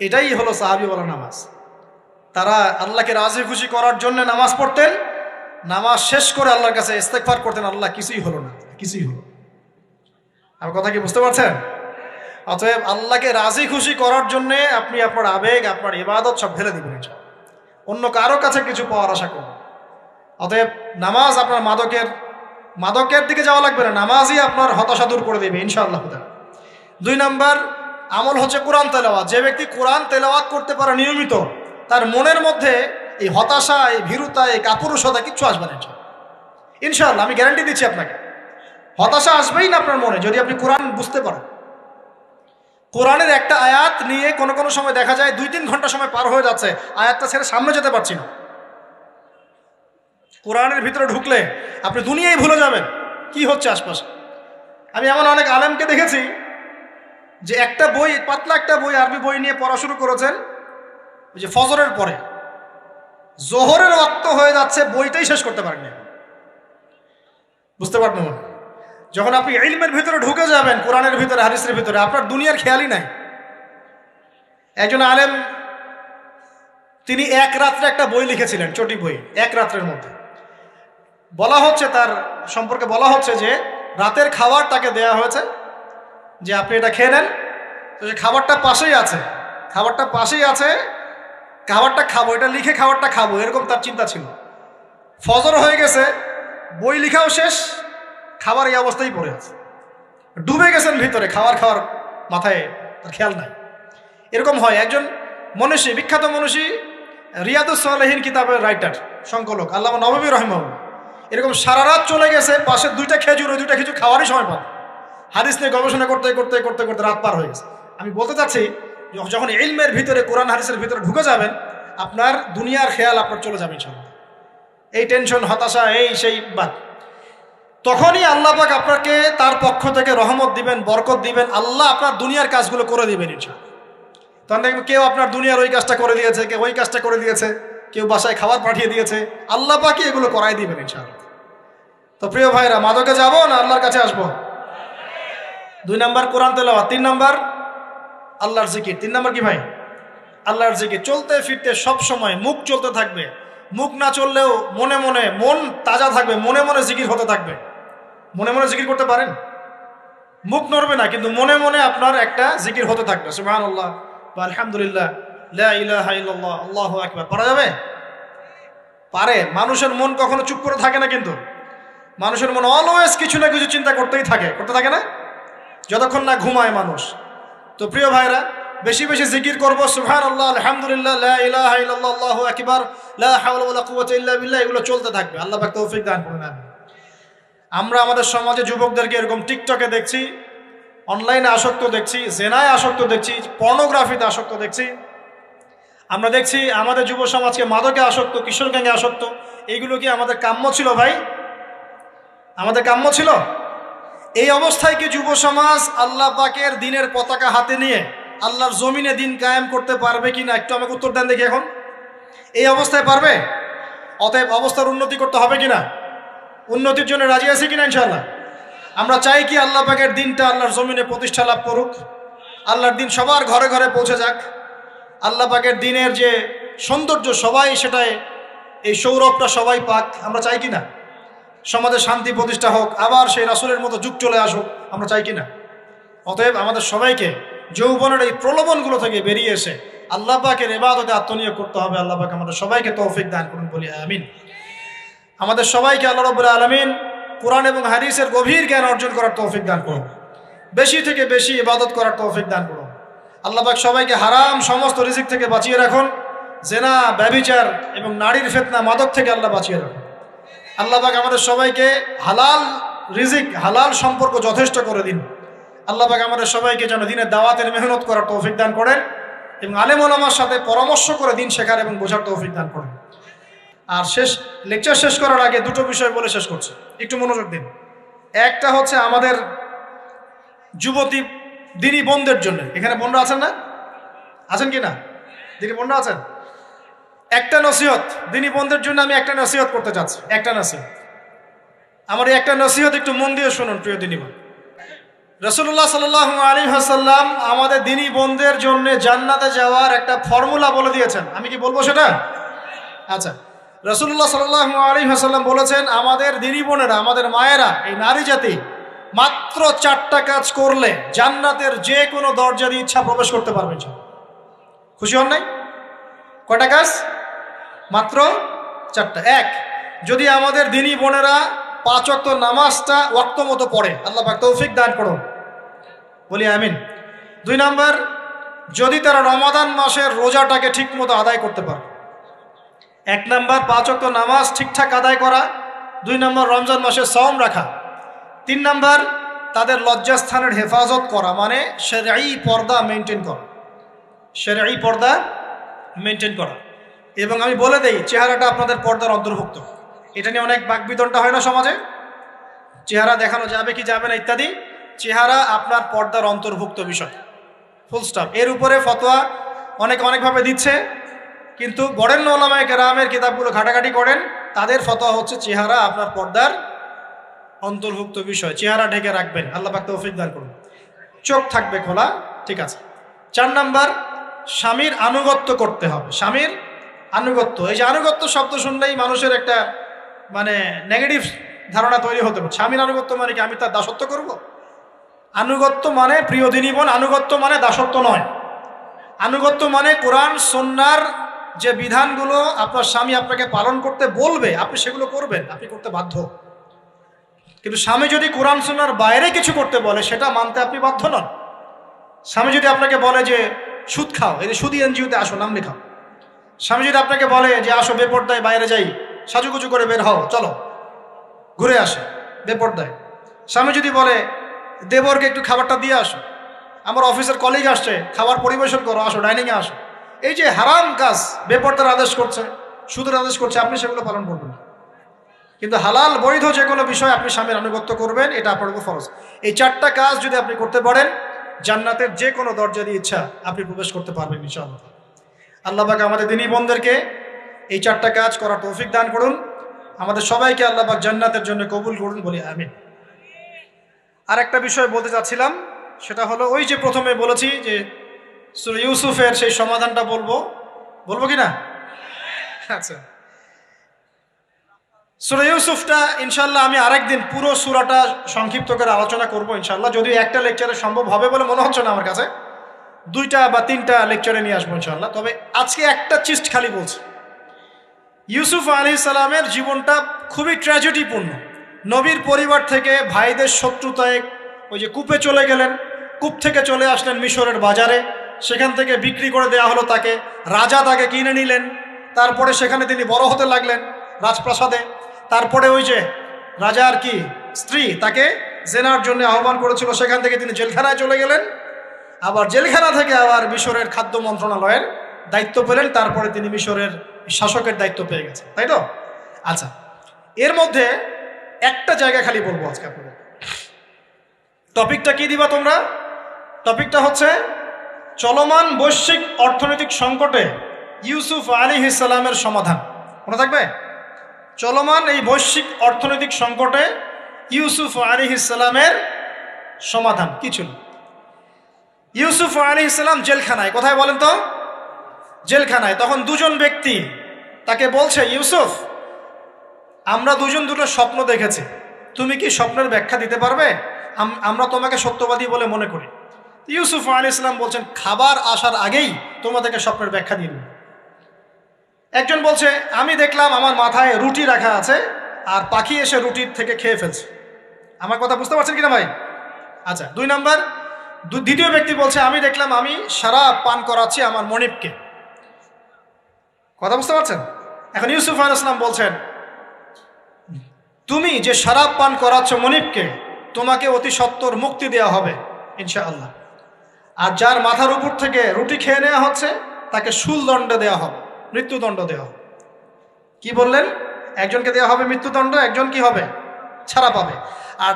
এটাই হলো সাহাবীওয়ালা নামাজ। তারা আল্লাহকে রাজি খুশি করার জন্য নামাজ পড়তেন, নামাজ শেষ করে আল্লাহর কাছে ইস্তেগফার করতেন, আল্লাহ কিছুই হলো না, কিছুই হলো। আমার কথা কি বুঝতে পারছেন? অতএব আল্লাহকে রাজি খুশি করার জন্য আপনি আপনার আবেগ, আপনার ইবাদত সব ঢেলে দিবেন, অন্য কারো কাছে কিছু পাওয়ার আশা করবেন। অতএব নামাজ আপনার মাদকের দিকে যাওয়া লাগবে না, নামাজই আপনার হতাশা দূর করে দেবে ইনশাআল্লাহ। 2 নাম্বার আমল হচ্ছে কোরআন তেলাওয়াত। যে ব্যক্তি কোরআন তেলাওয়াত করতে পারে নিয়মিত, তার মনের মধ্যে এই হতাশা, এই ভীরুতা, এই কাপুরুষতা কিচ্ছু আসবে না ইনশাআল্লাহ। আমি গ্যারান্টি দিচ্ছি আপনাকে, হতাশা আসবেই না আপনার মনে যদি আপনি কোরআন বুঝতে পারেন। কোরআনের একটা আয়াত নিয়ে কোনো সময় দেখা যায় 2-3 ঘন্টা সময় পার হয়ে যাচ্ছে, আয়াতটা ছেড়ে সামনে যেতে পারছি না। কোরআনের ভিতরে ঢুকলে আপনি দুনিয়ায় ভুলে যাবেন কি হচ্ছে আশপাশে। আমি এমন অনেক আলেমকে দেখেছি যে একটা বই, পাতলা একটা বই, আরবি বই নিয়ে পড়া শুরু করেছেন, ওই যে ফজরের পরে জোহরের ওয়াক্ত হয়ে যাচ্ছে, বইটাই শেষ করতে পারেননি। বুঝতে পারবেন? যখন আপনি ইলমের ভিতরে ঢুকে যাবেন, কোরআনের ভিতরে, হাদিসের ভিতরে, আপনার দুনিয়ার খেয়ালই নাই। একজন আলেম তিনি এক রাত্রে একটা বই লিখেছিলেন, চটি বই, এক রাত্রের মধ্যে। বলা হচ্ছে তার সম্পর্কে বলা হচ্ছে যে রাতের খাবার তাকে দেয়া হয়েছে যে আপনি এটা খেয়ে নেন। তো যে খাবারটা পাশেই আছে, খাবারটা খাবো, এটা লিখে খাবারটা খাবো, এরকম তার চিন্তা ছিল। ফজর হয়ে গেছে, বই লিখাও শেষ, খাবার এই অবস্থায় পড়ে আছে, ডুবে গেছেন ভিতরে, খাওয়ার মাথায় তার খেয়াল নাই। এরকম হয়। একজন মনীষী, বিখ্যাত মনীষী, রিয়াদুস সালেহীন কিতাবের রাইটার, সংকলক আল্লামা নববী রাহিমাহুল্লাহ, এরকম সারা রাত চলে গেছে, পাশে 2টা খেজুর, ওই 2টা খেজুর খাওয়ারই সময় পান। হাদিস নিয়ে গবেষণা করতে রাত পার হয়ে গেছে। আমি বলতে চাচ্ছি যখন ইলমের ভিতরে, কোরআন হাদিসের ভিতরে ঢুকে যাবেন, আপনার দুনিয়ার খেয়াল আপনার চলে যাবে ইনশাআল্লাহ। এই টেনশন, হতাশা, এই সেই বাদ, তখনই আল্লাহ পাক আপনাকে তার পক্ষ থেকে রহমত দিবেন, বরকত দিবেন, আল্লাহ আপনার দুনিয়ার কাজগুলো করে দিবেন ইনশাআল্লাহ। তখন দেখবেন কেউ আপনার দুনিয়ার ওই কাজটা করে দিয়েছে, কেউ ওই কাজটা করে দিয়েছে, কেউ বাসায় খাবার পাঠিয়ে দিয়েছে, আল্লাহ পাকই এগুলো করাই দিবেন ইনশাআল্লাহ। তো প্রিয় ভাইরা, মাদকে যাব না আল্লাহর কাছে আসবো? 2 নাম্বার কোরআন তেলাওয়াত, 3 নাম্বার আল্লাহর জিকির। 3 নাম্বার কি ভাই? আল্লাহর জিকির। চলতে ফিরতে সব সময় মুখ চলতে থাকবে, মুখ না চললেও মনে মনে মন তাজা থাকবে, মনে মনে জিকির হতে থাকবে। মনে মনে জিকির করতে পারেন? মুখ নড়বে না, কিন্তু মনে মনে আপনার একটা জিকির হতে থাকবে, সুবহানাল্লাহ বা আলহামদুলিল্লাহ, লা ইলাহা ইল্লাল্লাহ, আল্লাহু আকবার। পারা যাবে? পারে। মানুষের মন কখনো চুপ করে থাকে না, কিন্তু মানুষের মন অলওয়েজ কিছু না কিছু চিন্তা করতে থাকে না, যতক্ষণ না ঘুমায় মানুষ। তো প্রিয় ভাইরা, বেশি বেশি জিকির করবো, সুবহানাল্লাহ, আলহামদুলিল্লাহ, লা ইলাহা ইল্লাল্লাহ, আল্লাহু আকবার, লা হাওলা ওয়ালা কুওয়াতা ইল্লা বিল্লাহ, এগুলো চলতে থাকবে। আল্লাহ পাক তৌফিক দান করুন। আমরা আমাদের সমাজে যুবকদেরকে এরকম টিকটকে দেখছি, অনলাইনে আসক্ত দেখছি, জেনায় আসক্ত দেখছি, পর্নোগ্রাফিতে আসক্ত দেখছি। আমরা দেখছি আমাদের যুব সমাজকে মাদকে আসক্ত, কিশোর গ্যাংয়ে আসক্ত। এইগুলো কি আমাদের কাম্য ছিল ভাই? আমাদের কাম্য ছিল? এই অবস্থায় কি যুব সমাজ আল্লাহ পাকের দ্বীনের পতাকা হাতে নিয়ে আল্লাহর জমিনে দিন কায়েম করতে পারবে কি না একটু আমাকে উত্তর দেন দেখি। এখন এই অবস্থায় পারবে? অতএব অবস্থার উন্নতি করতে হবে কিনা? উন্নতির জন্য রাজি আছি কিনা ইনশাআল্লাহ? আমরা চাই কি আল্লাহ পাকের দিনটা আল্লাহর জমিনে প্রতিষ্ঠা লাভ করুক, আল্লাহর দিন সবার ঘরে ঘরে পৌঁছে যাক, আল্লাহ পাকের দিনের যে সৌন্দর্য সবাই সেটাই, এই সৌরভটা সবাই পাক। আমরা চাই কিনা সমাজে শান্তি প্রতিষ্ঠা হোক, আবার সেই রাসূলের মতো যুগ চলে আসুক? আমরা চাই কিনা? অতএব আমাদের সবাইকে যৌবনের এই প্রলোভনগুলো থেকে বেরিয়ে এসে আল্লাহ পাকের ইবাদতে আত্মনিয়োগ করতে হবে। আল্লাহ পাক আমাদের সবাইকে তৌফিক দান করুন, বলি আমিন। আমাদের সবাইকে আল্লাহ রাব্বুল আলামিন কোরআন এবং হাদিসের গভীর জ্ঞান অর্জন করার তৌফিক দান করুন, বেশি থেকে বেশি ইবাদত করার তৌফিক দান করুন। আল্লাহ পাক সবাইকে হারাম সমস্ত রিজিক থেকে বাঁচিয়ে রাখুন, জেনা, ব্যভিচার এবং নারীর ফিতনা, মাদক থেকে আল্লাহ বাঁচিয়ে রাখুন। আল্লাহ পাক আমাদের সবাইকে হালাল রিজিক, হালাল সম্পর্ক যথেষ্ট করে দিন। আল্লাহ পাক আমাদের সবাইকে যেন দিনের দাওয়াতের মেহনত করার তৌফিক দান করেন এবং আলেম ওলামার সাথে পরামর্শ করে দিন শেখার এবং বোঝার তৌফিক দান করেন। আর লেকচার শেষ করার আগে দুটো বিষয় বলে শেষ করছি, একটু মনোযোগ দিন। একটা হচ্ছে আমাদের যুবতী দিনী বোনদের জন্য, এখানে বোনরা আছেন না? আছেন কি না? দিনী বোনরা আছেন? একটা নসিহত দিনী বোনদের জন্য আমি একটা নসিহত করতে চাচ্ছি, একটা নসিহত। আমার এই একটা নসিহত একটু মন দিয়ে শুনুন প্রিয় দিনী বোন। রাসূলুল্লাহ সাল্লাল্লাহু আলাইহি ওয়াসাল্লাম আমাদের দিনী বোনদের জন্য জান্নাতে যাওয়ার একটা ফর্মুলা বলে দিয়েছেন। আমি কি বলবো সেটা? আচ্ছা, রাসূলুল্লাহ সাল্লাল্লাহু আলাইহি ওয়াসাল্লাম বলেছেন আমাদের দিনী বোনেরা, আমাদের মায়েরা, এই নারী জাতি মাত্র 4টা কাজ করলে জান্নাতের যে কোনো দরজা দিয়ে ইচ্ছা প্রবেশ করতে পারবেন। খুশি হন নাই? কয়টা কাজ? মাত্র 4টা। এক, যদি আমাদের দিনী বোনেরা 5 ওয়াক্ত নামাজটা ওয়াক্ত মতো পড়ে, আল্লাহ পাক তৌফিক দান করুন, বলি আমিন। 2 নাম্বার, যদি তারা রমাদান মাসের রোজাটাকে ঠিক মতো আদায় করতে পারে। 1 নাম্বার 5 ওয়াক্ত নামাজ ঠিকঠাক আদায় করা, 2 নাম্বার রমজান মাসে সওম রাখা, 3 নাম্বার তাদের লজ্জাস্থানের হেফাজত করা, মানে শরঈ পর্দা মেনটেন করা, শরঈ পর্দা মেনটেন করা। এবং আমি বলে দেই, চেহারাটা আপনাদের পর্দার অন্তর্ভুক্ত। এটা নিয়ে অনেক বাকবিতণ্ডা হয় না সমাজে, চেহারা দেখানো যাবে কি যাবে না ইত্যাদি। চেহারা আপনার পর্দার অন্তর্ভুক্ত বিষয়, ফুল স্টপ। এর উপরে ফতোয়া অনেকভাবে দিচ্ছে, কিন্তু বরেণ্য উলামায়ে কেরামের কিতাবগুলো ঘাটাঘাটি করেন, তাদের ফতোয়া হচ্ছে চেহারা আপনার পর্দার অন্তর্ভুক্ত বিষয়, চেহারা ঢেকে রাখবেন, আল্লাহ পাক তৌফিক দান করুন। চোখ থাকবে খোলা, ঠিক আছে। 4 নাম্বার, স্বামীর আনুগত্য করতে হবে। স্বামীর আনুগত্য, এই যে আনুগত্য শব্দ শুনলেই মানুষের একটা মানে নেগেটিভ ধারণা তৈরি হতে পারে। স্বামীর আনুগত্য মানে কি আমি তার দাসত্ব করব? আনুগত্য মানে, প্রিয় দিনী বোন, আনুগত্য মানে দাসত্ব নয়। আনুগত্য মানে কোরআন সুন্নাহর যে বিধানগুলো আপনার স্বামী আপনাকে পালন করতে বলবে, আপনি সেগুলো করবেন, আপনি করতে বাধ্য। কিন্তু স্বামী যদি কোরআন সুন্নাহর বাইরে কিছু করতে বলে, সেটা মানতে আপনি বাধ্য নন। স্বামী যদি আপনাকে বলে যে সুদ খাও, এই যে সুদী এনজিওতে আসো, নাম লেখাও। স্বামী যদি আপনাকে বলে যে আসো বেপর্দায় বাইরে যাই, সাজুগুজু করে বের হও, চলো ঘুরে আসে বেপর্দায়। স্বামী যদি বলে দেবরকে একটু খাবারটা দিয়ে আসো, আমার অফিসের কলিগ আসছে, খাবার পরিবেশন করো, আসো ডাইনিংয়ে আসো। এই যে হারাম কাজ, বেপর্দার আদেশ করছে, সুদের আদেশ করছে, আপনি সেগুলো পালন করবেন। কিন্তু হালাল বৈধ যে কোনো বিষয় আপনি স্বামীর আনুগত্য করবেন, এটা আপনার উপর ফরজ। এই 4টা কাজ যদি আপনি করতে পারেন, জান্নাতের যে কোনো দরজা দিয়ে ইচ্ছা আপনি প্রবেশ করতে পারবেন ইনশাআল্লাহ। আল্লাহ পাক আমাদের দিনী বোনদেরকে এই 4টা কাজ করার তৌফিক দান করুন। আমাদের সবাইকে আল্লাহ পাক জান্নাতের জন্য কবুল করুন, বলি আমিন। আর একটা বিষয় বলতে চাচ্ছিলাম, সেটা হলো ওই যে প্রথমে বলেছি যে সূরা ইউসুফের সেই সমাধানটা বলবো কি না? আচ্ছা, সূরা ইউসুফটা ইনশাআল্লাহ আমি আরেকদিন পুরো সূরাটা সংক্ষিপ্ত করে আলোচনা করব ইনশাআল্লাহ। যদিও একটা লেকচারে সম্ভব হবে বলে মনে হচ্ছে না আমার কাছে, 2টা বা 3টা লেকচারে নিয়ে আসবো ইনশাআল্লাহ। তবে আজকে একটা চিস্ট খালি বলছি। ইউসুফ আলাইহিস সালামের জীবনটা খুবই ট্র্যাজেডিপূর্ণ। নবীর পরিবার থেকে ভাইদের শত্রুতায় ওই যে কূপে চলে গেলেন, কূপ থেকে চলে আসলেন মিশরের বাজারে, সেখান থেকে বিক্রি করে দেওয়া হলো তাকে, রাজা তাকে কিনে নিলেন, তারপরে সেখানে তিনি বড় হতে লাগলেন রাজপ্রাসাদে। তারপরে ওই যে রাজার কি স্ত্রী তাকে জেনার জন্য আহ্বান করেছিল, সেখান থেকে তিনি জেলখানায় চলে গেলেন, আবার জেলখানা থেকে আবার মিশরের খাদ্য মন্ত্রণালয়ের দায়িত্ব পেলেন, তারপরে তিনি মিশরের শাসকের দায়িত্ব পেয়ে গেছেন, তাই তো? আচ্ছা, এর মধ্যে একটা জায়গা খালি বলবো আজকে আপনাদের। টপিকটা কি দিবা তোমরা? টপিকটা হচ্ছে চলমান বৈশ্বিক অর্থনৈতিক সংকটে ইউসুফ আলাইহিস সালামের সমাধান। মনে থাকবে? চলমান এই বৈশ্বিক অর্থনৈতিক সংকটে ইউসুফ আলাইহিস সালামের সমাধান কি ছিল? ইউসুফ আলাইহিস সালাম জেলখানায়। কোথায় বলেন তো? জেলখানায়। তখন দুজন ব্যক্তি তাকে বলছে, ইউসুফ, আমরা দুজন দুটো স্বপ্ন দেখেছি, তুমি কি স্বপ্নের ব্যাখ্যা দিতে পারবে? আমরা তোমাকে সত্যবাদী বলে মনে করি। ইউসুফ আলাইহিস সালাম বলছেন, খাবার আসার আগেই তোমাদেরকে স্বপ্নের ব্যাখ্যা দিয়ে দেব। একজন বলছে, আমি দেখলাম আমার মাথায় রুটি রাখা আছে আর পাখি এসে রুটির থেকে খেয়ে ফেলছে। আমার কথা বুঝতে পারছেন কিনা ভাই? আচ্ছা, দুই নাম্বার, দ্বিতীয় ব্যক্তি বলছে, আমি দেখলাম আমি শরাব পান করাচ্ছি আমার মনিবকে। কথা বুঝতে পারছেন? এখন ইউসুফ আলাইহিস সালাম বলছেন, তুমি যে শরাব পান করাচ্ছ মনিবকে, তোমাকে অতি সত্বর মুক্তি দেওয়া হবে ইনশাআল্লাহ। আর যার মাথার উপর থেকে রুটি খেয়ে নেওয়া হচ্ছে তাকে শুলদণ্ড দেওয়া হবে, মৃত্যুদণ্ড দেওয়া হবে। কি বললেন? একজনকে দেওয়া হবে মৃত্যুদণ্ড, একজন কি হবে? ছাড়া পাবে। আর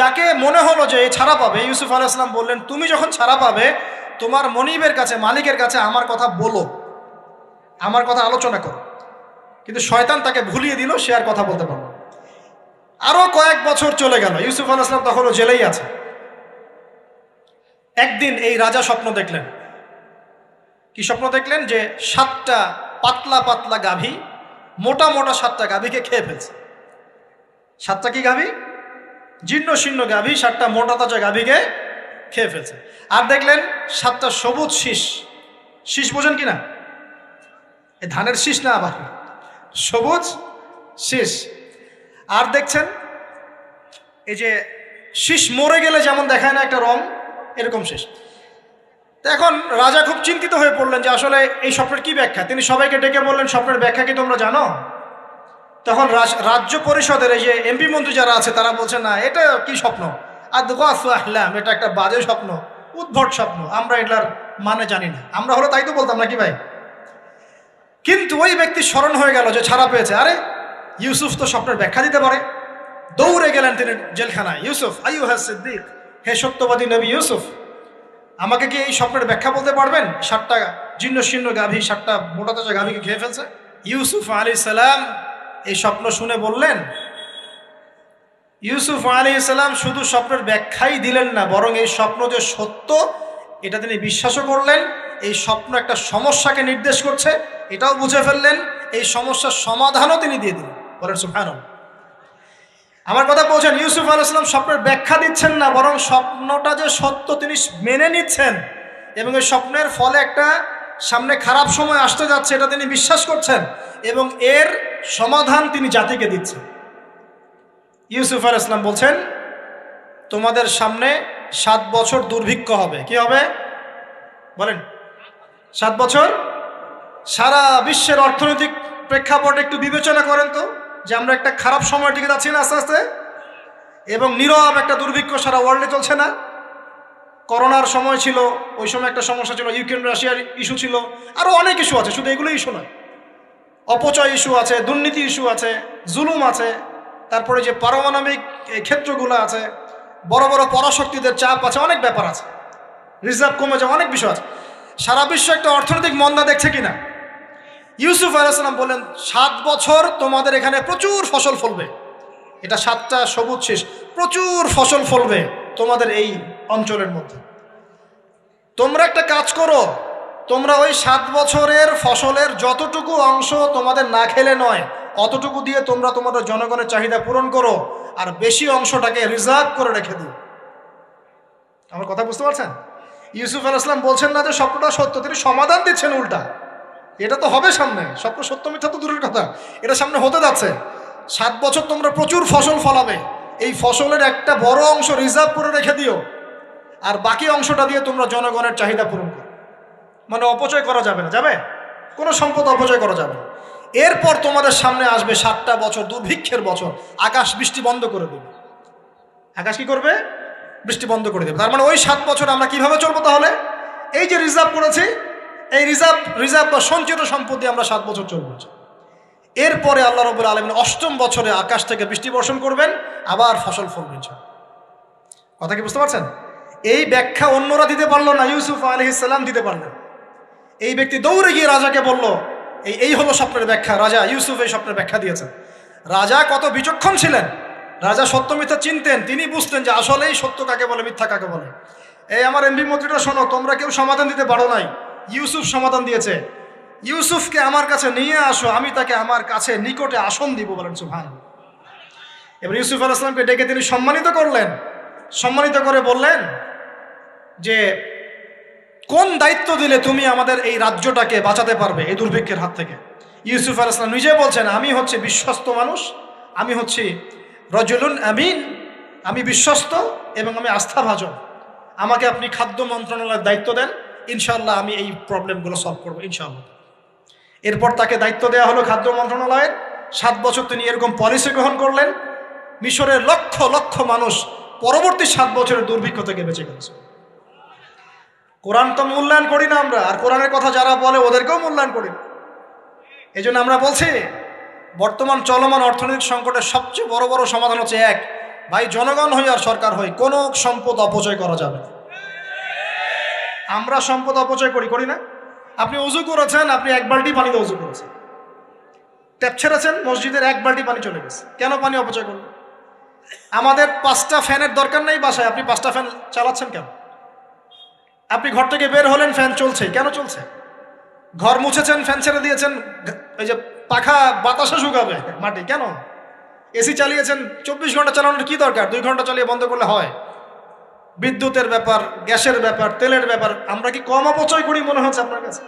যাকে মনে হলো যে এই ছাড়া পাবে, ইউসুফ আলাইহিস সালাম বললেন, তুমি যখন ছাড়া পাবে তোমার মনিবের কাছে, মালিকের কাছে আমার কথা বলো, আমার কথা আলোচনা করো। কিন্তু শয়তান তাকে ভুলিয়ে দিল, সে আর কথা বলতে পারল। আরো কয়েক বছর চলে গেল, ইউসুফ আলাইহিস সালাম তখনও জেলেই আছে। একদিন এই রাজা স্বপ্ন দেখলেন। কি স্বপ্ন দেখলেন? যে 7টা পাতলা পাতলা গাভী, মোটা মোটা 7টা গাভীকে খেয়ে ফেলছে। 7টা কি গাভী? জীর্ণ শীর্ণ গাভী 7টা মোটা তাজা গাভীকে খেয়ে ফেলছে। আর দেখলেন 7টা সবুজ শীষ। শীষ বোঝেন কিনা? এ ধানের শীষ না, আবার সবুজ শীষ। আর দেখছেন এই যে শীষ মরে গেলে যেমন দেখায় না একটা রং, এরকম শীষ। তো এখন রাজা খুব চিন্তিত হয়ে পড়লেন যে আসলে এই স্বপ্নের কি ব্যাখ্যা। তিনি সবাইকে ডেকে বললেন, স্বপ্নের ব্যাখ্যা কি তোমরা জানো? তখন রাজ্য পরিষদের এই যে এমপি মন্ত্রী যারা আছে তারা বলছে, না, এটা কি স্বপ্ন, আহলাম, এটা একটা বাজে স্বপ্ন, উদ্ভট স্বপ্ন, আমরা এটার মানে জানি না। আমরা হলো তাই তো বলতাম নাকি ভাই? কিন্তু ওই ব্যক্তি স্মরণ হয়ে গেল যে ছাড়া পেয়েছে, আরে ইউসুফ তো স্বপ্নের ব্যাখ্যা দিতে পারে। দৌড়ে গেলেন তিনি জেলখানায়। ইউসুফ, আইয়ুহা সিদ্দিক, হে সত্যবাদী নবী ইউসুফ, আমাকে কি এই স্বপ্নের ব্যাখ্যা বলতে পারবেন? 7টা জীর্ণ শীর্ণ গাভী 7টা মোটা তাজা গাভীকে খেয়ে ফেলছে। ইউসুফ আলাইহিস সালাম এই স্বপ্ন শুনে বললেন, ইউসুফ আলাইহিস সালাম শুধু স্বপ্নের ব্যাখ্যাই দিলেন না, বরং এই স্বপ্ন যে সত্য এটা তিনি বিশ্বাসও করলেন। এই স্বপ্ন একটা সমস্যাকে নির্দেশ করছে এটাও বুঝে ফেললেন। এই সমস্যার সমাধানও তিনি দিয়ে দিলেন। বলেন সুবহানাল্লাহ। আমার কথা বলছেন, ইউসুফ আলাইহিস সালাম স্বপ্নের ব্যাখ্যা দিচ্ছেন না, বরং স্বপ্নটা যে সত্য তিনি মেনে নিচ্ছেন এবং এই স্বপ্নের ফলে একটা সামনে খারাপ সময় আসতে যাচ্ছে এটা তিনি বিশ্বাস করছেন এবং এর সমাধান তিনি জাতিকে দিচ্ছেন। ইউসুফ আলাইহিস সালাম বলছেন, তোমাদের সামনে 7 বছর দুর্ভিক্ষ হবে। কি হবে বলেন? 7 বছর। সারা বিশ্বের অর্থনৈতিক প্রেক্ষাপট একটু বিবেচনা করেন তো, যে আমরা একটা খারাপ সময়ের দিকে যাচ্ছি না আস্তে আস্তে, এবং নীরব একটা দুর্ভিক্ষ সারা ওয়ার্ল্ডে চলছে না? করোনার সময় ছিল, ওই সময় একটা সমস্যা ছিল, ইউক্রেন রাশিয়ার ইস্যু ছিল, আরও অনেক ইস্যু আছে, শুধু এগুলো ইস্যু নয়। অপচয় ইস্যু আছে, দুর্নীতি ইস্যু আছে, জুলুম আছে, তারপরে যে পারমাণবিক ক্ষেত্রগুলো আছে, বড় বড় পরাশক্তিদের চাপ আছে, অনেক ব্যাপার আছে, রিজার্ভ কমে যাওয়া, অনেক বিষয় আছে। সারা বিশ্ব একটা অর্থনৈতিক মন্দা দেখছে কিনা? ইউসুফ আলাইহিস সালাম বলেন, 7 বছর তোমাদের এখানে প্রচুর ফসল ফলবে। এটা 7টা সবুজ শীষ, প্রচুর ফসল ফলবে তোমাদের এই অঞ্চলের মধ্যে। তোমরা একটা কাজ করো, তোমরা ওই 7 বছরের ফসলের যতটুকু অংশ তোমাদের না খেলে নয়, অতটুকু দিয়ে তোমরা তোমাদের জনগণের চাহিদা পূরণ করো, আর বেশি অংশটাকে রিজার্ভ করে রেখে দিও। আমার কথা বুঝতে পারছেন? ইউসুফ আলাইহিস সালাম বলছেন না যে স্বপ্নটা সত্য, তিনি সমাধান দিচ্ছেন উল্টা। এটা তো হবে সামনে, স্বপ্ন সত্য মিথ্যা তো দূরের কথা, এটা সামনে হতে যাচ্ছে। 7 বছর তোমরা প্রচুর ফসল ফলাবে, এই ফসলের একটা বড় অংশ রিজার্ভ করে রেখে দিও, আর বাকি অংশটা দিয়ে তোমরা জনগণের চাহিদা পূরণ করো। মানে অপচয় করা যাবে না, যাবে কোনো সম্পদ অপচয় করা যাবে না। এরপর তোমাদের সামনে আসবে 7টা বছর দুর্ভিক্ষের বছর, আকাশ বৃষ্টি বন্ধ করে দেবে। আকাশ কি করবে? বৃষ্টি বন্ধ করে দেবে। তার মানে ওই 7 বছর আমরা কিভাবে চলবো তাহলে? এই যে রিজার্ভ করেছি, এই রিজার্ভ বা সঞ্চিত সম্পদ দিয়ে আমরা 7 বছর চলবো। এরপরে আল্লাহ রাব্বুল আলামিন 8ম বছরে আকাশ থেকে বৃষ্টি বর্ষণ করবেন, আবার ফসল ফলবে। কথা কি বুঝতে পারছেন? এই ব্যাখ্যা অন্যরা দিতে পারলো না, ইউসুফ আলাইহিস সালাম দিতে পারলেন। এই ব্যক্তি দৌড়ে গিয়ে রাজাকে বলল, এই হলো স্বপ্নের ব্যাখ্যা। রাজা ইউসুফ এই স্বপ্নের ব্যাখ্যা দিয়েছেন। রাজা কত বিচক্ষণ ছিলেন, রাজা সত্য মিথ্যা চিনতেন। তিনি বুঝতেন যে আসলেই সত্য কাকে বলে, মিথ্যা কাকে বলে। এই আমার এমপি মন্ত্রীরা শোনো, তোমরা কেউ সমাধান দিতে পারো নাই, ইউসুফ সমাধান দিয়েছে। ইউসুফকে আমার কাছে নিয়ে আসো, আমি তাকে আমার কাছে নিকটে আসন দিব, বলেন সুবহানাল্লাহ। এবার ইউসুফ আলাইহিস সালামকে ডেকে তিনি সম্মানিত করলেন। সম্মানিত করে বললেন যে কোন দায়িত্ব দিলে তুমি আমাদের এই রাজ্যটাকে বাঁচাতে পারবে এই দুর্ভিক্ষের হাত থেকে। ইউসুফ আলাইহিস সালাম নিজে বলছেন, আমি হচ্ছে বিশ্বস্ত মানুষ, আমি হচ্ছি রজুলুন আমিন, আমি বিশ্বস্ত এবং আমি আস্থাভাজন। আমাকে আপনি খাদ্য মন্ত্রণালয়ের দায়িত্ব দেন, ইনশাআল্লাহ আমি এই প্রবলেমগুলো সলভ করবো ইনশাআল্লাহ। এরপর তাকে দায়িত্ব দেওয়া হলো খাদ্য মন্ত্রণালয়ের। 7 বছর তিনি এরকম পলিসি গ্রহণ করলেন। মিশরের লক্ষ লক্ষ মানুষ পরবর্তী 7 বছরের দুর্ভিক্ষ থেকে বেঁচে গেছে। কোরআন তো মূল্যায়ন করি না আমরা, আর কোরআনের কথা যারা বলে ওদেরকেও মূল্যায়ন করি না। এই জন্য আমরা বলছি, বর্তমান চলমান অর্থনৈতিক সংকটের সবচেয়ে বড় বড় সমাধান হচ্ছে এক, ভাই জনগণ হই আর সরকার হই, কোনো সম্পদ অপচয় করা যাবে না। আমরা সম্পদ অপচয় করি না? আপনি উজু করেছেন, আপনি 1 বালতি পানিতে উজু করেছেন, ট্যাপ ছেড়েছেন, মসজিদের 1 বালতি পানি চলে গেছে, কেন পানি অপচয় করবেন? আমাদের 5টা ফ্যানের দরকার নেই বাসায়, আপনি 5টা ফ্যান চালাচ্ছেন কেন? আপনি ঘর থেকে বের হলেন, ফ্যান চলছে, কেন চলছে? ঘর মুছেছেন, ফ্যান ছেড়ে দিয়েছেন, এই যে পাখা বাতাসে শুকাবে মাটি, কেন? এসি চালিয়েছেন, 24 ঘন্টা চালানোর কি দরকার? 2 ঘন্টা চালিয়ে বন্ধ করলে হয়। বিদ্যুতের ব্যাপার, গ্যাসের ব্যাপার, তেলের ব্যাপার, আমরা কি কম অপচয় করি মনে হচ্ছে আপনার কাছে?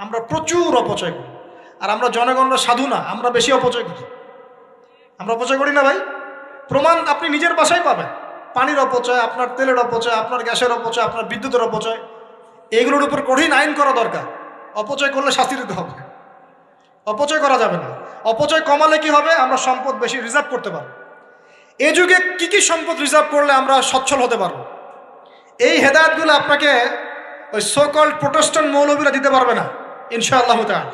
আমরা প্রচুর অপচয় করি। আর আমরা জনগণরা সাধু না, আমরা বেশি অপচয় করি। আমরা অপচয় করি না ভাই? প্রমাণ আপনি নিজের বাসায় পাবেন। পানির অপচয়, আপনার তেলের অপচয়, আপনার গ্যাসের অপচয়, আপনার বিদ্যুতের অপচয়, এগুলোর উপর কঠিন আইন করা দরকার। অপচয় করলে শাস্তি দিতে হবে, অপচয় করা যাবে না। অপচয় কমালে কি হবে? আমরা সম্পদ বেশি রিজার্ভ করতে পারবো। এই যুগে কি কি সম্পদ রিজার্ভ করলে আমরা সচ্ছল হতে পারবো, এই হেদায়েতগুলো আপনাকে ওই সোকল প্রোটেস্ট্যান্ট মৌলবীরা দিতে পারবে না ইনশাআল্লাহ তাআলা,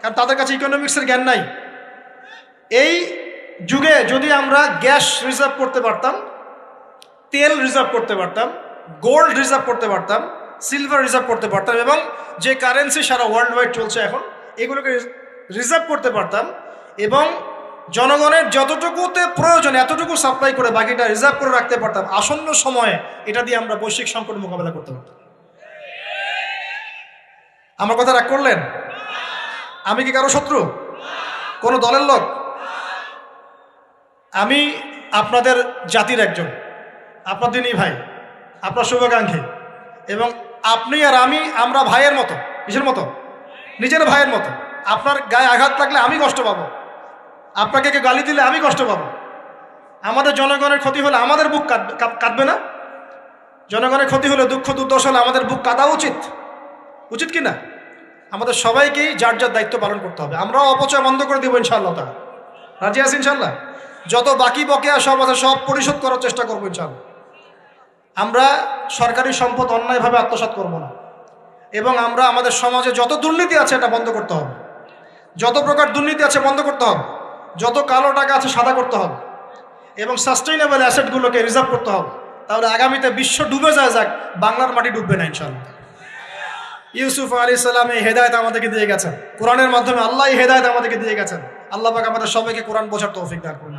কারণ তাদের কাছে ইকোনমিক্সের জ্ঞান নাই। এই যুগে যদি আমরা গ্যাস রিজার্ভ করতে পারতাম, তেল রিজার্ভ করতে পারতাম, গোল্ড রিজার্ভ করতে পারতাম, সিলভার রিজার্ভ করতে পারতাম, এবং যে কারেন্সি সারা ওয়ার্ল্ড ওয়াইড চলছে এখন, এগুলোকে রিজার্ভ করতে পারতাম, এবং জনগণের যতটুকুতে প্রয়োজন এতটুকু সাপ্লাই করে বাকিটা রিজার্ভ করে রাখতে পারতাম, আসন্ন সময়ে এটা দিয়ে আমরা বৈশ্বিক সংকট মোকাবেলা করতে পারতাম। আমার কথা রাগ করলেন? আমি কি কারো শত্রু? কোন দলের লোক? আমি আপনাদের জাতির একজন, আপনাদেরই ভাই, আপনার শুভাকাঙ্ক্ষী, এবং আপনি আর আমরা ভাইয়ের মতো। কিসের মতো? নিজের ভাইয়ের মতো। আপনার গায়ে আঘাত লাগলে আমি কষ্ট পাবো, আপনাকে কে গালি দিলে আমি কষ্ট পাবো। আমাদের জনগণের ক্ষতি হলে আমাদের বুক কাঁদবে না? জনগণের ক্ষতি হলে, দুঃখ দুর্দশা হলে আমাদের বুক কাঁদা উচিত, উচিত কি না? আমাদের সবাইকেই যার যার দায়িত্ব পালন করতে হবে। আমরাও অপচয় বন্ধ করে দেবো ইনশাআল্লাহ তাআলা। রাজি আছি ইনশাআল্লাহ? যত বাকি বকেয়া সব আছে সব পরিশোধ করার চেষ্টা করবো ইনশাআল্লাহ। আমরা সরকারি সম্পদ অন্যায়ভাবে আত্মসাৎ করব না, এবং আমরা আমাদের সমাজে যত দুর্নীতি আছে এটা বন্ধ করতে হবে, যত প্রকার দুর্নীতি আছে বন্ধ করতে হবে, যত কালো টাকা আছে সাদা করতে হবে, এবং সাস্টেইনেবল অ্যাসেটগুলোকে রিজার্ভ করতে হবে। তাহলে আগামীতে বিশ্ব ডুবে যায় যাক, বাংলার মাটি ডুববে না ইনশাআল্লাহ। ইউসুফ আলাইহিস সালাম এই হেদায়েত আমাদেরকে দিয়ে গেছেন, কোরআনের মাধ্যমে আল্লাহ এই হেদায়েত আমাদেরকে দিয়ে গেছেন। আল্লাহ পাক আমাদের সবাইকে কোরআন বোঝার তৌফিক দান করুন।